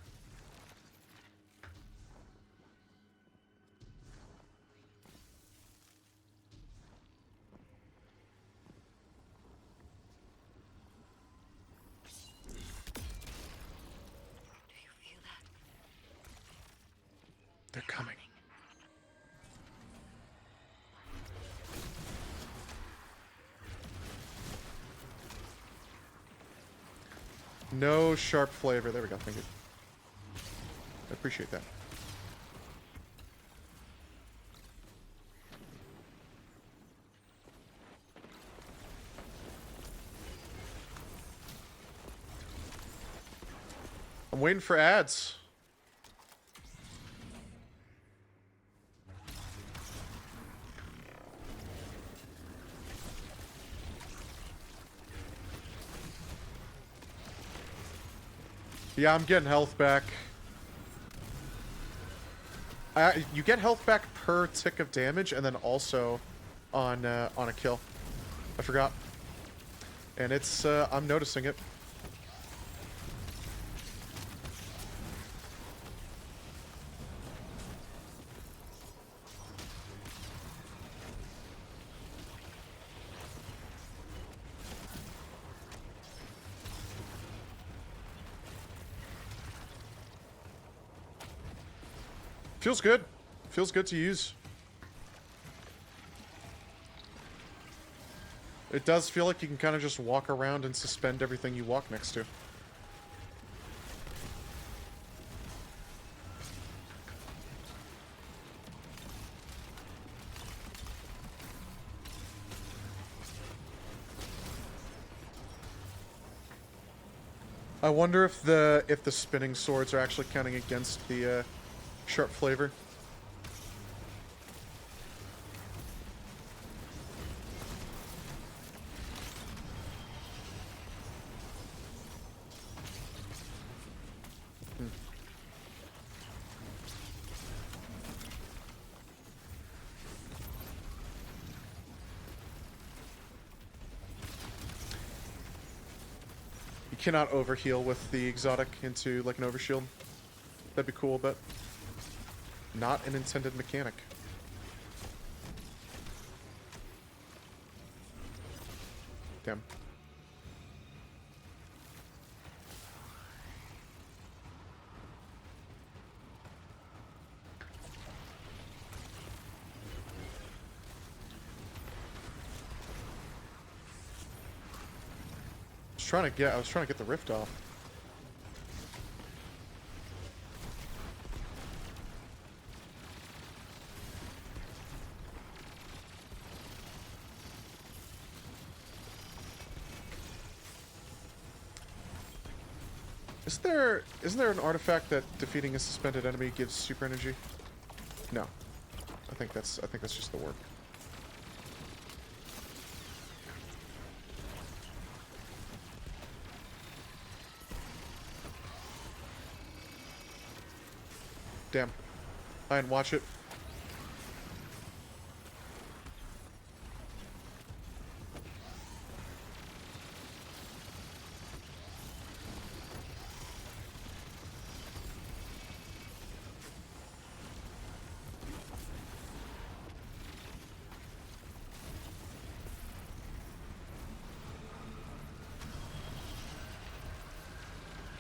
[SPEAKER 2] Do you feel that?
[SPEAKER 1] They're coming. No sharp flavor. There we go. Thank you. I appreciate that. I'm waiting for ads. Yeah, I'm getting health back. You get health back per tick of damage, and then also on a kill. I forgot. And it's, I'm noticing it. Feels good. Feels good to use. It does feel like you can kind of just walk around and suspend everything you walk next to. I wonder if the spinning swords are actually counting against the sharp flavor. You cannot overheal with the exotic into like an overshield. That'd be cool, but not an intended mechanic. Damn. I was trying to get the rift off. Isn't there an artifact that defeating a suspended enemy gives super energy? No. I think that's just the work. Damn. I didn't watch it.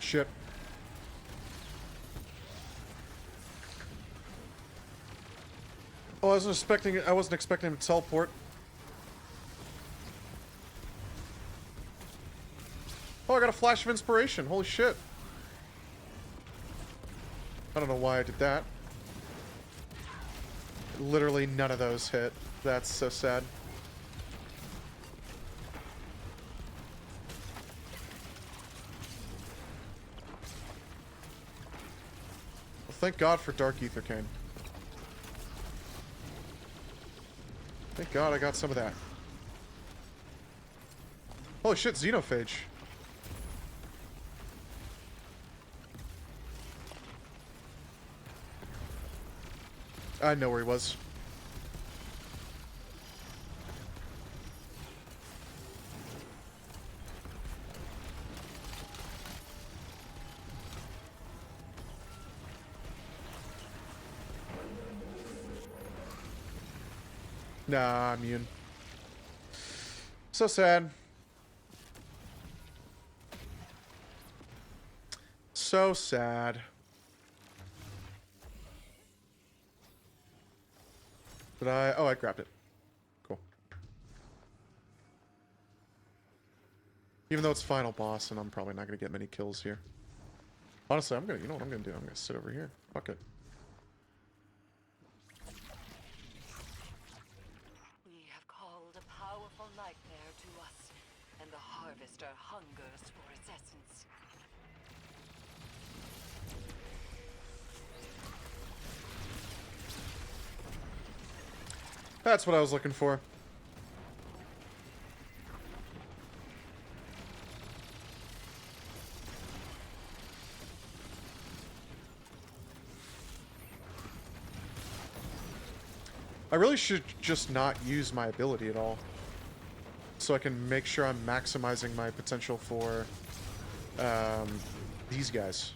[SPEAKER 1] Shit. Oh, I wasn't expecting him to teleport. Oh, I got a flash of inspiration. Holy shit. I don't know why I did that. Literally none of those hit. That's so sad. Well, thank God for Dark Ether Cane. Thank God I got some of that. Holy shit, Xenophage. I know where he was. Nah, I'm immune. So sad. So sad. Did I? Oh, I grabbed it. Cool. Even though it's final boss, and I'm probably not gonna get many kills here. Honestly, you know what I'm gonna do? I'm gonna sit over here. Fuck it.
[SPEAKER 2] We have called a powerful nightmare to us, and the Harvester hungers for its essence.
[SPEAKER 1] That's what I was looking for. really should just not use my ability at all. So I can make sure I'm maximizing my potential for these guys.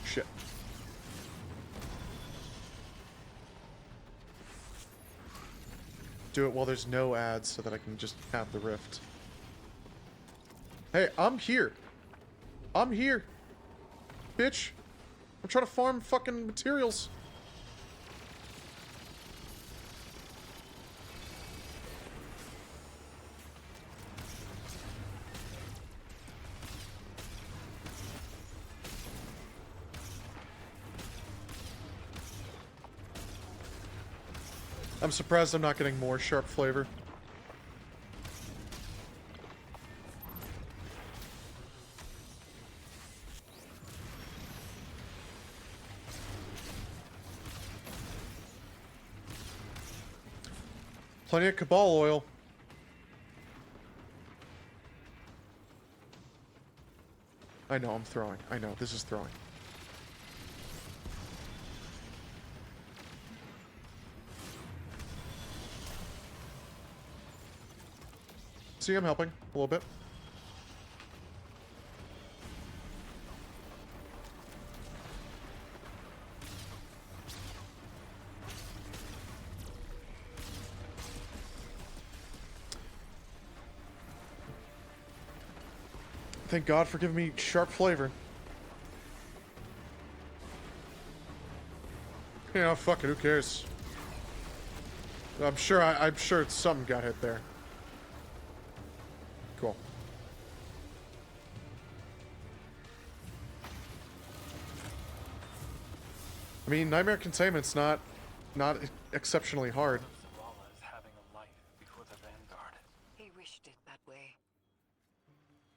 [SPEAKER 1] Shit. Do it while there's no ads so that I can just have the rift. Hey, I'm here. I'm here. Bitch. I'm trying to farm fucking materials. I'm surprised I'm not getting more sharp flavor. Plenty of Cabal oil. I know, I'm throwing. I know, this is throwing. See, I'm helping a little bit. Thank God for giving me sharp flavor. You know, fuck it, who cares? I'm sure something got hit there. Cool. I mean, Nightmare Containment's not exceptionally hard.
[SPEAKER 7] Zavala is having a life before the Vanguard.
[SPEAKER 2] He wished it that way.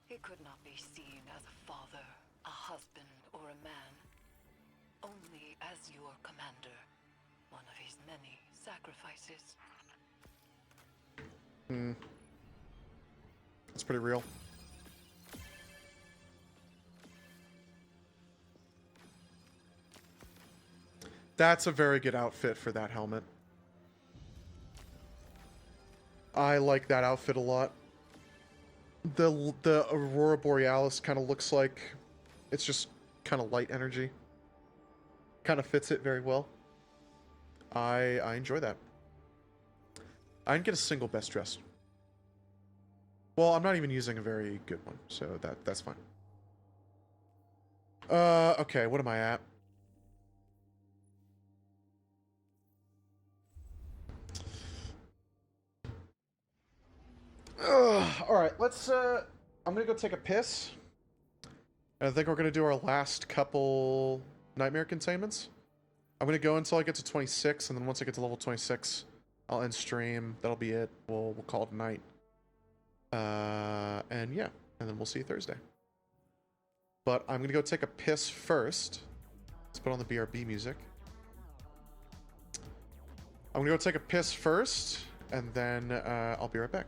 [SPEAKER 2] He could not be seen as a father, a husband, or a man. Only as your commander. One of his many sacrifices.
[SPEAKER 1] That's pretty real. That's a very good outfit for that helmet. I like that outfit a lot. The Aurora Borealis kind of looks like it's just kind of light energy. Kind of fits it very well. I enjoy that. I didn't get a single best dressed. Well, I'm not even using a very good one, so that's fine. Okay, what am I at? Alright, let's, I'm gonna go take a piss. And I think we're gonna do our last couple Nightmare Containments. I'm gonna go until I get to 26, and then once I get to level 26, I'll end stream. That'll be it. We'll call it a night. And yeah, and then we'll see you Thursday. But I'm gonna go take a piss first. Let's put on the BRB music. I'm gonna go take a piss first, and then I'll be right back.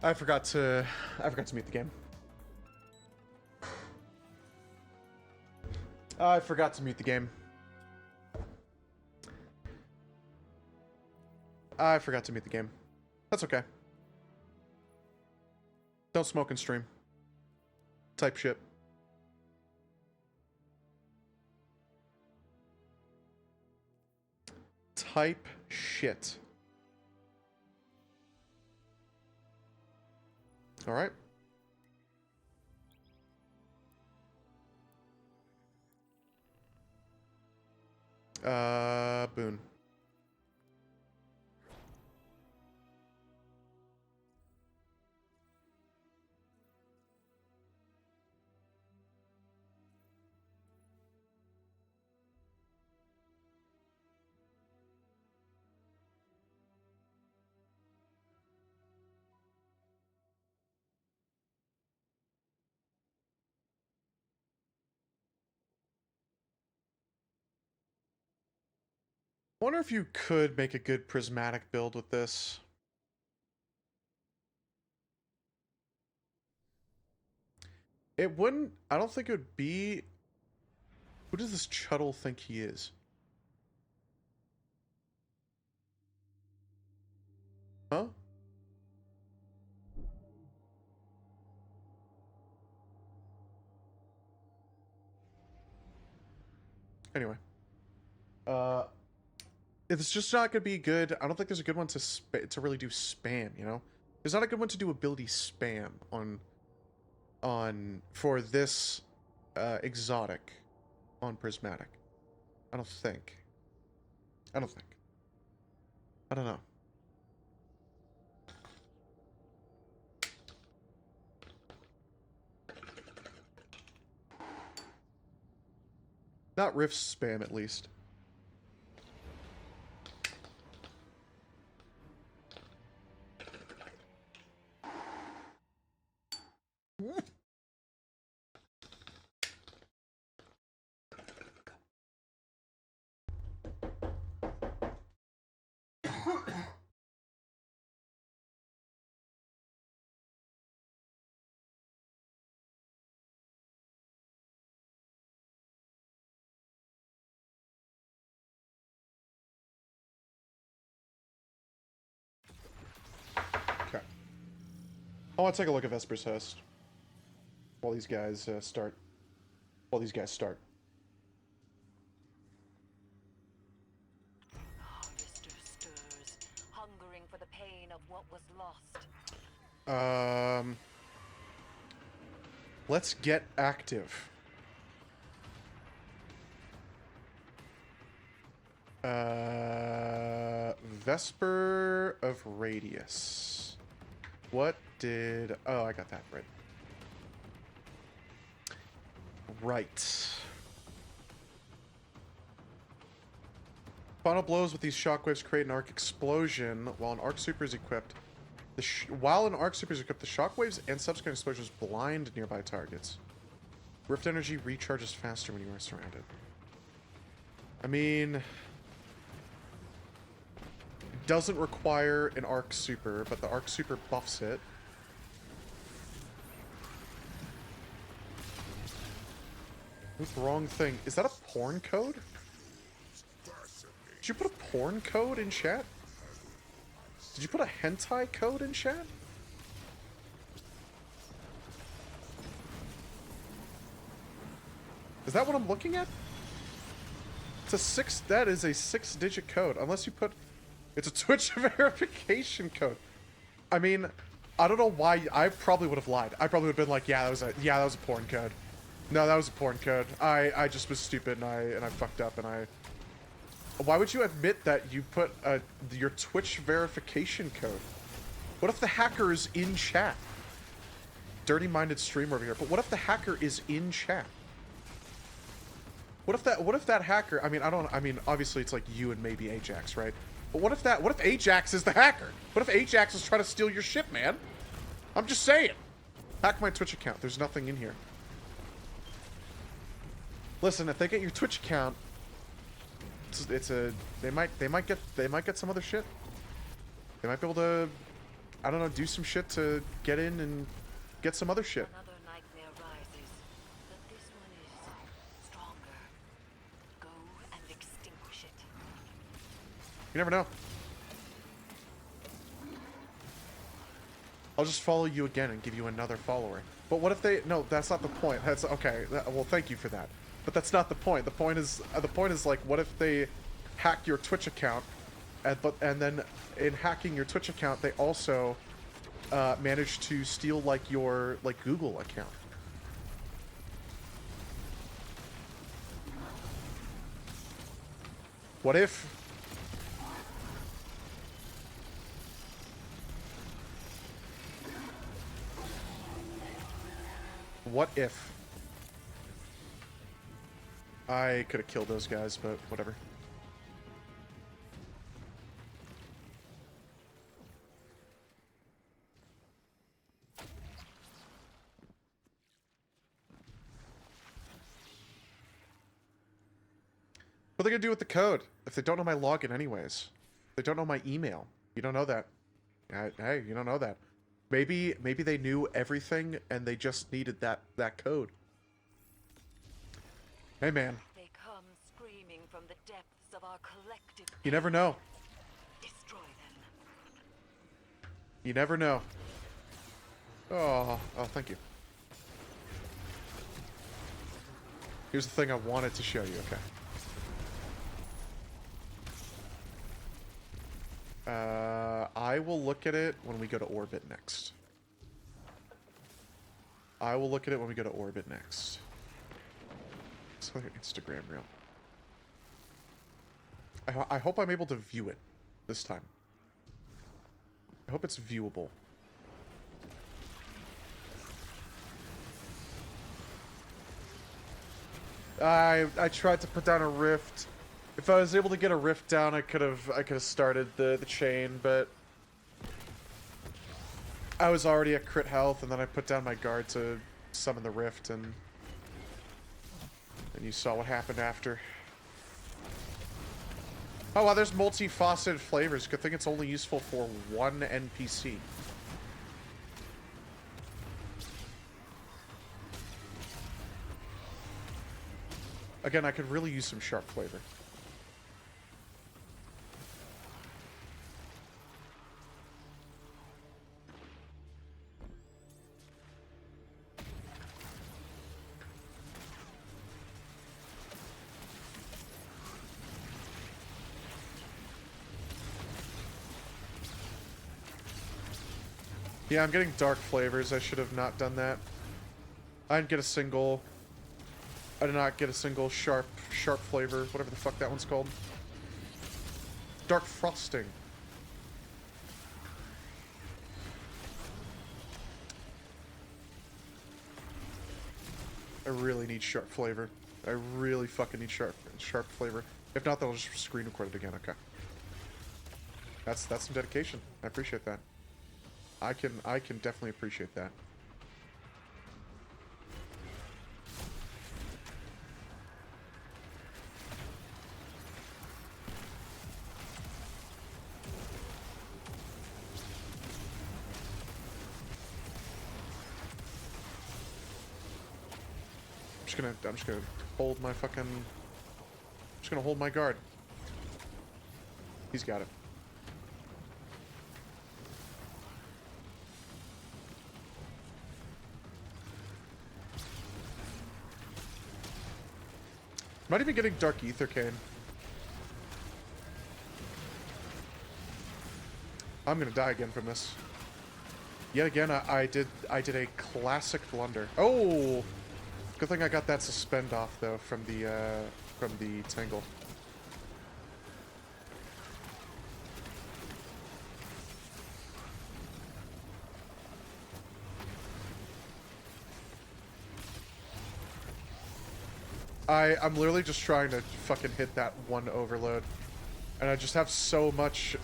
[SPEAKER 1] I forgot to mute the game. I forgot to mute the game. I forgot to mute the game. That's okay. Don't smoke and stream. Type shit. Type shit. All right. Boone. Wonder if you could make a good prismatic build with this. It wouldn't... I don't think it would be... Who does this Chuttle think he is? Huh? Anyway. If it's just not gonna be good, I don't think there's a good one to really do spam, you know? There's not a good one to do ability spam for this exotic on prismatic. I don't think. I don't know. Not rift spam, at least. Okay. I want to take a look at Vesper's Host while these guys start.
[SPEAKER 2] Harvester stirs, hungering for the pain of what was lost.
[SPEAKER 1] Let's get active. Vesper of Radius. What did... Oh, I got that right. Right. Final blows with these shockwaves create an arc explosion while an arc super is equipped. While an arc super is equipped, the shockwaves and subsequent explosions blind nearby targets. Rift energy recharges faster when you are surrounded. I mean... It doesn't require an arc super, but the arc super buffs it. What's the wrong thing? Is that a porn code? Did you put a porn code in chat? Did you put a hentai code in chat? Is that what I'm looking at? It's a that is a 6-digit code. Unless you put, it's a Twitch verification code. I mean, I don't know why, I probably would have lied. I probably would have been like, yeah, that was a porn code. No, that was a porn code. I just was stupid and I fucked up and I... Why would you admit that you put your Twitch verification code? What if the hacker is in chat? Dirty-minded streamer over here. But what if the hacker is in chat? What if that hacker? I mean, obviously it's like you and maybe Ajax, right? But what if Ajax is the hacker? What if Ajax is trying to steal your shit, man? I'm just saying. Hack my Twitch account. There's nothing in here. Listen, if they get your Twitch account, they might get some other shit. They might be able to I don't know, do some shit to get in and get some other shit.
[SPEAKER 2] Another nightmare rises, but this one is stronger. Go and extinguish it.
[SPEAKER 1] You never know. I'll just follow you again and give you another follower. But what if they... No, that's not the point. That's... Okay, well, thank you for that. But that's not the point. The point is like, what if they hack your Twitch account, and then in hacking your Twitch account, they also manage to steal, like, your, like, Google account. What if... What if... I could have killed those guys, but whatever. What are they gonna do with the code if they don't know my login anyways? They don't know my email. You don't know that. Hey, you don't know that. Maybe they knew everything and they just needed that code. Hey man,
[SPEAKER 2] They come screaming from the depths of our collective.
[SPEAKER 1] you never know.
[SPEAKER 2] Destroy them.
[SPEAKER 1] You never know. Oh, thank you. Here's the thing I wanted to show you, okay. I will look at it when we go to orbit next. I will look at it when we go to orbit next. It's like an Instagram reel. I hope I'm able to view it this time. I hope it's viewable. I tried to put down a rift. If I was able to get a rift down, I could have started the chain, but I was already at crit health, and then I put down my guard to summon the rift, and you saw what happened after. Oh wow, there's multi-faceted flavors. Good thing it's only useful for one NPC. Again, I could really use some sharp flavor. Yeah, I'm getting dark flavors. I should have not done that. I didn't get a single... I did not get a single sharp flavor, whatever the fuck that one's called. Dark frosting. I really need sharp flavor. I really fucking need sharp flavor. If not, then I'll just screen record it again. Okay. That's some dedication. I appreciate that. I can definitely appreciate that. I'm just gonna hold my fucking... just gonna hold my guard. He's got it. Not even getting Dark Ether Cane. I'm gonna die again from this. Yet again, I did a classic blunder. Oh! Good thing I got that suspend off though from the tangle. I'm literally just trying to fucking hit that one overload. And I just have so much,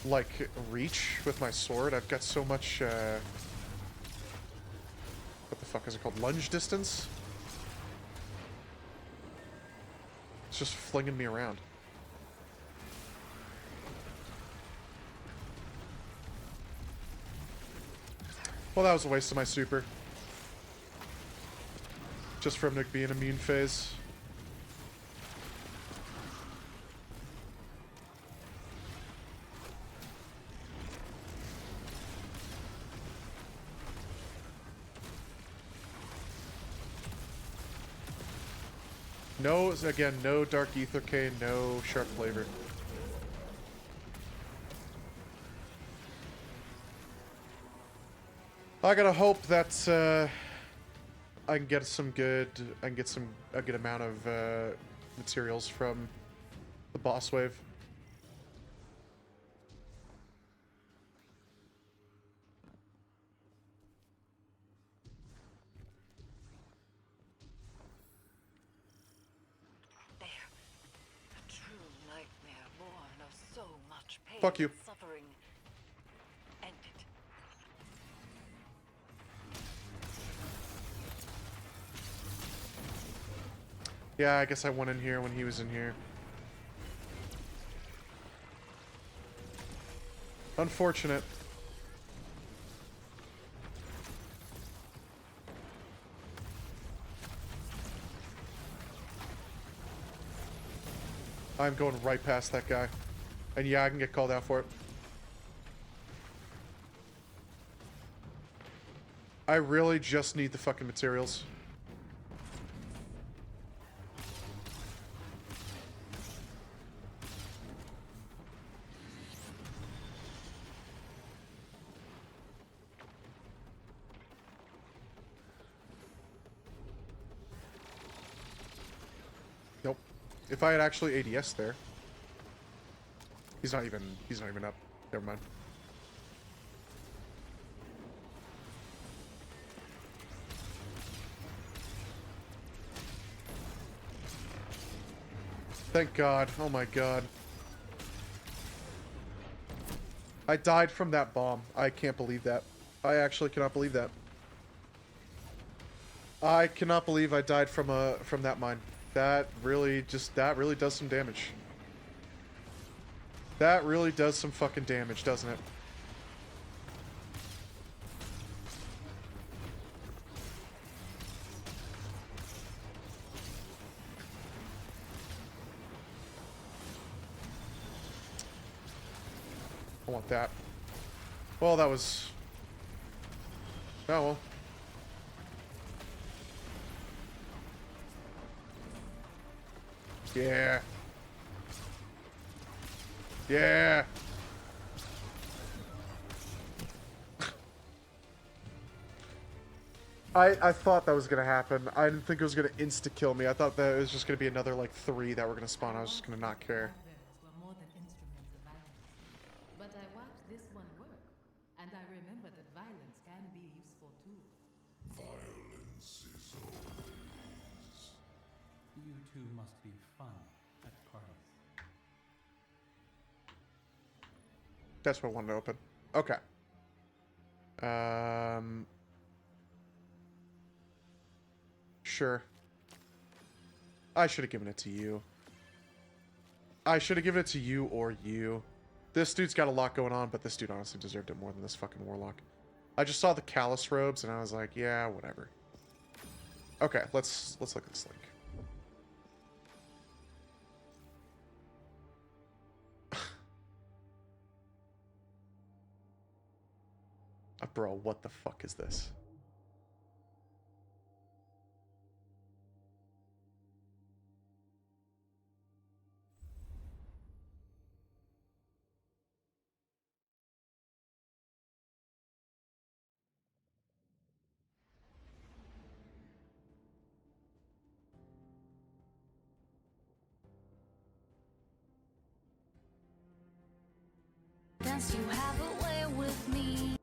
[SPEAKER 1] like, reach with my sword. I've got so much, what the fuck is it called? Lunge distance? It's just flinging me around. Well, that was a waste of my super. Just from Nick being immune phase. No, again, no Dark Ether Cane, no Sharp Flavor. I gotta hope that I can get some good, a good amount of materials from the boss wave.
[SPEAKER 2] There. A true nightmare born of so much pain
[SPEAKER 1] Fuck you.
[SPEAKER 2] and suffering. Ended.
[SPEAKER 1] Yeah, I guess I went in here when he was in here. Unfortunate. I'm going right past that guy. And yeah, I can get called out for it. I really just need the fucking materials. Nope. If I had actually ADS there. He's not even up. Never mind. Thank God. Oh my God. I died from that bomb. I can't believe that. I actually cannot believe that. I cannot believe I died from that mine. That really does some damage. That really does some fucking damage, doesn't it? I want that. Well, that was... Oh, well. Yeah. Yeah. I thought that was gonna happen. I didn't think it was gonna insta-kill me. I thought that it was just gonna be another, like, 3 that were gonna spawn. I was just gonna not care.
[SPEAKER 6] Others were more than instruments of violence. But I watched this one work, and I remember that violence can be a useful tool.
[SPEAKER 5] Violence is always.
[SPEAKER 8] You two must be fun at parties.
[SPEAKER 1] That's what I wanted to open. Okay. Sure. I should have given it to you. I should have given it to you or you. This dude's got a lot going on, but this dude honestly deserved it more than this fucking warlock. I just saw the callus robes and I was like, yeah, whatever. Okay, let's look at this link. Bro, what the fuck is this?
[SPEAKER 9] Dance, you have a way with me.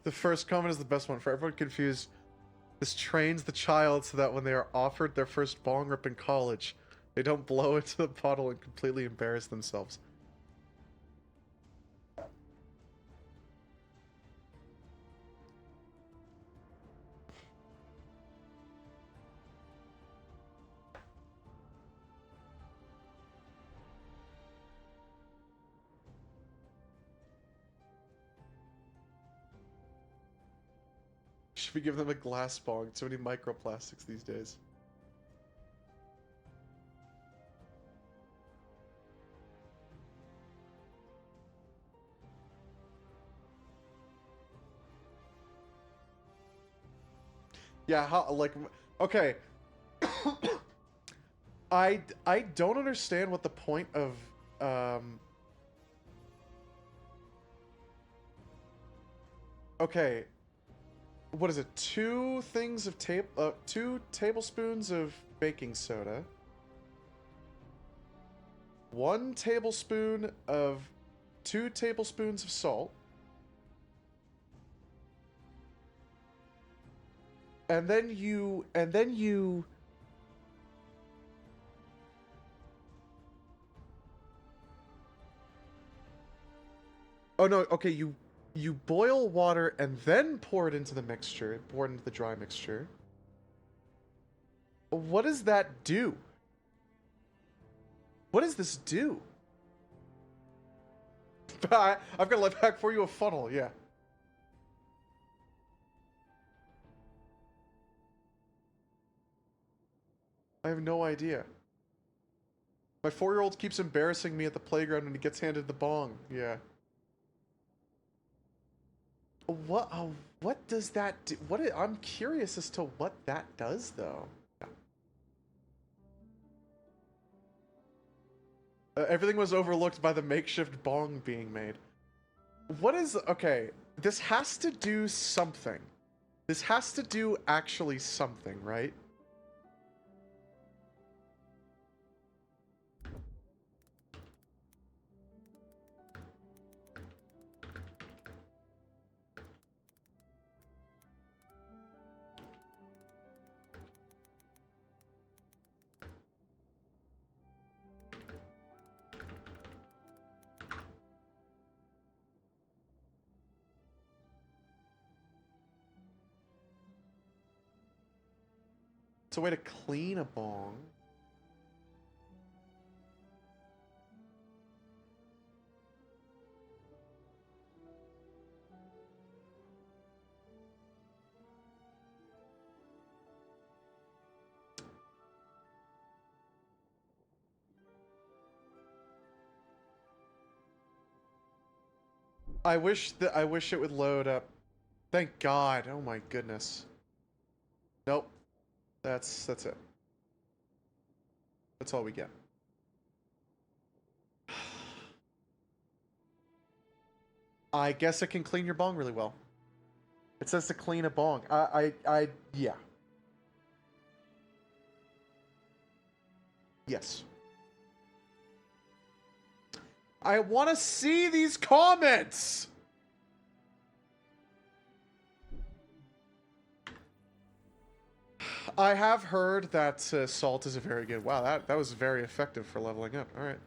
[SPEAKER 1] The first comment is the best one. For everyone confused, this trains the child so that when they are offered their first bong rip in college, they don't blow into the bottle and completely embarrass themselves. Should we give them a glass bong? So many microplastics these days. Yeah, how, like, okay. I don't understand what the point of, okay. What is it? 2 tablespoons of baking soda. 1 tablespoon of 2 tablespoons of salt. And then you Oh no, okay, you boil water and then pour it into the mixture, pour it into the dry mixture. What does that do? What does this do? I've got a life hack for you, a funnel, yeah. I have no idea. My 4-year-old keeps embarrassing me at the playground when he gets handed the bong. Yeah. What does that do? I'm curious as to what that does, though. Yeah. Everything was overlooked by the makeshift bong being made. What is... Okay, this has to do something. This has to do actually something, right? It's a way to clean a bong. I wish it would load up. Thank God. Oh my goodness. Nope. That's it. That's all we get. I guess it can clean your bong really well. It says to clean a bong. Yeah. Yes. I want to see these comments! I have heard that salt is a very good... Wow, that was very effective for leveling up. Alright.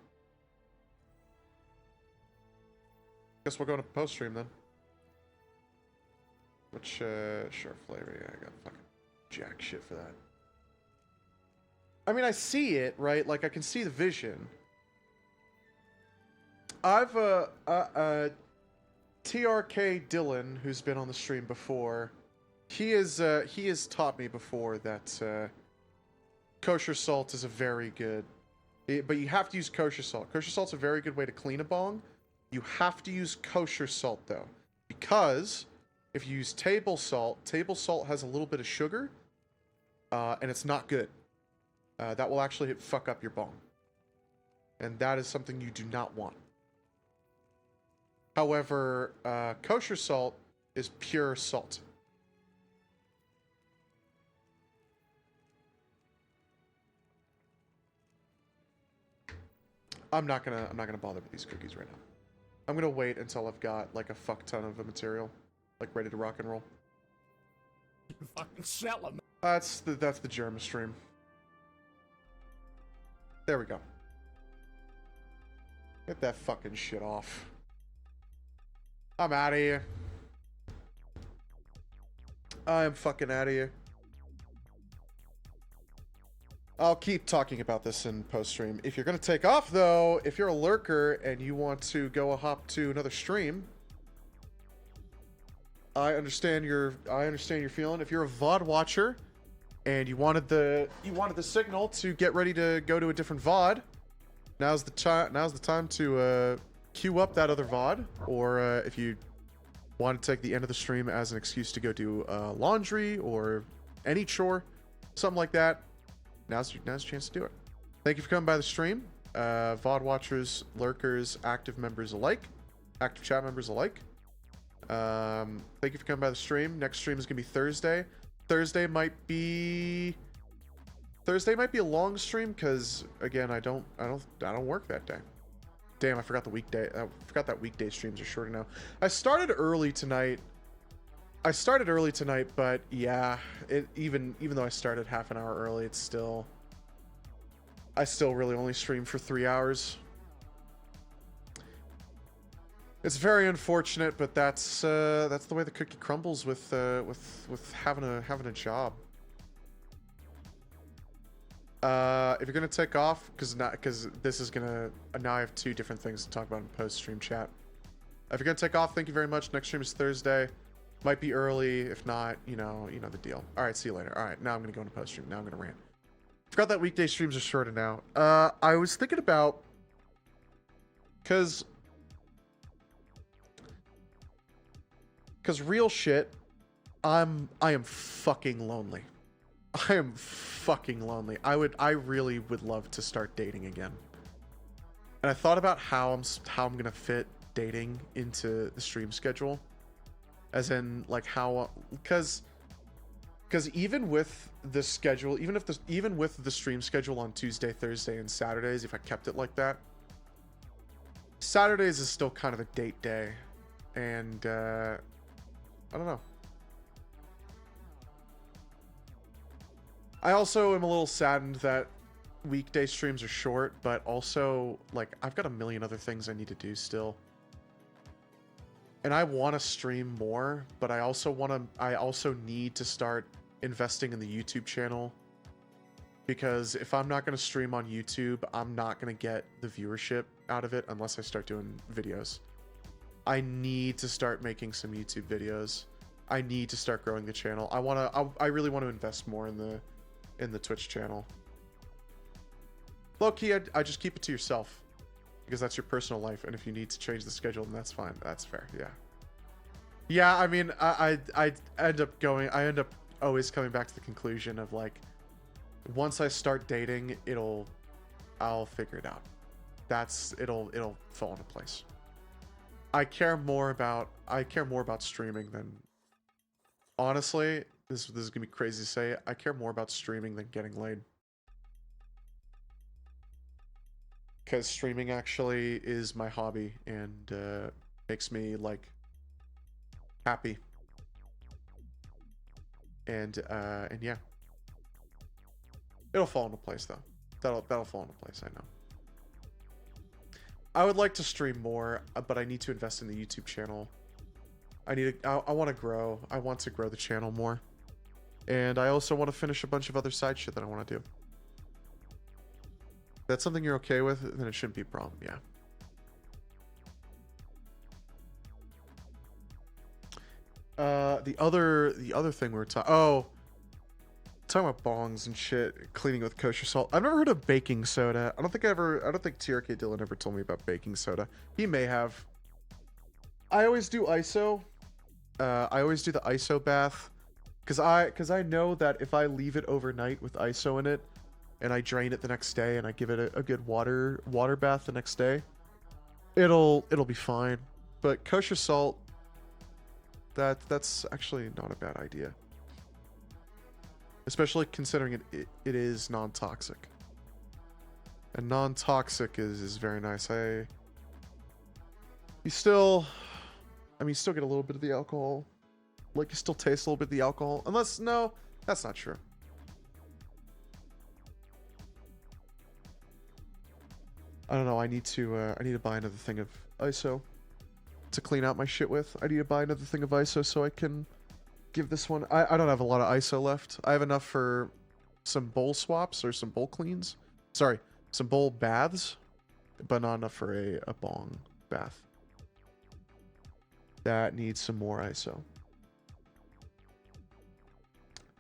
[SPEAKER 1] Guess we'll go to post-stream then. Which, sure, flavor. Yeah, I got fucking jack shit for that. I mean, I see it, right? Like, I can see the vision. I've, TRK Dylan, who's been on the stream before... He has taught me before that kosher salt is a very good... But you have to use kosher salt. Kosher salt's a very good way to clean a bong. You have to use kosher salt, though. Because if you use table salt has a little bit of sugar. And it's not good. That will actually fuck up your bong. And that is something you do not want. However, kosher salt is pure salt. I'm not gonna bother with these cookies right now. I'm gonna wait until I've got like a fuck ton of the material. like ready to rock and roll.
[SPEAKER 3] Fucking sell them.
[SPEAKER 1] That's the Germa stream. There we go. Get that fucking shit off. I'm out of here. I'm fucking out of here. I'll keep talking about this in post-stream. If you're gonna take off, though, if you're a lurker and you want to go a hop to another stream, I understand your feeling. If you're a VOD watcher and you wanted the signal to get ready to go to a different VOD, now's the time to queue up that other VOD. Or if you want to take the end of the stream as an excuse to go do laundry or any chore, something like that, now's your chance to do it. Thank you for coming by the stream, VOD watchers, lurkers, active members alike, active chat members alike. Thank you for coming by the stream. Next stream is gonna be Thursday. Thursday might be a long stream because again I don't work that day. Damn, I forgot the weekday. I forgot that weekday streams are shorter now. I started early tonight, but yeah, even though I started half an hour early, I still really only stream for 3 hours. It's very unfortunate, but that's the way the cookie crumbles with having a job. If you're gonna take off, because this is gonna now I have 2 different things to talk about in post stream chat. If you're gonna take off, thank you very much. Next stream is Thursday. Might be early. If not, you know the deal. All right, see you later. All right, now I'm gonna go into post stream. Now I'm gonna rant. Forgot that weekday streams are shorter now. I was thinking about because real shit, I am fucking lonely. I am fucking lonely. I really would love to start dating again. And I thought about how I'm gonna fit dating into the stream schedule, as in like how, because even with the schedule, even with the stream schedule on Tuesday, Thursday, and Saturdays, if I kept it like that, Saturdays is still kind of a date day, and I don't know. I also am a little saddened that weekday streams are short, but also, like, I've got a million other things I need to do still. And I want to stream more, but I also need to start investing in the YouTube channel. Because if I'm not going to stream on YouTube, I'm not going to get the viewership out of it unless I start doing videos. I need to start making some YouTube videos. I need to start growing the channel. I really want to invest more in the Twitch channel. Low key, I just keep it to yourself because that's your personal life, and if you need to change the schedule, then that's fine. That's fair. Yeah. I mean, I end up always coming back to the conclusion of like, once I start dating, I'll figure it out. It'll fall into place. I care more about streaming than, honestly, this is gonna be crazy to say, I care more about streaming than getting laid. Because streaming actually is my hobby and makes me like happy. And yeah. It'll fall into place though. That'll fall into place, I know. I would like to stream more, but I need to invest in the YouTube channel. I want to grow. I want to grow the channel more. And I also want to finish a bunch of other side shit that I want to do. If that's something you're okay with, then it shouldn't be a problem, yeah. The other thing we were talking about bongs and shit, cleaning with kosher salt. I've never heard of baking soda. I don't think TRK Dylan ever told me about baking soda. He may have. I always do ISO. I always do the ISO bath because I know that if I leave it overnight with ISO in it and I drain it the next day and I give it a good water bath the next day, it'll be fine. But kosher salt, that's actually not a bad idea. Especially considering it is non-toxic. And non-toxic is very nice. You still get a little bit of the alcohol Like you still taste a little bit of the alcohol. Unless, no, that's not true. I don't know. I need to buy another thing of ISO to clean out my shit with. I need to buy another thing of ISO so I can give this one. I don't have a lot of ISO left. I have enough for some bowl swaps or some bowl cleans. Sorry, some bowl baths, but not enough for a bong bath. That needs some more ISO.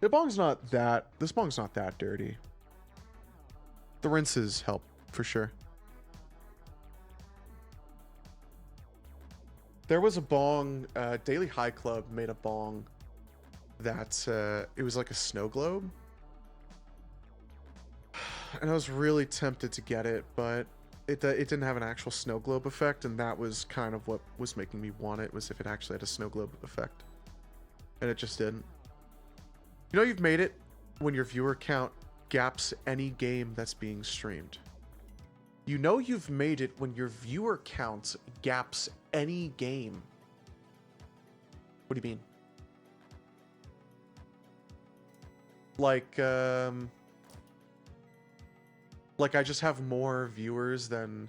[SPEAKER 1] The bong's not that. This bong's not that dirty. The rinses help for sure. There was a bong. Daily High Club made a bong that it was like a snow globe, and I was really tempted to get it, but it didn't have an actual snow globe effect, and that was kind of what was making me want it, was if it actually had a snow globe effect, and it just didn't. You know, you've made it when your viewer count gaps any game that's being streamed. You know you've made it when your viewer count gaps any game. What do you mean? Like I just have more viewers than...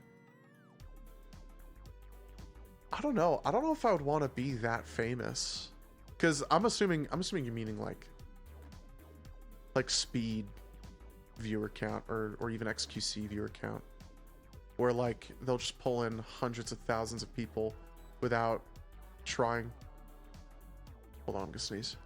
[SPEAKER 1] I don't know. I don't know if I would want to be that famous. Because I'm assuming you're meaning like speed viewer count or even XQC viewer count. Where like they'll just pull in hundreds of thousands of people without trying. Hold on, I'm gonna sneeze.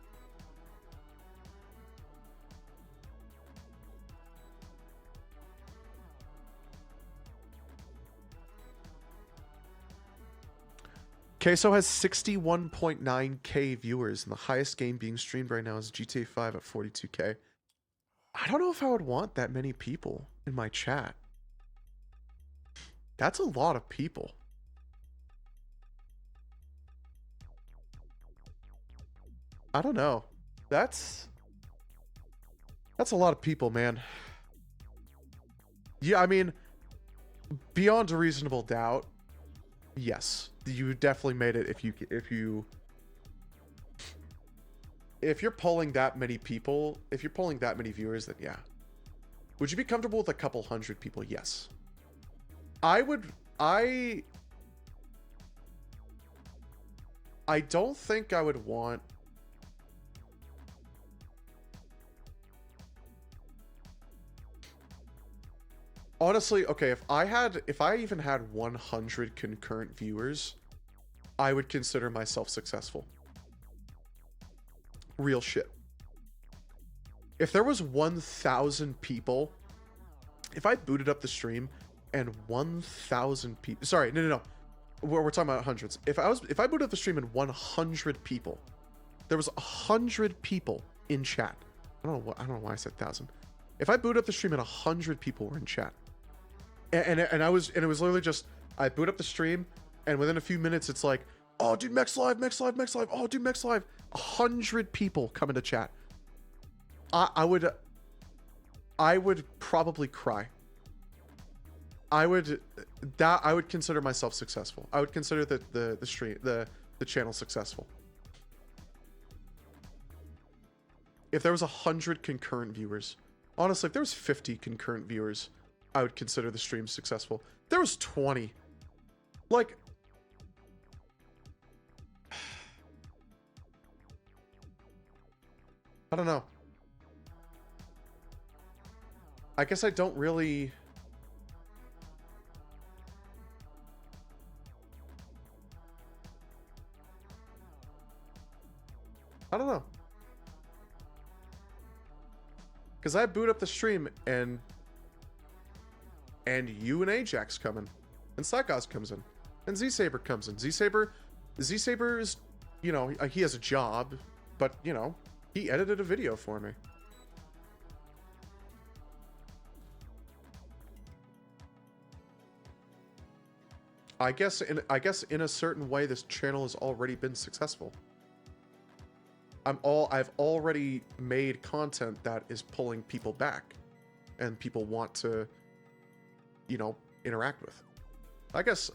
[SPEAKER 1] Queso has 61.9k viewers, and the highest game being streamed right now is GTA 5 at 42k. I don't know if I would want that many people in my chat. That's a lot of people. I don't know. That's a lot of people, man. Yeah, I mean, beyond a reasonable doubt, yes, you definitely made it. If you're pulling that many people, if you're pulling that many viewers, then yeah. Would you be comfortable with a couple hundred people? Yes. I don't think I would want... Honestly, okay, if I even had 100 concurrent viewers, I would consider myself successful. Real shit. If there was 1,000 people, if I booted up the stream and 1,000 people, sorry, no. We're talking about hundreds. If I booted up the stream and 100 people, there was 100 people in chat. I don't know why I said 1,000. If I booted up the stream and 100 people were in chat, and it was literally just, I boot up the stream, and within a few minutes it's like, oh dude, Mex Live, oh dude, Mex Live. 100 people come into chat. I would probably cry. I would consider myself successful. I would consider the channel successful. If there was 100 concurrent viewers, honestly, if there was 50 concurrent viewers, I would consider the stream successful. If there was 20, like, I don't know. I guess I don't really... I don't know. Because I boot up the stream and you and Ajax come in. And Psychos comes in. And Z-Saber comes in. Z-Saber is, you know, he has a job, but, you know, he edited a video for me. I guess in a certain way this channel has already been successful. I've already made content that is pulling people back and people want to, you know, interact with. I guess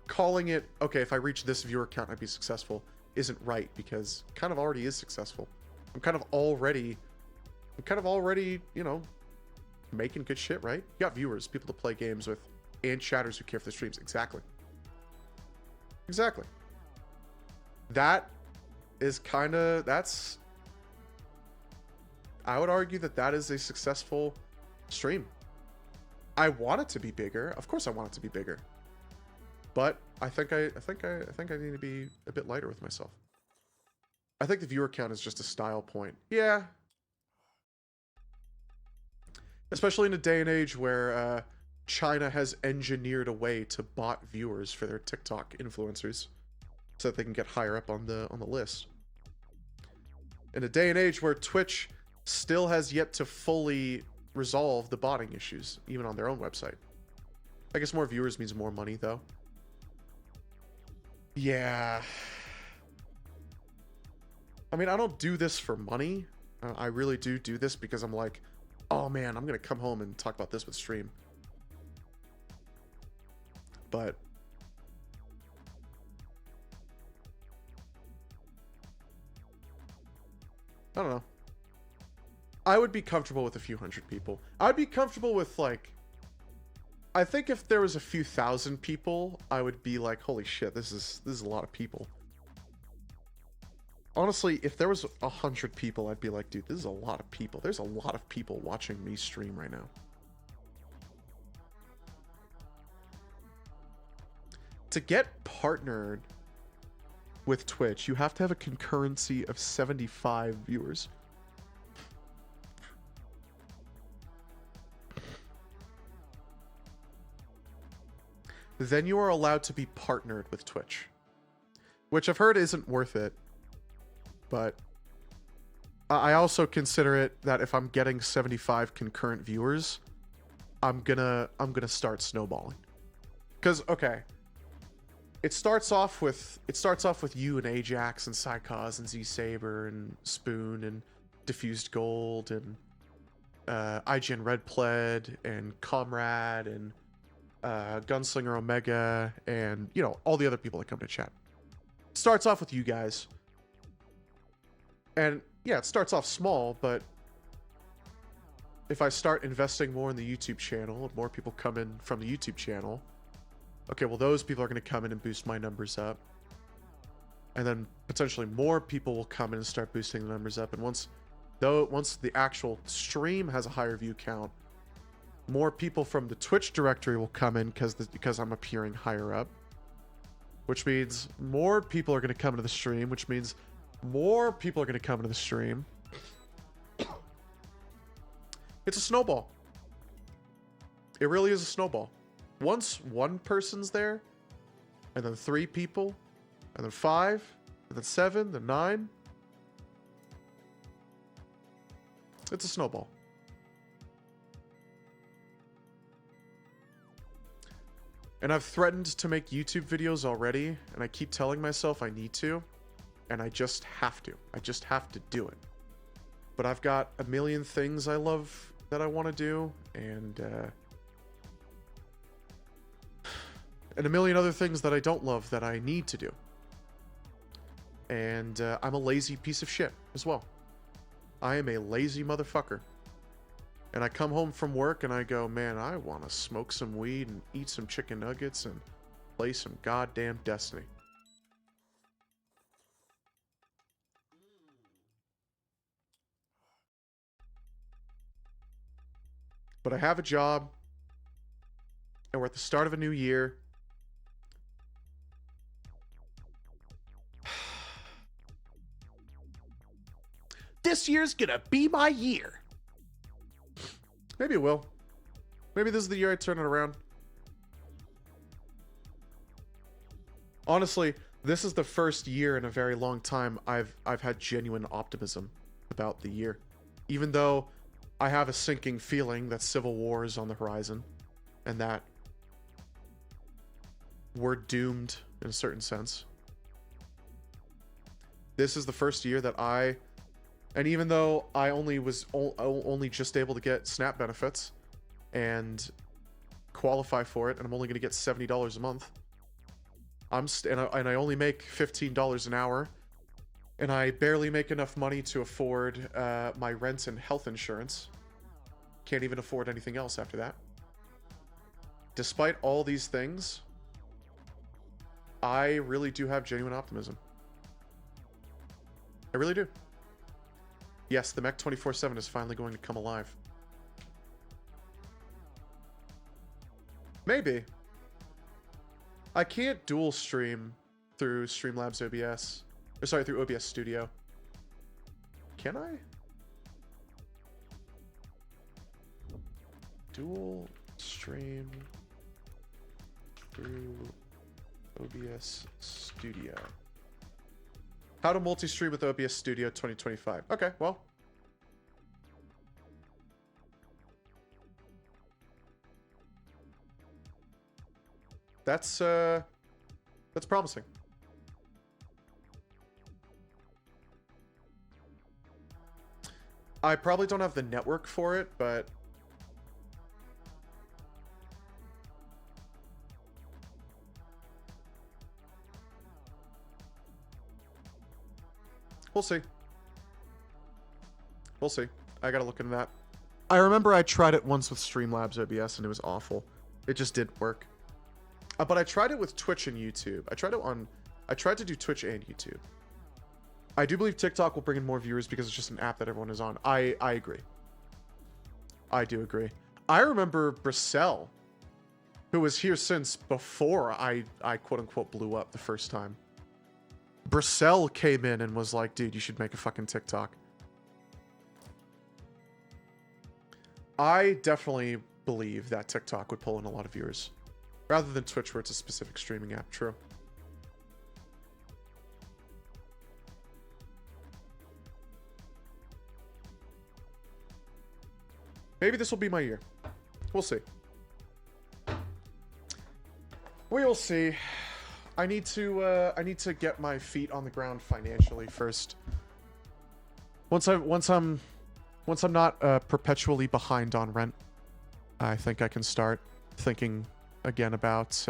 [SPEAKER 1] calling it, okay, if I reach this viewer count, I'd be successful, isn't right because it kind of already is successful. I'm kind of already, you know, making good shit, right? You got viewers, people to play games with, and chatters who care for the streams. Exactly. Exactly. That is kind of, that's, I would argue that that is a successful stream. I want it to be bigger. Of course I want it to be bigger. But I think I need to be a bit lighter with myself. I think the viewer count is just a style point. Yeah. Especially in a day and age where China has engineered a way to bot viewers for their TikTok influencers so that they can get higher up on the list. In a day and age where Twitch still has yet to fully resolve the botting issues, even on their own website. I guess more viewers means more money, though. Yeah. I mean, I don't do this for money. I really do this because I'm like, oh man, I'm gonna come home and talk about this with stream. But I don't know. I would be comfortable with a few hundred people. I'd be comfortable with, like, I think if there was a few thousand people, I would be like, holy shit, this is a lot of people. Honestly, if there was 100 people, I'd be like, dude, this is a lot of people. There's a lot of people watching me stream right now. To get partnered with Twitch, you have to have a concurrency of 75 viewers. Then you are allowed to be partnered with Twitch, which I've heard isn't worth it. But I also consider it that if I'm getting 75 concurrent viewers, I'm gonna start snowballing. Cause okay, it starts off with you and Ajax and Psychos and Z Saber and Spoon and Diffused Gold and IGN Red Pled and Comrade and Gunslinger Omega and, you know, all the other people that come to chat. It starts off with you guys. And yeah, it starts off small, but if I start investing more in the YouTube channel and more people come in from the YouTube channel, okay, well, those people are going to come in and boost my numbers up. And then potentially more people will come in and start boosting the numbers up. And once the actual stream has a higher view count, more people from the Twitch directory will come in because I'm appearing higher up. Which means more people are going to come into the stream, which means more people are going to come into the stream. It's a snowball. It really is a snowball. Once one person's there, and then 3 people, and then 5, and then 7, then 9. It's a snowball. And I've threatened to make YouTube videos already, and I keep telling myself I need to, and I just have to. I just have to do it. But I've got a million things I love that I want to do, and a million other things that I don't love that I need to do. And I'm a lazy piece of shit as well. I am a lazy motherfucker. And I come home from work and I go, man, I want to smoke some weed and eat some chicken nuggets and play some goddamn Destiny. But I have a job, and we're at the start of a new year. This year's gonna be my year. Maybe it will. Maybe this is the year I turn it around. Honestly, this is the first year in a very long time I've had genuine optimism about the year. Even though I have a sinking feeling that civil war is on the horizon and that we're doomed in a certain sense. This is the first year that and even though I only just able to get SNAP benefits and qualify for it, and I'm only going to get $70 a month, and I only make $15 an hour, and I barely make enough money to afford my rent and health insurance. Can't even afford anything else after that. Despite all these things, I really do have genuine optimism. I really do. Yes, the Mech 24/7 is finally going to come alive. Maybe. I can't dual stream through Streamlabs OBS. Or sorry, through OBS Studio. Can I? Dual stream through OBS Studio. How to multi-stream with OBS Studio 2025. Okay, well. That's promising. I probably don't have the network for it, but we'll see. We'll see. I gotta look into that. I remember I tried it once with Streamlabs OBS and it was awful. It just didn't work. But I tried it with Twitch and YouTube. I tried to do Twitch and YouTube. I do believe TikTok will bring in more viewers because it's just an app that everyone is on. I agree. I do agree. I remember Brissell, who was here since before I quote unquote blew up the first time. Brissell came in and was like, dude, you should make a fucking TikTok. I definitely believe that TikTok would pull in a lot of viewers. Rather than Twitch, where it's a specific streaming app. True. Maybe this will be my year. We'll see. We will see. I need to get my feet on the ground financially first. Once I'm not perpetually behind on rent, I think I can start thinking again about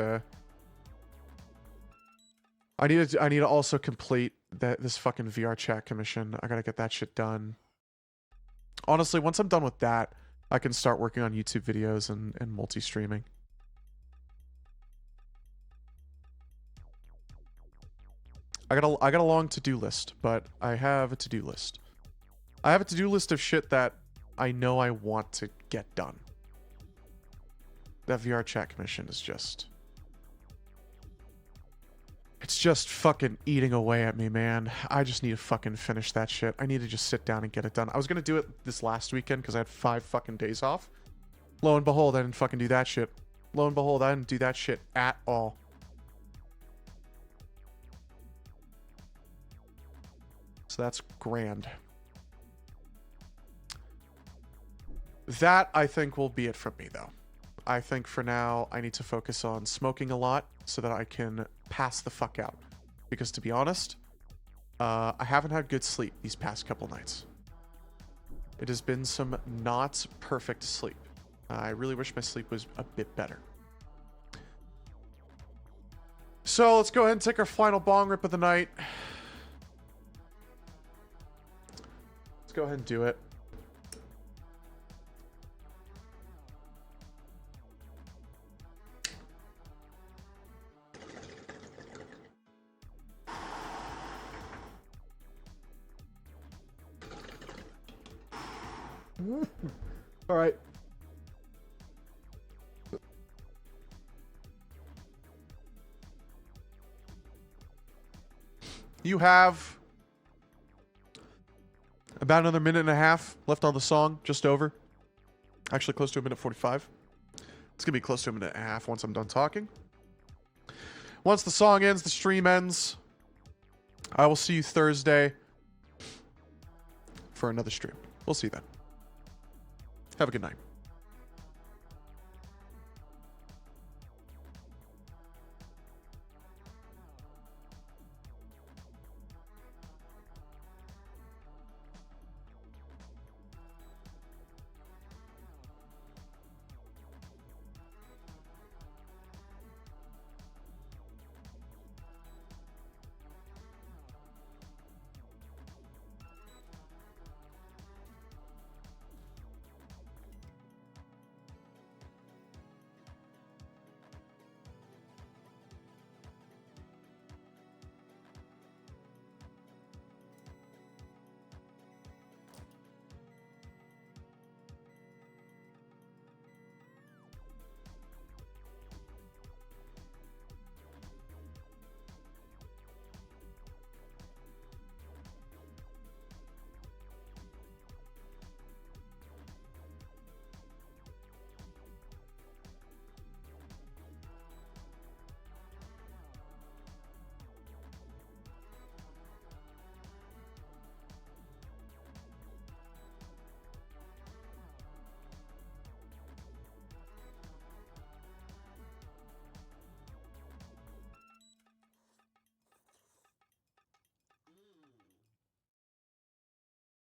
[SPEAKER 1] I need to also complete this fucking VR chat commission. I gotta get that shit done. Honestly, once I'm done with that, I can start working on YouTube videos and multi-streaming. I got a long to-do list, but I have a to-do list. I have a to-do list of shit that I know I want to get done. That VR chat commission is just... It's just fucking eating away at me, man. I just need to fucking finish that shit. I need to just sit down and get it done. I was gonna do it this last weekend because I had 5 fucking days off. Lo and behold, I didn't fucking do that shit. Lo and behold, I didn't do that shit at all. So that's grand. That, I think, will be it from me, though. I think for now, I need to focus on smoking a lot so that I can pass the fuck out. Because to be honest, I haven't had good sleep these past couple nights. It has been some not perfect sleep. I really wish my sleep was a bit better. So let's go ahead and take our final bong rip of the night. Let's go ahead and do it. All right. You have about another minute and a half left on the song, just over. Actually, close to a minute 45. It's gonna be close to a minute and a half once I'm done talking. Once the song ends, the stream ends. I will see you Thursday for another stream. We'll see you then. Have a good night.